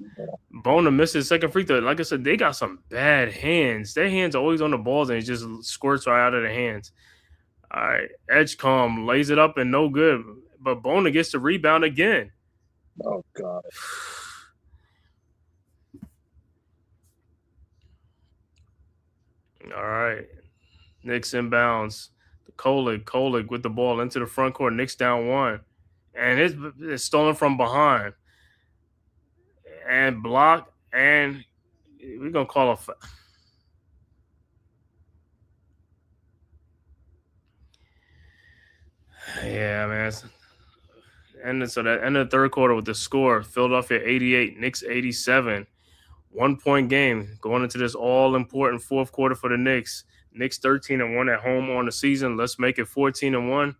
Bona missed his second free throw. Like I said, they got some bad hands. Their hands are always on the balls and it just squirts right out of their hands. All right, Edgecombe lays it up and no good. But Bona gets the rebound again. Oh, God. All right. Knicks inbounds. Kolick with the ball into the front court. Knicks down one. And it's stolen from behind. And blocked. And we're going to call a foul. Yeah, man. And so that end of the third quarter with the score, Philadelphia 88, Knicks 87. 1 point game going into this all important fourth quarter for the Knicks. Knicks 13-1 at home on the season. Let's make it 14-1.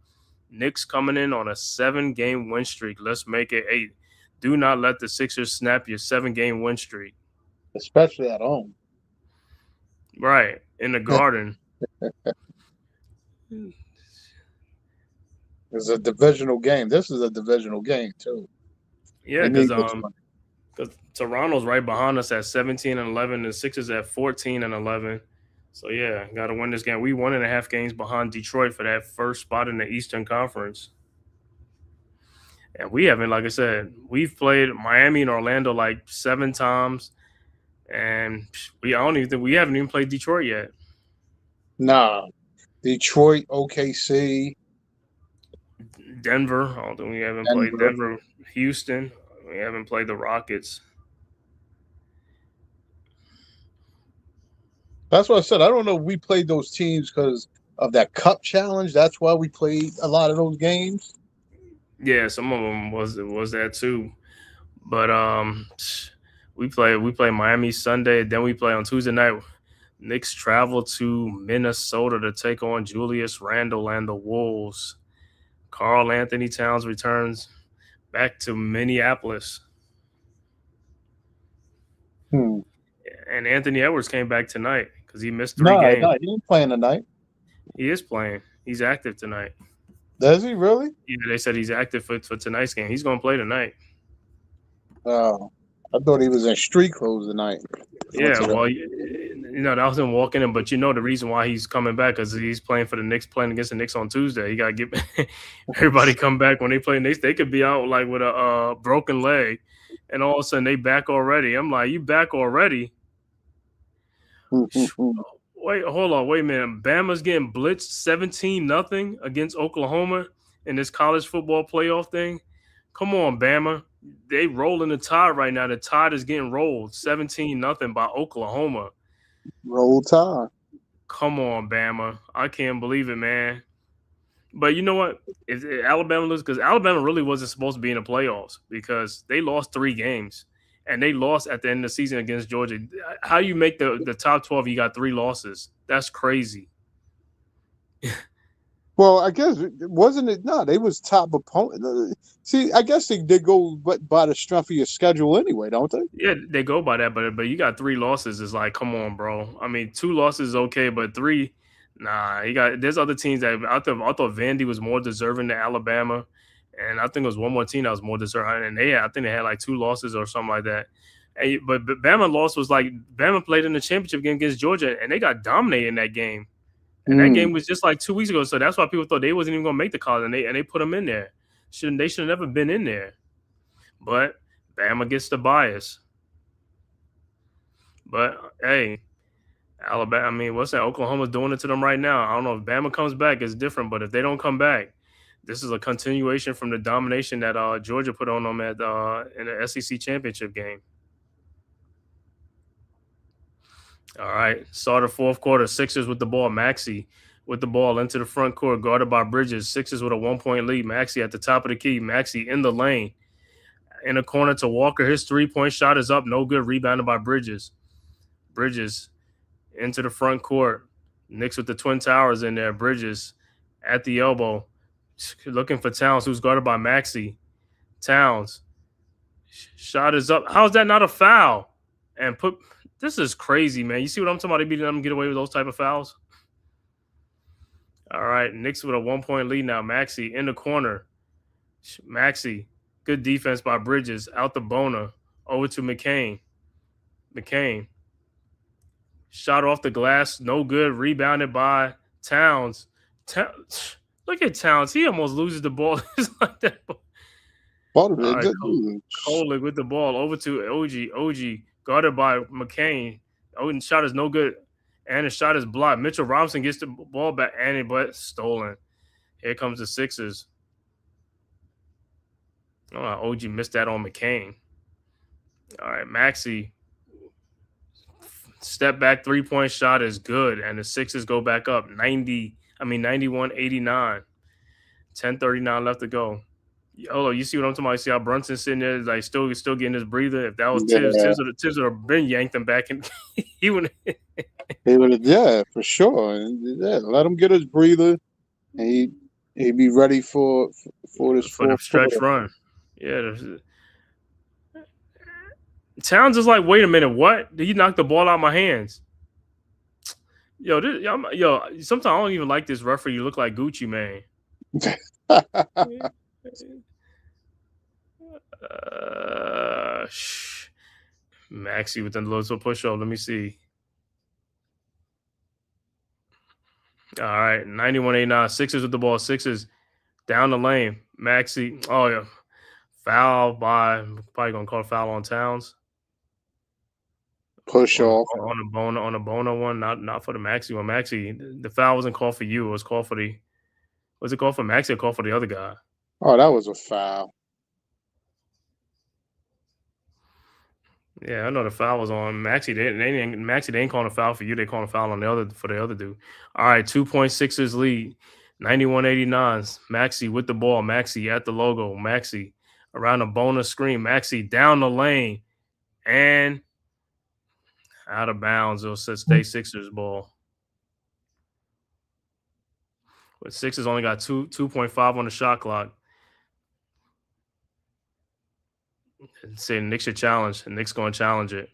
Knicks coming in on a 7-game win streak. Let's make it 8. Do not let the Sixers snap your 7-game win streak. Especially at home. Right. In the Garden. It's a divisional game. This is a divisional game, too. Yeah, because Toronto's right behind us at 17-11. The Sixers at 14-11. So, yeah, got to win this game. We 1.5 games behind Detroit for that first spot in the Eastern Conference. And we haven't, like I said, we've played Miami and Orlando like 7 times. And I don't even think we haven't even played Detroit yet. Nah. Detroit, OKC. Denver. I don't think we haven't played Denver. Houston. We haven't played the Rockets. That's what I said. I don't know if we played those teams because of that cup challenge. That's why we played a lot of those games. Yeah, some of them was that too. But we play Miami Sunday, then we play on Tuesday night. Knicks travel to Minnesota to take on Julius Randle and the Wolves. Karl Anthony Towns returns back to Minneapolis. And Anthony Edwards came back tonight because he missed 3 games. No, he ain't playing tonight. He is playing. He's active tonight. Does he really? Yeah, they said he's active for tonight's game. He's going to play tonight. Oh, I thought he was in street clothes tonight. Yeah, well, that was him walking in. But the reason why he's coming back because he's playing for the Knicks, playing against the Knicks on Tuesday. He got to get everybody come back when they play Knicks. They could be out like with a broken leg, and all of a sudden they back already. I'm like, you back already? Wait, hold on. Wait a minute. Bama's getting blitzed 17-0 against Oklahoma in this college football playoff thing. Come on, Bama. They rolling the Tide right now. The Tide is getting rolled 17-0 by Oklahoma. Roll Tide. Come on, Bama. I can't believe it, man. But you know what? If Alabama loses, because Alabama really wasn't supposed to be in the playoffs because they lost 3 games. And they lost at the end of the season against Georgia. How you make the top 12, you got 3 losses. That's crazy. Well, I guess, wasn't it? No, they was top opponent. See, I guess they go by the strength of your schedule anyway, don't they? Yeah, they go by that, but you got 3 losses. It's like, come on, bro. I mean, 2 losses is okay, but 3 Nah, there's other teams that I thought Vandy was more deserving than Alabama, and I think it was one more team that was more deserving, and I think they had like 2 losses or something like that. But Bama loss was like Bama played in the championship game against Georgia, and they got dominated in that game. And that game was just like 2 weeks ago, so that's why people thought they wasn't even going to make the college, and they put them in there. They should have never been in there. But Bama gets the bias. But hey, Alabama, I mean, what's that? Oklahoma's doing it to them right now. I don't know if Bama comes back, it's different. But if they don't come back, this is a continuation from the domination that Georgia put on them in the SEC championship game. All right, start of fourth quarter. Sixers with the ball. Maxey with the ball into the front court, guarded by Bridges. Sixers with a 1-point lead. Maxey at the top of the key. Maxey in the lane. In the corner to Walker. His 3-point shot is up. No good. Rebounded by Bridges. Bridges into the front court. Knicks with the Twin Towers in there. Bridges at the elbow. Looking for Towns, who's guarded by Maxey. Towns. Shot is up. How is that not a foul? And this is crazy, man. You see what I'm talking about? They beat them, get away with those type of fouls. All right, Knicks with a 1-point lead now. Maxey in the corner. Maxey, good defense by Bridges. Out the Bona. Over to McCain. McCain. Shot off the glass. No good. Rebounded by Towns. Look at Towns. He almost loses the ball. It's like that. Kolek with the ball. Over to OG. OG guarded by McCain. Odin's shot is no good. And his shot is blocked. Mitchell Robinson gets the ball back, but stolen. Here comes the Sixers. OG missed that on McCain. All right, Maxey. Step back 3-point shot is good. And the Sixers go back up 91-89. 10:39 left to go. Oh, you see what I'm talking about? You see how Brunson's sitting there, like still getting his breather. If that was Tibbs would have been yanked him back, and he would. He would have, yeah, for sure. Yeah, let him get his breather, and he'd be ready for the stretch run. Yeah. Towns is like, wait a minute, what? Did he knock the ball out of my hands? Sometimes I don't even like this referee. You look like Gucci Mane. Maxey with the little push-up. Let me see. All right, 91-89. Sixers with the ball. Sixers down the lane. Maxey. Oh, yeah. Foul by, probably going to call a foul on Towns. Push off. On the Bona one, not for the Maxey one. Maxey, the foul wasn't called for you. It was called for was it called for Maxey or called for the other guy? Oh, that was a foul. Yeah, I know the foul was on Maxey. They ain't calling a foul for you. They calling a foul on for the other dude. All right, 2.6ers lead, 91-89. Maxey with the ball. Maxey at the logo. Maxey around the bonus screen. Maxey down the lane and out of bounds. It'll stay Sixers ball. But Sixers only got 2.5 on the shot clock. And say Knicks should challenge, and Knicks going to challenge it.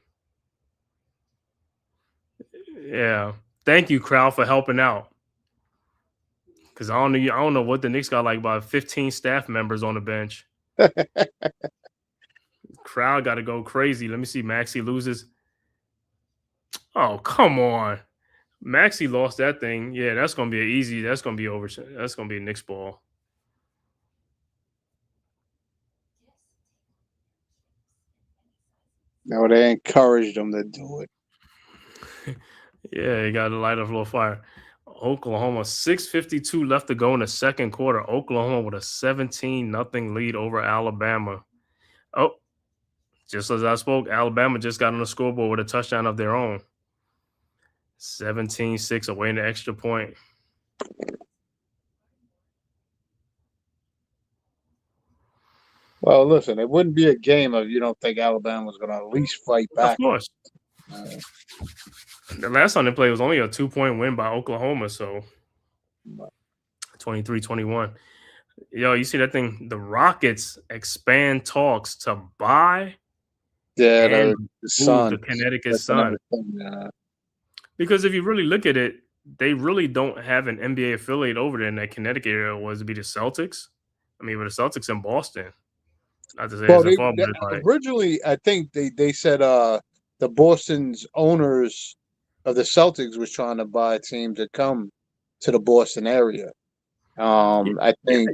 Yeah. Thank you, crowd, for helping out. Because I don't know what the Knicks got, like about 15 staff members on the bench. Crowd got to go crazy. Let me see. Maxey loses. Oh, come on. Maxey lost that thing. Yeah, that's going to be that's going to be over. That's going to be a Knicks ball. No, they encouraged them to do it. Yeah, you got to light up a little fire. Oklahoma, 6:52 left to go in the second quarter. Oklahoma with a 17-0 lead over Alabama. Oh, just as I spoke, Alabama just got on the scoreboard with a touchdown of their own. 17-6 away in the extra point. Well, listen, it wouldn't be a game if you don't think Alabama was going to at least fight back. Of course. The last time they played was only a 2-point win by Oklahoma, so 23-21. Yo, you see that thing? The Rockets expand talks to buy the Sun, the Connecticut Sun. Because if you really look at it, they really don't have an NBA affiliate over there in that Connecticut area. Was to be the Celtics. I mean, with the Celtics in Boston. Not to say Well, it's a fault, but it's like, originally I think they said the Boston's owners of the Celtics was trying to buy a team to come to the Boston area. I yeah, think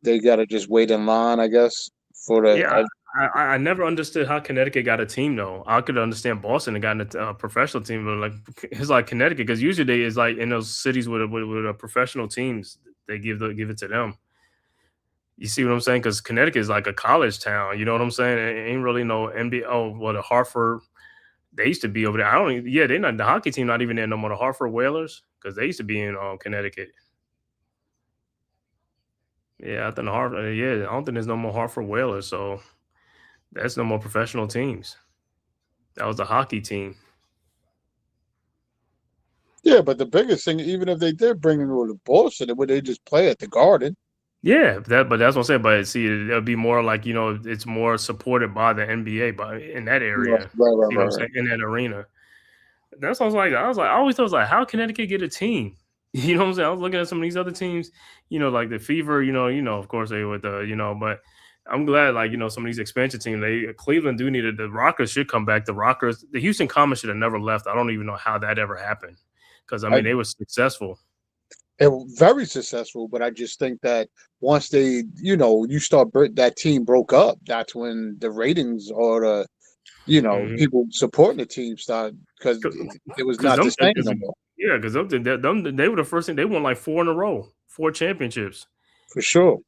they got to just wait in line, I guess, for the. yeah. I never understood how Connecticut got a team though. I could understand Boston and got a professional team, but like it's like Connecticut because usually they is like in those cities with a professional teams, they give it to them. You see what I'm saying? Because Connecticut is like a college town. You know what I'm saying? It ain't really no NBA. Oh, well, the Hartford. They used to be over there. I don't. Yeah, they're not the hockey team. Not even there no more. The Hartford Whalers because they used to be in Connecticut. Yeah, I think the Hartford. Yeah, I don't think there's no more Hartford Whalers. So that's no more professional teams. That was the hockey team. Yeah, but the biggest thing, even if they did bring them to Boston, would they just play at the Garden? Yeah, but that's what I'm saying. But see, it'll be more like it's more supported by the NBA, but in that area, you know what I'm saying, in that arena. That's what I was like. I always thought it was like, how Connecticut get a team? You know what I'm saying? I was looking at some of these other teams, like the Fever. Of course they with the. But I'm glad, like some of these expansion teams. Cleveland do need it. The Rockers should come back. The Rockers, the Houston Comets should have never left. I don't even know how that ever happened, because I mean they were successful. They were very successful, but I just think that once they, that team broke up, that's when the ratings or the, people supporting the team started because it was not the same no more. Yeah, because they were the first thing. They won like 4 in a row, 4 championships. For sure.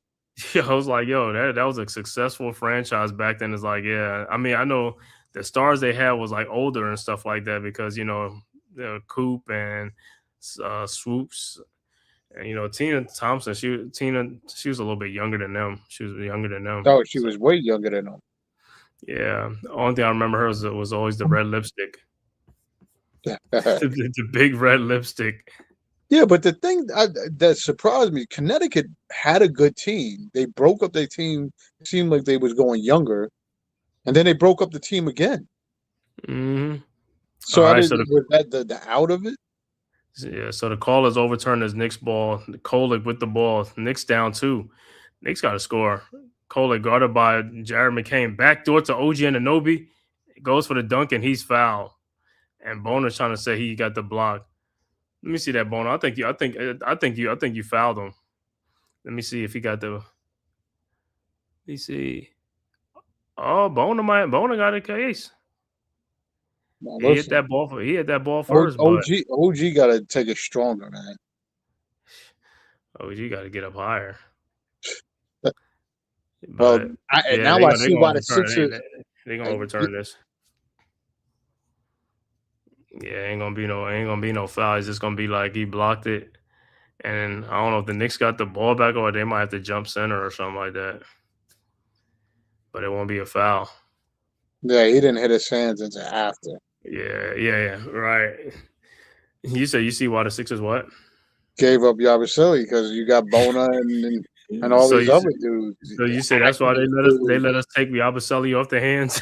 Yeah, I was like, yo, that was a successful franchise back then. It's like, yeah, I mean, I know the stars they had was like older and stuff like that because Coop and Swoops. And Tina Thompson, she was a little bit younger than them. She was younger than them. Oh, she was way younger than them. Yeah, the only thing I remember her was always the red lipstick, the big red lipstick. Yeah, but the thing that surprised me, Connecticut had a good team. They broke up their team. It seemed like they was going younger, and then they broke up the team again. Mm-hmm. So was that the out of it? Yeah, so the call is overturned as Knicks ball. Kolek with the ball. Knicks down 2. Knicks got to score. Kolek guarded by Jared McCain. Backdoor to OG Anunoby. Goes for the dunk and he's fouled. And Boner's trying to say he got the block. Let me see that, Boner. I think you fouled him. Let me see if he got the. Let me see. Oh, Boner got a case. Now, he hit that ball first. OG got to take it stronger, man. OG got to get up higher. Well, I see why the Sixers they're gonna overturn this. Yeah, ain't gonna be no foul. It's just gonna be like he blocked it, and I don't know if the Knicks got the ball back or they might have to jump center or something like that. But it won't be a foul. Yeah, he didn't hit his hands until after. Yeah, right. You see why the Sixers what? Gave up Yabusele because you got Bona and all these other dudes. So you say that's why they let us take Yabusele off the hands.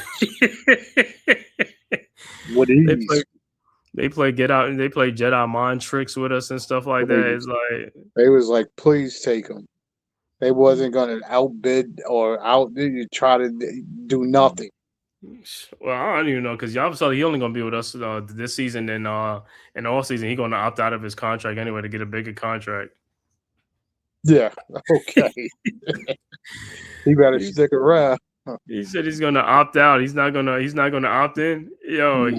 What ease? They play get out and they play Jedi mind tricks with us and stuff like that. It's like they was like, please take them. They wasn't gonna outbid or try to do nothing. Well, I don't even know because Yabusele he only gonna be with us this season and in the off season he gonna opt out of his contract anyway to get a bigger contract. Yeah. Okay. He better stick around. He said he's gonna opt out. He's not gonna opt in. Yo, when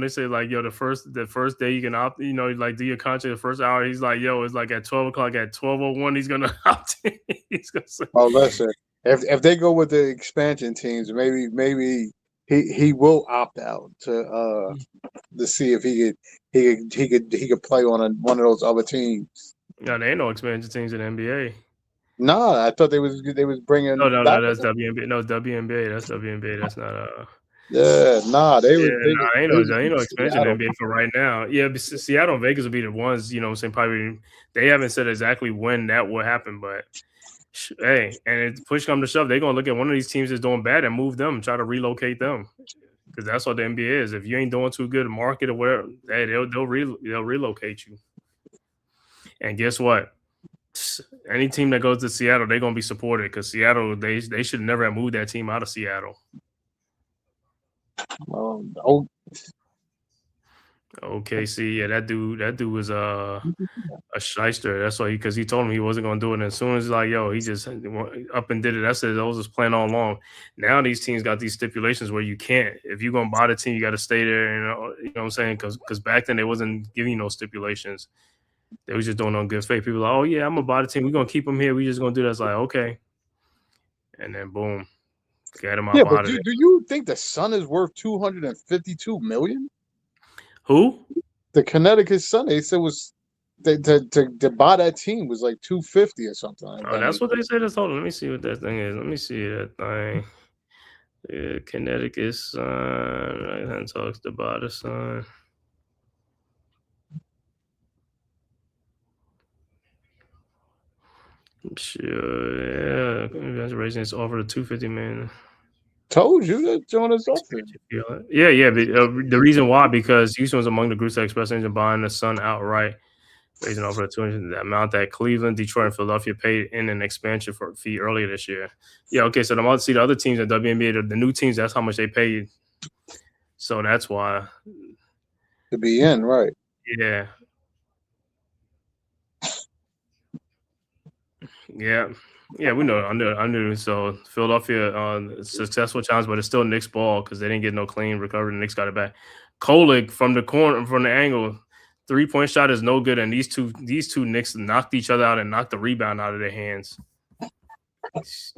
they say like, yo, the first day you can opt, like do your contract the first hour. He's like, yo, it's like at 12 o'clock at 12:01 he's gonna opt in. He's gonna say, oh, listen. If they go with the expansion teams, maybe he will opt out to see if he could play on one of those other teams. No, there ain't no expansion teams in the NBA. No, I thought they was bringing. No, that's WNBA. No, it's WNBA. That's WNBA. That's not Yeah, nah, ain't no expansion in NBA for right now. Yeah, but Seattle and Vegas will be the ones. I'm saying probably they haven't said exactly when that will happen, but. Hey, and if push come to shove, they're gonna look at one of these teams that's doing bad and move them, try to relocate them. because that's what the NBA is. If you ain't doing too good, market or whatever, hey, they'll relocate you. And guess what? Any team that goes to Seattle, they're gonna be supported because Seattle, they should never have moved that team out of Seattle. Oh, OKC, yeah, that dude was a shyster. That's why because he told him he wasn't gonna do it. And as soon as like, yo, he just up and did it. That's it. That was his plan all along. Now these teams got these stipulations where you can't. If you're gonna buy the team, you got to stay there. You know what I'm saying? Because back then they wasn't giving you no stipulations. They was just doing on good faith. People like, oh yeah, I'm gonna buy the team. We're gonna keep him here. We just gonna do that. It's like okay, and then boom, get him yeah, out but of do there. you think the Sun is worth $252 million? Who? The Connecticut Sun, they said was to buy that team was like 250 or something like Oh, that. that's what they said. Hold on. Let me see what that thing is. Let me see that thing. Yeah, Connecticut Sun. Right hand talks about the Sun. Sure, yeah. Raising its offer to $250 million. Told you that Jonas offered. Yeah. But, the reason why because Houston was among the groups that expressed interest in buying the Sun outright, raising offer to $200 the amount that Cleveland, Detroit, and Philadelphia paid in an expansion fee earlier this year. Yeah, okay. So the amount to see the other teams in WNBA, the new teams, that's how much they paid. So that's why To be in, right? Yeah. Yeah, we know. I knew. So Philadelphia, successful challenge, but it's still Knicks ball because they didn't get no clean recovery. The Knicks got it back. Kolick from the corner, from the angle, 3-point shot is no good, and these two Knicks knocked each other out and knocked the rebound out of their hands.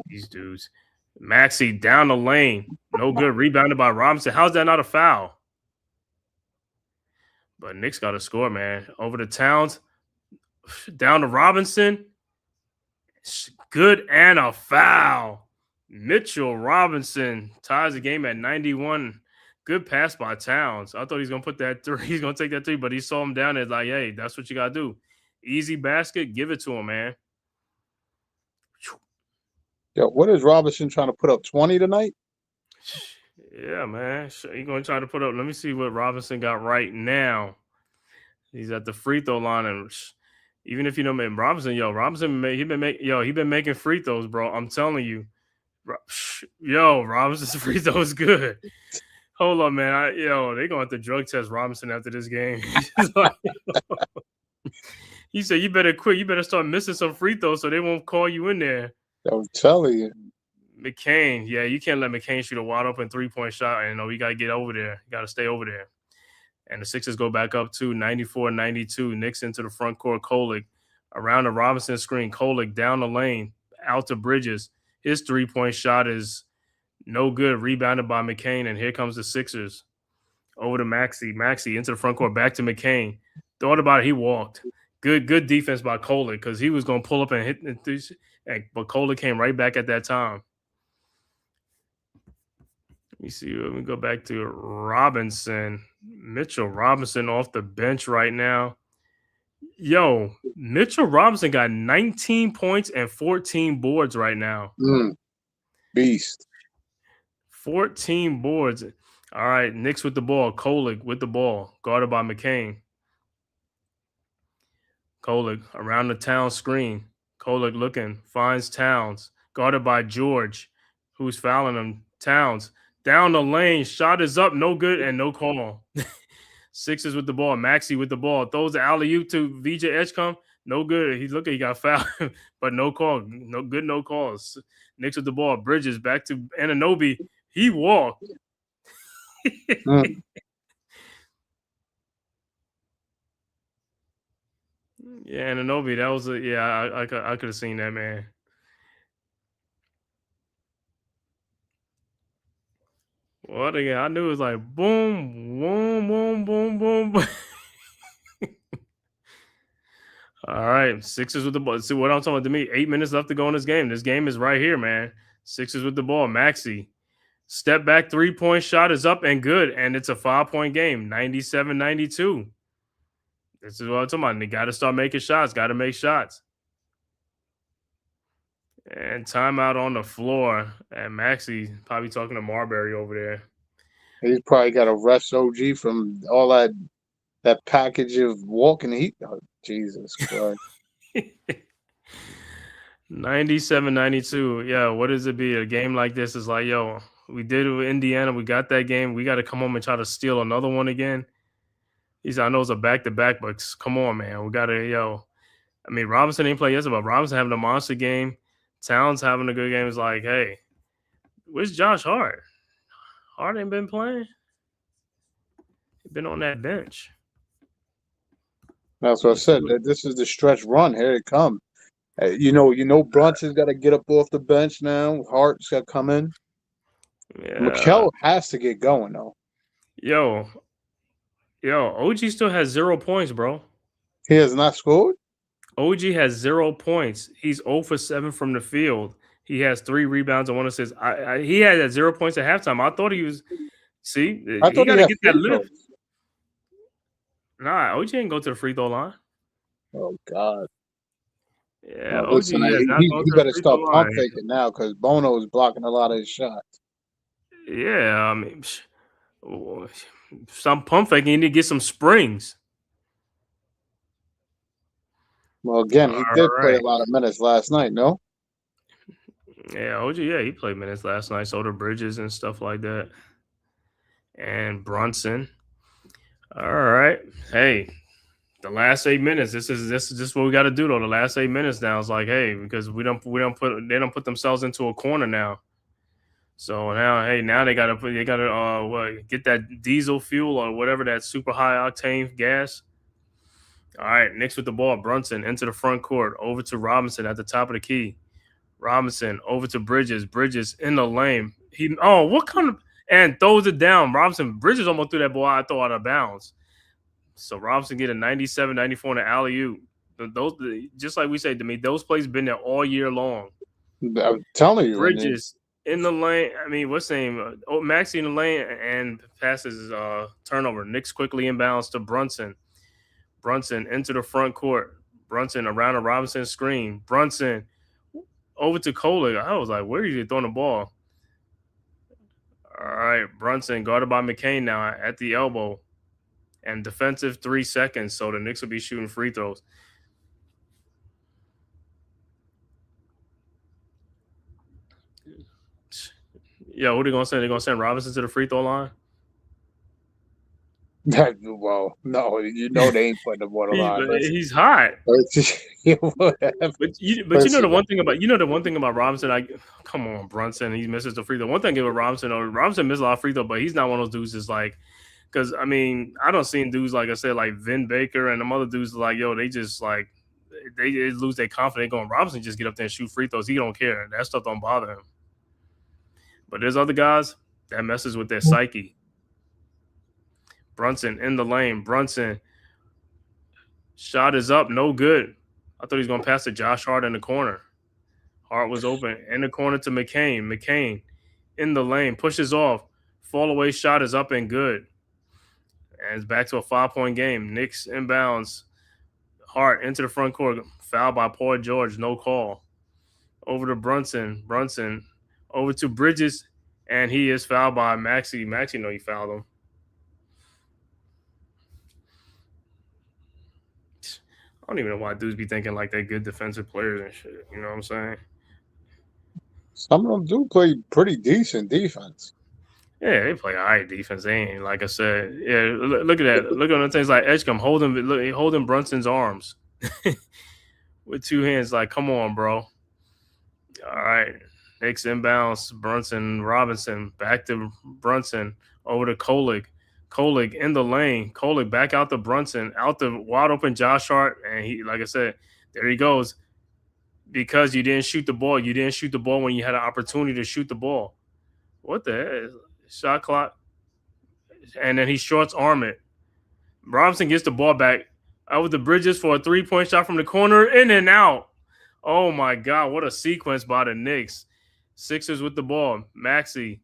These dudes. Maxey down the lane, no good. Rebounded by Robinson. How's that not a foul? But Knicks got to score, man. Over to Towns, down to Robinson. Good and a foul. Mitchell Robinson ties the game at 91. Good pass by Towns. I thought he's gonna put that three. He's gonna take that three, but he saw him down there. Like, hey, that's what you gotta do. Easy basket, give it to him, man. Yo, what is Robinson trying to put up 20 tonight? Yeah, man. He's gonna try to put up. Let me see what Robinson got right now. He's at the free throw line, and even if you know, man, Robinson, he been making free throws, bro. I'm telling you, Robinson's free throw is good. Hold on, man. They gonna have to drug test Robinson after this game. He said, "You better quit. You better start missing some free throws so they won't call you in there." I'm telling you, McCain, yeah, you can't let McCain shoot a wide open 3-point shot. And we gotta get over there. You gotta stay over there. And the Sixers go back up to 94-92. Knicks into the front court. Kolick around the Robinson screen. Kolick down the lane, out to Bridges. His 3-point shot is no good. Rebounded by McCain. And here comes the Sixers. Over to Maxey. Maxey into the front court. Back to McCain. Thought about it. He walked. Good defense by Kolick because he was going to pull up and hit. But Kolick came right back at that time. Let me see. Let me go back to Robinson. Mitchell Robinson off the bench right now. Mitchell Robinson got 19 points and 14 boards right now. Beast. 14 boards. All right, Knicks with the ball. Kolick with the ball. Guarded by McCain. Kolick around the Towns screen. Kolick looking. Finds Towns. Guarded by George, who's fouling him. Towns. Down the lane, shot is up, no good, and no call. Sixers with the ball, Maxey with the ball, throws the alley-oop to VJ Edgecombe, no good. He got fouled, but no call, no good, no calls. Knicks with the ball, Bridges back to Anunoby, he walked. Yeah, Anunoby, that was I could have seen that, man. What again? I knew it was like boom, boom, boom, boom, boom. All right, Sixers with the ball. See what I'm talking about to me. 8 minutes left to go in this game. This game is right here, man. Sixers with the ball. Maxey. Step back 3-point shot is up and good. And it's a 5-point game. 97-92. This is what I'm talking about. They got to start making shots. Got to make shots. And timeout on the floor. And Maxey probably talking to Marbury over there. He's probably got a rest OG from all that package of walking heat. Oh, Jesus Christ. 97-92. Yeah, what does it be? A game like this is like, yo, we did it with Indiana. We got that game. We got to come home and try to steal another one again. I know it's a back-to-back, but come on, man. We got to, I mean, Robinson ain't played yesterday, but Robinson having a monster game. Towns having a good game. It's like, hey, where's Josh Hart? Hart ain't been playing. He's been on that bench. That's what I said. This is the stretch run. Here it come. You know, Brunson's got to get up off the bench now. Hart's got to come in. Yeah. Mikal has to get going, though. Yo, OG still has 0 points, bro. He has not scored? OG has 0 points. He's 0 for 7 from the field. He has 3 rebounds and 1 assist. He had at 0 points at halftime. I thought he was. See, I thought he got to get that free lift. throws. Nah, OG ain't go to the free throw line. Oh, God. Yeah, Oh, listen, OG has not he gone to the better free stop throw pump line. faking now because Bono is blocking a lot of his shots. Yeah, I mean, some pump faking. You need to get some springs. Well, again, he did play right. a lot of minutes last night, no? Yeah, OG, yeah, he played minutes last night. So did Bridges and stuff like that. And Brunson. All right. Hey, the last 8 minutes. This is what we got to do though. The last 8 minutes now is like, hey, because they don't put themselves into a corner now. So now, hey, now they gotta get that diesel fuel or whatever, that super high octane gas. All right, Knicks with the ball. Brunson into the front court, over to Robinson at the top of the key. Robinson over to Bridges. Bridges in the lane. And throws it down. Bridges almost threw that ball out of bounds. So Robinson get a 97-94 in the alley-oop. Those, just like we say, to me, those plays been there all year long. I'm telling you. Bridges in the lane. I mean, what's the name? Maxey in the lane and passes turnover. Knicks quickly inbounds to Brunson. Brunson into the front court. Brunson around a Robinson screen. Brunson over to Kohler. I was like, where are you throwing the ball? All right, Brunson guarded by McCain now at the elbow. And defensive 3 seconds, so the Knicks will be shooting free throws. Yo, what are they going to send? They're going to send Robinson to the free throw line? Well, no, you know they ain't putting the ball on. He's hot. But you know the one thing about Robinson. Come on, Brunson. He misses the free throw. One thing I give with Robinson, Robinson misses a lot of free throw, but he's not one of those dudes that's like, because I mean, I don't seen dudes like I said, like Vin Baker and them other dudes like, yo, they just like they lose their confidence. Going Robinson just get up there and shoot free throws. He don't care. That stuff don't bother him. But there's other guys that messes with their psyche. Brunson in the lane. Brunson shot is up, no good. I thought he was going to pass to Josh Hart in the corner. Hart was open in the corner to McCain. McCain in the lane, pushes off. Fall away shot is up and good. And it's back to a 5-point game. Knicks inbounds. Hart into the front court. Foul by Paul George, no call. Over to Brunson. Brunson over to Bridges, and he is fouled by Maxey. Maxey know he fouled him. I don't even know why dudes be thinking like they're good defensive players and shit. You know what I'm saying? Some of them do play pretty decent defense. Yeah, they play all right defense. They ain't, like I said. Yeah, look at that. Look at the things like Edgecombe holding Brunson's arms with 2 hands. Like, come on, bro. All right. Knicks inbounds. Brunson, Robinson. Back to Brunson. Over to Kohler. Kohler in the lane. Kohler back out to Brunson. Out the wide open Josh Hart. And he, like I said, there he goes. Because you didn't shoot the ball. You didn't shoot the ball when you had an opportunity to shoot the ball. What the heck? Shot clock. And then he shorts arm it. Robinson gets the ball back. Over the Bridges for a 3-point shot from the corner. In and out. Oh, my God. What a sequence by the Knicks. Sixers with the ball. Maxey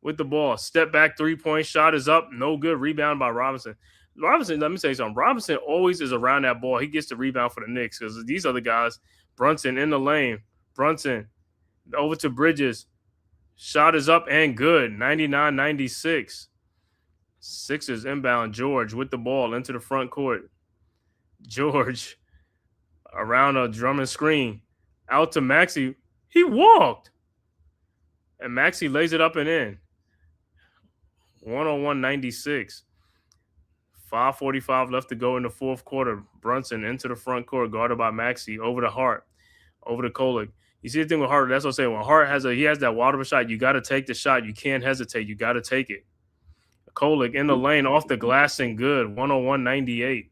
with the ball. Step back 3-point shot is up. No good. Rebound by Robinson. Robinson, let me say something. Robinson always is around that ball. He gets the rebound for the Knicks because these other guys, Brunson in the lane. Brunson over to Bridges. Shot is up and good. 99-96. Sixers inbound. George with the ball into the front court. George around a Drummond screen. Out to Maxey. He walked. And Maxey lays it up and in. 101-96. 5:45 left to go in the fourth quarter. Brunson into the front court, guarded by Maxey, over to Hart, over to Kolek. You see the thing with Hart, that's what I'm saying. When Hart has that wide open shot, you got to take the shot. You can't hesitate. You got to take it. Kolek in the lane, off the glass and good. 101-98.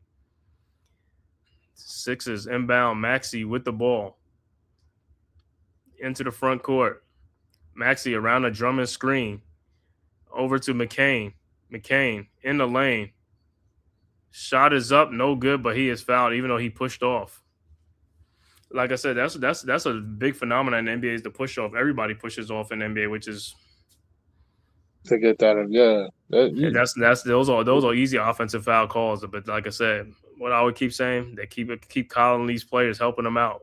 Sixers inbound. Maxey with the ball. Into the front court. Maxey around a Drummond screen. Over to McCain. McCain in the lane. Shot is up, no good, but he is fouled, even though he pushed off. Like I said, that's a big phenomenon in the NBA is the push off. Everybody pushes off in the NBA, which is to get that. Those are easy offensive foul calls. But like I said, what I would keep saying, they keep calling these players, helping them out.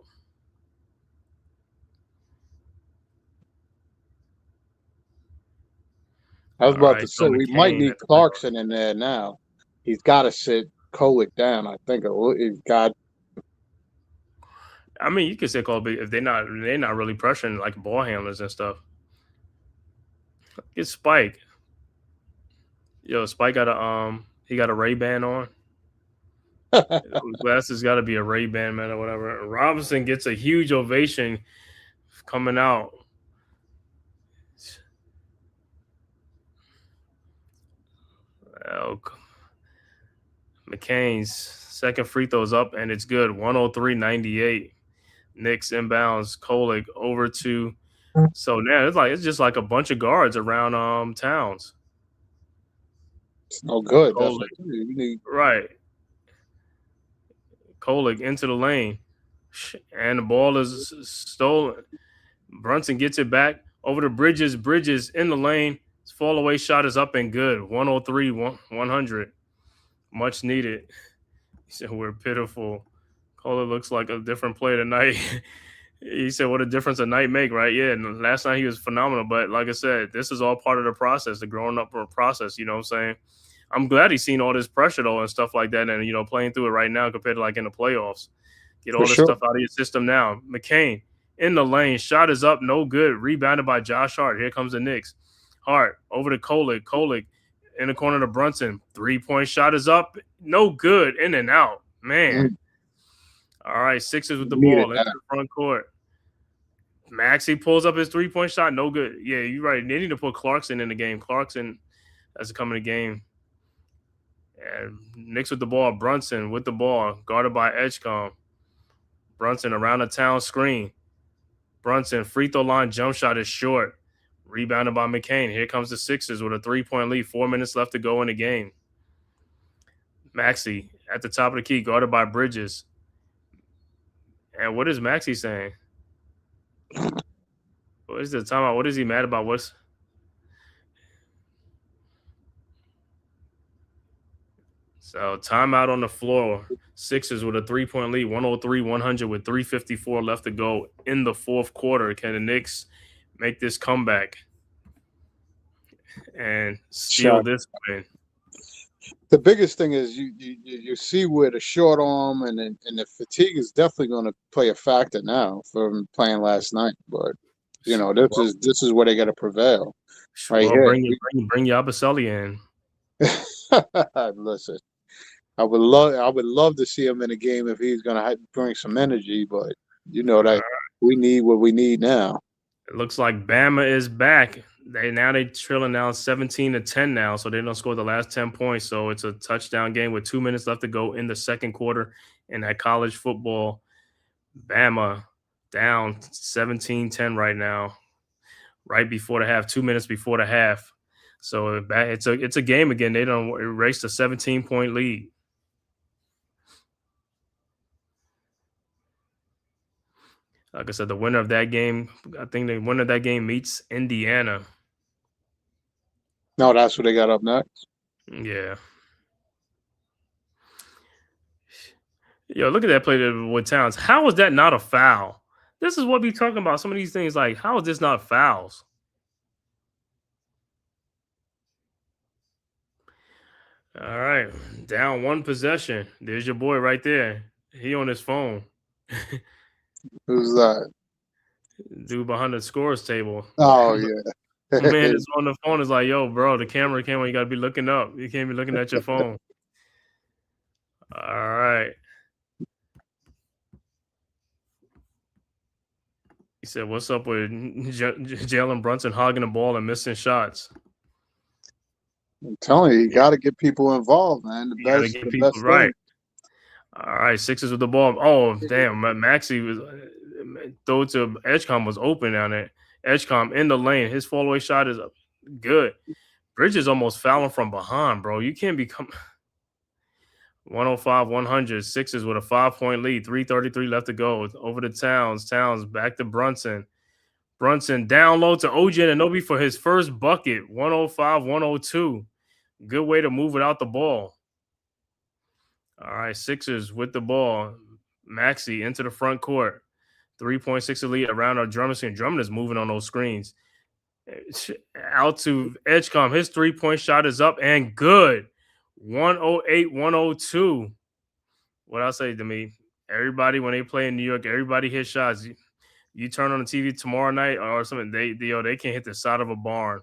I was about to say we might need Clarkson in there now. He's got to sit Kolek down. I think he's got. I mean, you could say Kolek if they're not really pressuring like ball handlers and stuff. Get Spike. Yo, Spike got a Ray-Ban on. Glasses got to be a Ray-Ban, man, or whatever. Robinson gets a huge ovation coming out. McCain's second free throw's up, and it's good. 103-98. Knicks inbounds. Kolek over to. So now it's just like a bunch of guards around Towns. It's no good. Kolek. That's what you need. Right. Kolek into the lane, and the ball is stolen. Brunson gets it back over to Bridges. Bridges in the lane. His fall away shot is up and good. 103-100. Much needed. He said, we're pitiful. Kohler looks like a different player tonight. He said, what a difference a night make, right? Yeah, and last night he was phenomenal. But like I said, this is all part of the process, the growing up process, you know what I'm saying? I'm glad he's seen all this pressure, though, and stuff like that, and, playing through it right now compared to, like, in the playoffs. Get all this stuff out of your system now. McCain in the lane. Shot is up, no good. Rebounded by Josh Hart. Here comes the Knicks. Hart over to Kolek. Kolek in the corner to Brunson. 3-point shot is up. No good. In and out. Man. All right, Sixers with the ball into the front court. Maxey pulls up his 3-point shot. No good. Yeah, you're right. They need to put Clarkson in the game. Clarkson has to come in the game. And Knicks with the ball. Brunson with the ball. Guarded by Edgecombe. Brunson around the town screen. Brunson, free throw line jump shot is short. Rebounded by McCain. Here comes the Sixers with a 3-point lead. 4 minutes left to go in the game. Maxey at the top of the key, guarded by Bridges. And what is Maxey saying? What is the timeout? What is he mad about? So timeout on the floor. Sixers with a 3-point lead, 103-100 with 3:54 left to go in the fourth quarter. Can the Knicks make this comeback and steal this win? The biggest thing is you see where the short arm and the fatigue is definitely going to play a factor now from playing last night. But this is where they got to prevail. Right here. Bring Yabusele in. Listen, I would love to see him in a game if he's going to bring some energy. But that we need what we need now. It looks like Bama is back. They trailing now 17-10 now, so they don't score the last 10 points. So it's a touchdown game with 2 minutes left to go in the second quarter. And that college football, Bama down 17-10 right now, right before the half, 2 minutes before the half. So it's a game again. They don't erase a 17-point lead. Like I said, the winner of that game, I think the winner of that game meets Indiana. No, that's what they got up next. Yeah. Yo, look at that play with Towns. How is that not a foul? This is what we're talking about. Some of these things, like, how is this not fouls? All right. Down one possession. There's your boy right there. He on his phone. Who's that? Dude behind the scores table. Oh yeah. Man is on the phone. Is like, yo, bro, the camera came on. You got to be looking up. You can't be looking at your phone. All right. He said, what's up with Jalen Brunson hogging the ball and missing shots? I'm telling you, you got to get people involved, man. You got to get people right. All right, Sixers with the ball. Oh, damn. Maxey was throw it to Edgecomb was open down there. Edgecomb in the lane. His fall away shot is good. Bridges almost fouling from behind, bro. You can't become 105, 100. Sixers with a 5-point lead. 3:33 left to go. Over to Towns. Towns back to Brunson. Brunson down low to OG Anunoby for his first bucket. 105, 102. Good way to move without the ball. All right, Sixers with the ball. Maxey into the front court. 3.6 lead around our Drummond screen. Drummond is moving on those screens. Out to Edgecomb. His 3-point shot is up and good. 108, 102. What I say to me, everybody, when they play in New York, everybody hits shots. You turn on the TV tomorrow night or something, they can't hit the side of a barn.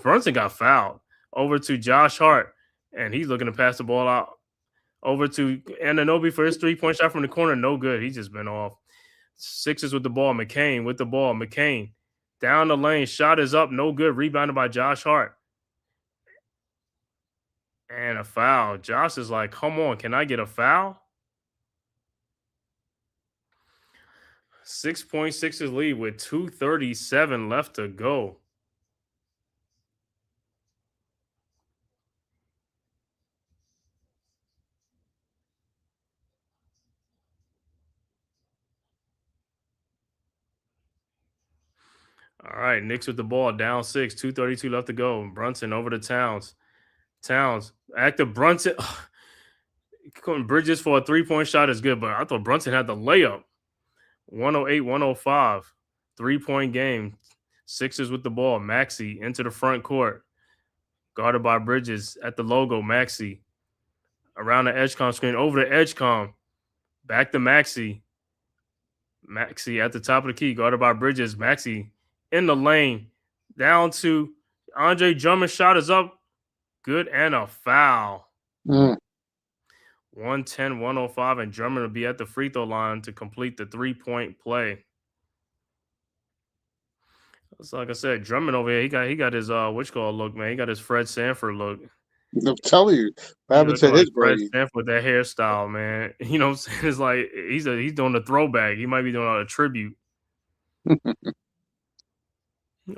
Brunson got fouled. Over to Josh Hart, and he's looking to pass the ball out. Over to Anunoby for his 3-point shot from the corner. No good. He's just been off. Sixers with the ball. McCain with the ball. McCain down the lane. Shot is up. No good. Rebounded by Josh Hart. And a foul. Josh is like, come on. Can I get a foul? 6.6 lead with 2:37 left to go. All right, Knicks with the ball, down 6, 2:32 left to go. Brunson over to Towns. Towns, active Brunson. Bridges for a 3-point shot is good, but I thought Brunson had the layup. 108, 105. 3-point game. Sixers with the ball. Maxey into the front court. Guarded by Bridges at the logo. Maxey around the Edgecomb screen. Over to Edgecomb. Back to Maxey. Maxey at the top of the key. Guarded by Bridges. Maxey in the lane. Down to Andre Drummond. Shot is up. Good and a foul. 110, 105, and Drummond will be at the free throw line to complete the 3-point play. It's like I said, Drummond over here, he got his look, man. He got his Fred Sanford look. I'm telling you, what happened to his Fred Sanford with that hairstyle, man. You know what I'm saying? It's like he's doing a throwback. He might be doing a tribute.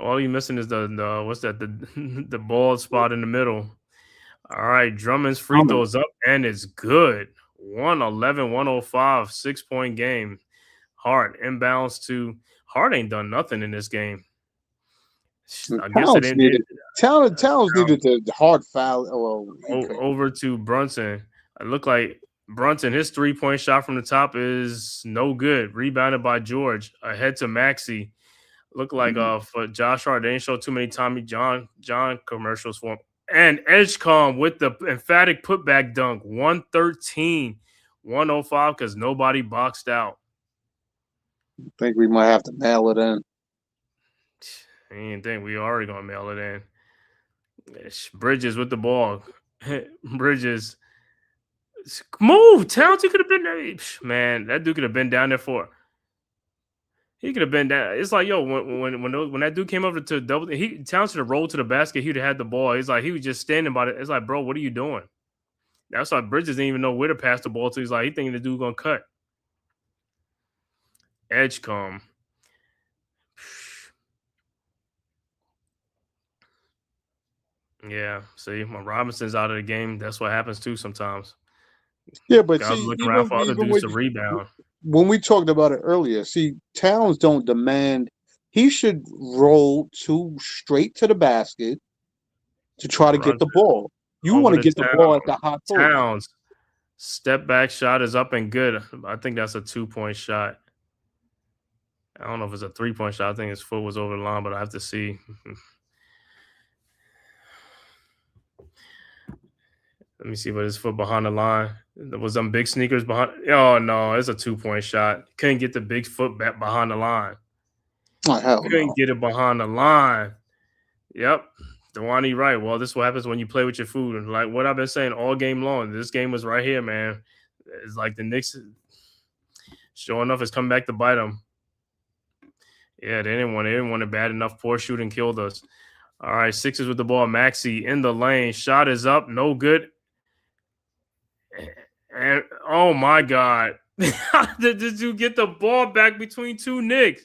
All you missing is the what's that? The bald spot in the middle. All right, Drummond's free throws up and it's good. 111, 105, 6-point game. Hart inbounds to Hart ain't done nothing in this game. I guess it ended. Towns needed the hard foul. Over to Brunson. It looked like Brunson, his 3-point shot from the top is no good. Rebounded by George. Ahead to Maxey. Looked like for Josh Hart, they didn't show too many Tommy John commercials for him. And Edgecomb with the emphatic putback dunk. 113, 105 because nobody boxed out. I think we might have to mail it in. I didn't think we already going to mail it in. Bridges with the ball. Bridges. Move, Towns. He could have been there. Man, that dude could have been down there for. He could have been down. It's like, yo, when that dude came over to double, Towns should have rolled to the basket. He'd have had the ball. He's like, he was just standing by it. It's like, bro, what are you doing? That's why Bridges didn't even know where to pass the ball to. He's like, he thinking the dude gonna cut. Edgecomb. Yeah, see, when Robinson's out of the game, that's what happens too sometimes. Yeah, but guys looking around for other dudes to rebound. When we talked about it earlier, see, Towns don't demand. He should roll straight to the basket to try to get the ball. You want to get the ball at the hot post. Towns. Step back shot is up and good. I think that's a 2-point shot. I don't know if it's a 3-point shot. I think his foot was over the line, but I have to see. Let me see what his foot behind the line. There was some big sneakers behind. Oh no, it's a 2-point shot. Couldn't get the big foot back behind the line. Oh, hell Couldn't no. get it behind the line. Yep. Dewani, right. Well, this is what happens when you play with your food. And like what I've been saying all game long, this game was right here, man. It's like the Knicks, sure enough, it's coming back to bite them. Yeah, they didn't want it bad enough. Poor shooting killed us. All right, Sixers with the ball. Maxey in the lane. Shot is up. No good. And oh my God. How did you get the ball back between two Knicks?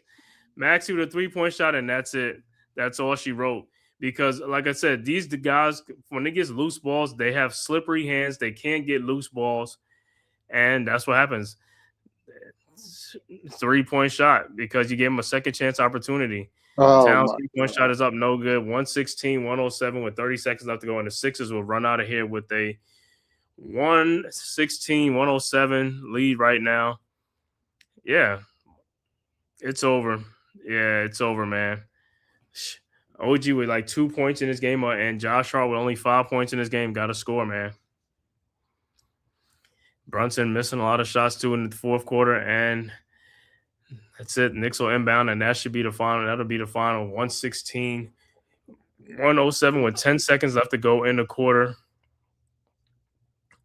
Maxey with a 3-point shot, and that's it. That's all she wrote. Because, like I said, the guys, when they get loose balls, they have slippery hands. They can't get loose balls. And that's what happens. 3-point shot because you gave him a second chance opportunity. Towns' 3-point shot is up, no good. 116-107 with 30 seconds left to go. And the Sixers will run out of here with a 116-107 lead right now. Yeah. It's over. Yeah, it's over, man. OG with like 2 points in this game, and Josh Hart with only 5 points in this game got to score, man. Brunson missing a lot of shots too in the fourth quarter, and that's it. Knicks will inbound, and that should be the final. That'll be the final. 116-107 with 10 seconds left to go in the quarter.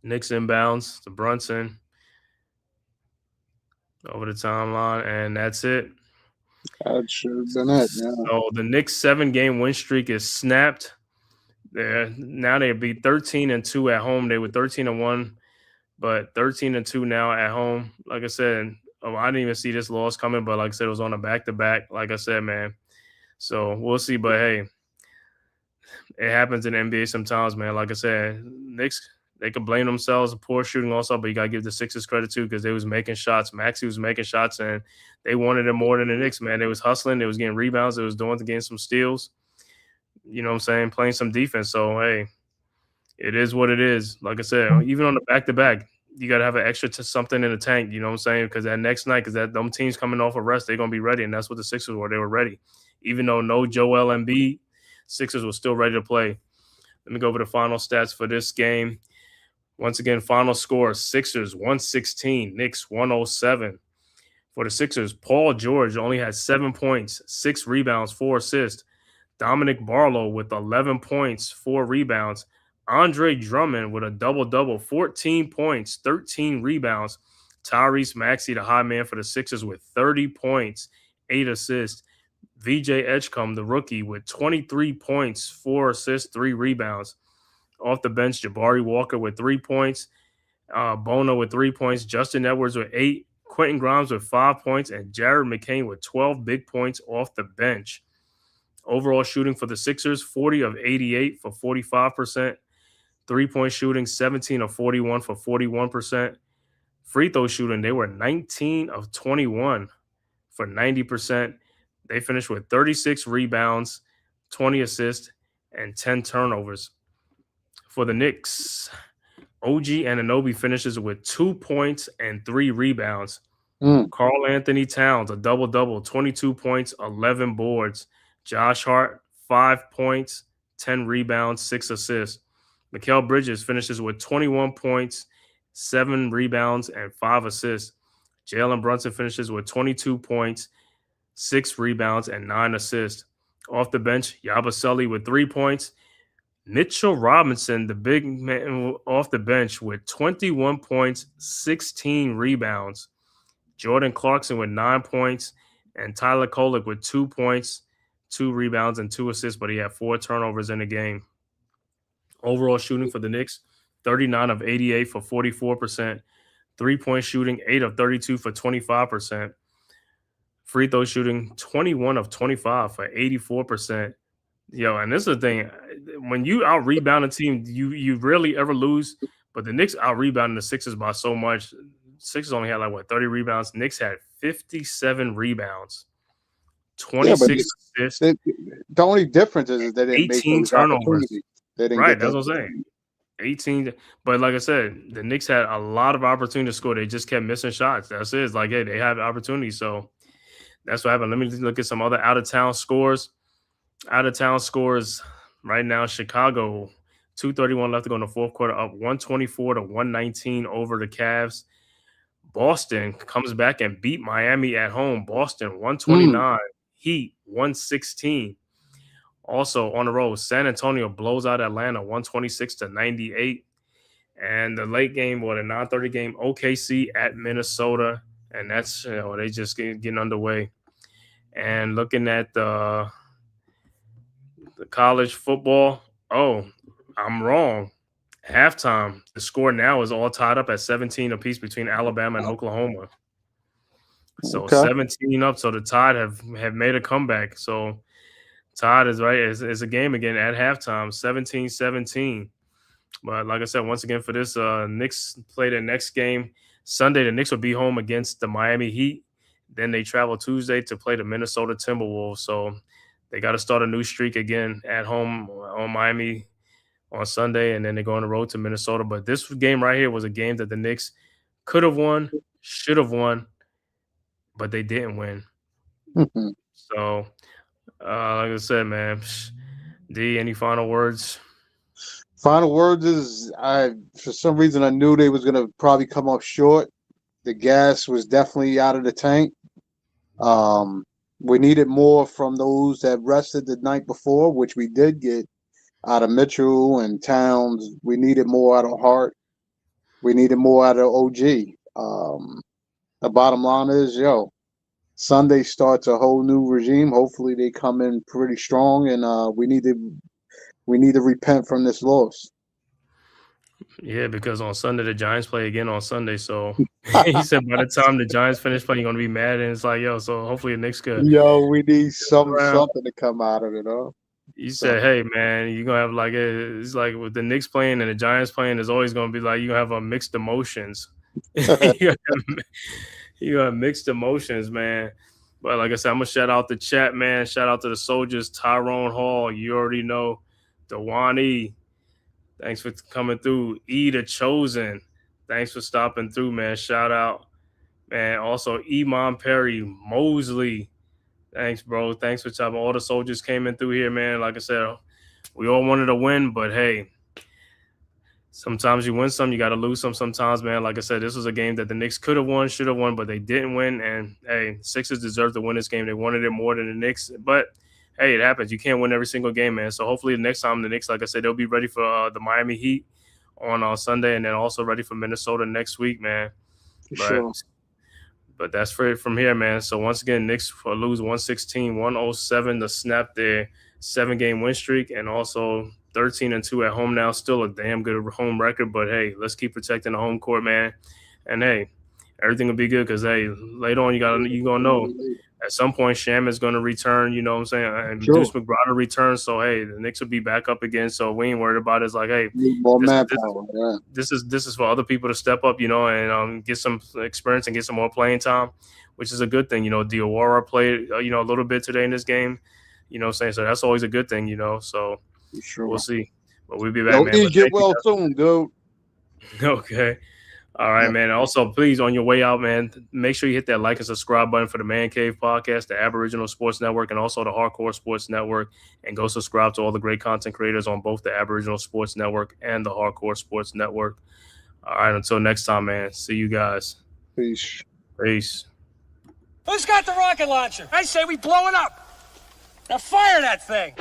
Knicks inbounds to Brunson over the timeline, and that's it. That should have been it, yeah. So the Knicks 7-game win streak is snapped. Now they'll be 13-2 at home. They were 13-1, but 13-2 now at home. Like I said, I didn't even see this loss coming, but like I said, it was on a back-to-back. Like I said, man. So we'll see. But hey, it happens in the NBA sometimes, man. Like I said, Knicks, they can blame themselves for poor shooting also, but you got to give the Sixers credit too because they was making shots. Maxey was making shots, and they wanted it more than the Knicks, man. They was hustling. They was getting rebounds. They was getting some steals. You know what I'm saying? Playing some defense. So, hey, it is what it is. Like I said, even on the back-to-back, you got to have an extra something in the tank. You know what I'm saying? Because that next night, because them teams coming off a rest, they're going to be ready, and that's what the Sixers were. They were ready. Even though no Joel Embiid, Sixers were still ready to play. Let me go over the final stats for this game. Once again, final score, Sixers 116, Knicks 107. For the Sixers, Paul George only had 7 points, 6 rebounds, 4 assists. Dominic Barlow with 11 points, 4 rebounds. Andre Drummond with a double-double, 14 points, 13 rebounds. Tyrese Maxey, the high man for the Sixers, with 30 points, 8 assists. VJ Edgecombe, the rookie, with 23 points, 4 assists, 3 rebounds. Off the bench, Jabari Walker with 3 points, Bono with 3 points, Justin Edwards with 8, Quentin Grimes with 5 points, and Jared McCain with 12 big points off the bench. Overall shooting for the Sixers, 40 of 88 for 45%. 3-point shooting, 17 of 41 for 41%. Free throw shooting, they were 19 of 21 for 90%. They finished with 36 rebounds, 20 assists, and 10 turnovers. For the Knicks, OG Anunoby finishes with 2 points and 3 rebounds. Karl Anthony Towns, a double-double, 22 points, 11 boards. Josh Hart, 5 points, 10 rebounds, 6 assists. Mikal Bridges finishes with 21 points, 7 rebounds, and 5 assists. Jalen Brunson finishes with 22 points, 6 rebounds, and 9 assists. Off the bench, Yabusele with 3 points. Mitchell Robinson, the big man off the bench with 21 points, 16 rebounds. Jordan Clarkson with 9 points, and Tyler Kolek with 2 points, 2 rebounds, and 2 assists, but he had 4 turnovers in the game. Overall shooting for the Knicks, 39 of 88 for 44%. 3-point shooting, 8 of 32 for 25%. Free throw shooting, 21 of 25 for 84%. Yo, and this is the thing. When you out-rebound a team, you rarely ever lose, but the Knicks out-rebounded the Sixers by so much. Sixers only had 30 rebounds. Knicks had 57 rebounds, 26 assists. The only difference is they didn't make those turnovers. They didn't right, that's what I'm saying. 18, but like I said, the Knicks had a lot of opportunity to score. They just kept missing shots. That's it. It's like, hey, they have opportunities, so that's what happened. Let me look at some other out-of-town scores. Out-of-town scores right now, Chicago 2:31 left to go in the fourth quarter, up 124-119 over the Cavs. Boston comes back and beat Miami at home. Boston 129, Heat 116. Also on the road, San Antonio blows out Atlanta 126-98. And the late game, the 9:30 game, OKC at Minnesota. And that's, they just getting underway. And looking at the college football, I'm wrong. Halftime, the score now is all tied up at 17 apiece between Alabama and Oklahoma. So 17 up. So the Tide have made a comeback. So Tide is right. It's a game again at halftime, 17-17. But like I said, once again for this, Knicks play their next game Sunday. The Knicks will be home against the Miami Heat. Then they travel Tuesday to play the Minnesota Timberwolves. So they got to start a new streak again at home on Miami on Sunday, and then they go on the road to Minnesota. But this game right here was a game that the Knicks could have won, should have won, but they didn't win. So, like I said, man, D, any final words? Final words is, for some reason, I knew they was going to probably come up short. The gas was definitely out of the tank. We needed more from those that rested the night before, which we did get out of Mitchell and Towns. We needed more out of Hart. We needed more out of OG. The bottom line is, Sunday starts a whole new regime. Hopefully they come in pretty strong, and we need to repent from this loss. Yeah, because on Sunday the Giants play again on Sunday. So he said by the time the Giants finish playing, you're gonna be mad, and it's like, so hopefully the Knicks could. We need something to come out of it, huh? You said, hey man, you're gonna have it's like with the Knicks playing and the Giants playing, there's always gonna be like you're gonna have a mixed emotions. you got mixed emotions, man. But like I said, I'm gonna shout out the chat, man. Shout out to the soldiers, Tyrone Hall. You already know. Dewani, thanks for coming through. E the Chosen, thanks for stopping through, man. Shout out, man. Also, Iman Perry, Mosley, thanks, bro. Thanks for chopping. All the soldiers came in through here, man. Like I said, we all wanted to win, but hey, sometimes you win some, you got to lose some sometimes, man. Like I said, this was a game that the Knicks could have won, should have won, but they didn't win. And hey, Sixers deserved to win this game. They wanted it more than the Knicks, but hey, it happens. You can't win every single game, man. So hopefully the next time the Knicks, like I said, they'll be ready for the Miami Heat on Sunday, and then also ready for Minnesota next week, man. But that's for it from here, man. So once again, Knicks lose 116-107 to snap their 7-game win streak, and also 13-2 at home now. Still a damn good home record, but hey, let's keep protecting the home court, man. And hey, everything will be good because hey, later on you gonna know. At some point, Sham is going to return, you know what I'm saying? And Deuce McBride returns. So, hey, the Knicks will be back up again. So, we ain't worried about it. It's like, hey, this is for other people to step up, and get some experience and get some more playing time, which is a good thing. Diawara played, a little bit today in this game, you know what I'm saying? So, that's always a good thing, So, we'll see. But we'll be back, man. Get well soon, dude. Okay. All right, man. Also, please, on your way out, man, make sure you hit that like and subscribe button for the Man Cave Podcast, the Aboriginal Sports Network, and also the Hardcore Sports Network. And go subscribe to all the great content creators on both the Aboriginal Sports Network and the Hardcore Sports Network. All right, until next time, man. See you guys. Peace. Who's got the rocket launcher? I say we blow it up. Now fire that thing.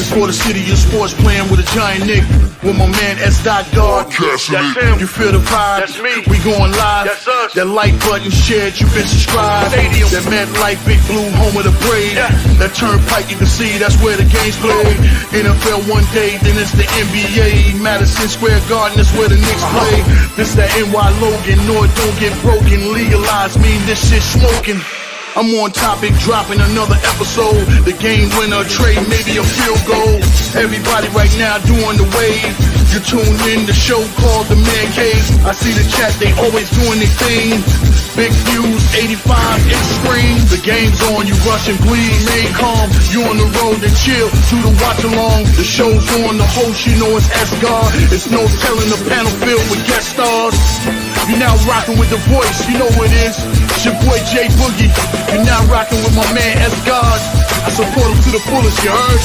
For the city of sports, playing with a giant Nick. With my man S. God. That's him. You feel the vibe? That's me. We going live. That's us. That like button shared, you been subscribed. Stadium. That Met Life, Big Blue, home of the Braves. Yeah. That Turnpike, you can see that's where the game's played. NFL one day, then it's the NBA. Madison Square Garden, that's where the Knicks play. This that NY Logan, no it don't get broken. Legalize, mean this shit smoking. I'm on topic, dropping another episode. The game winner, trade, maybe a field goal. Everybody right now doing the wave. You tuned in the show called The Man Cave. I see the chat, they always doing their thing. Big views, 85 extreme. The game's on, you rushing, please. Stay calm, you on the road and chill. Do the watch along. The show's on, the host, you know it's S-God. It's no telling the panel filled with guest stars. You now rocking with the voice, you know what it is. It's your boy boy J Boogie. You're now rocking with my man S God. I support him to the fullest, you heard?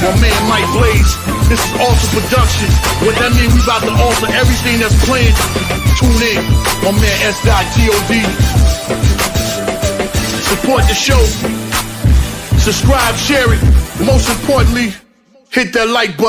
My man Mike Blaze. This is awesome production. What that mean? We about to alter everything that's playing. Tune in. My man S.God. Support the show. Subscribe, share it. Most importantly, hit that like button.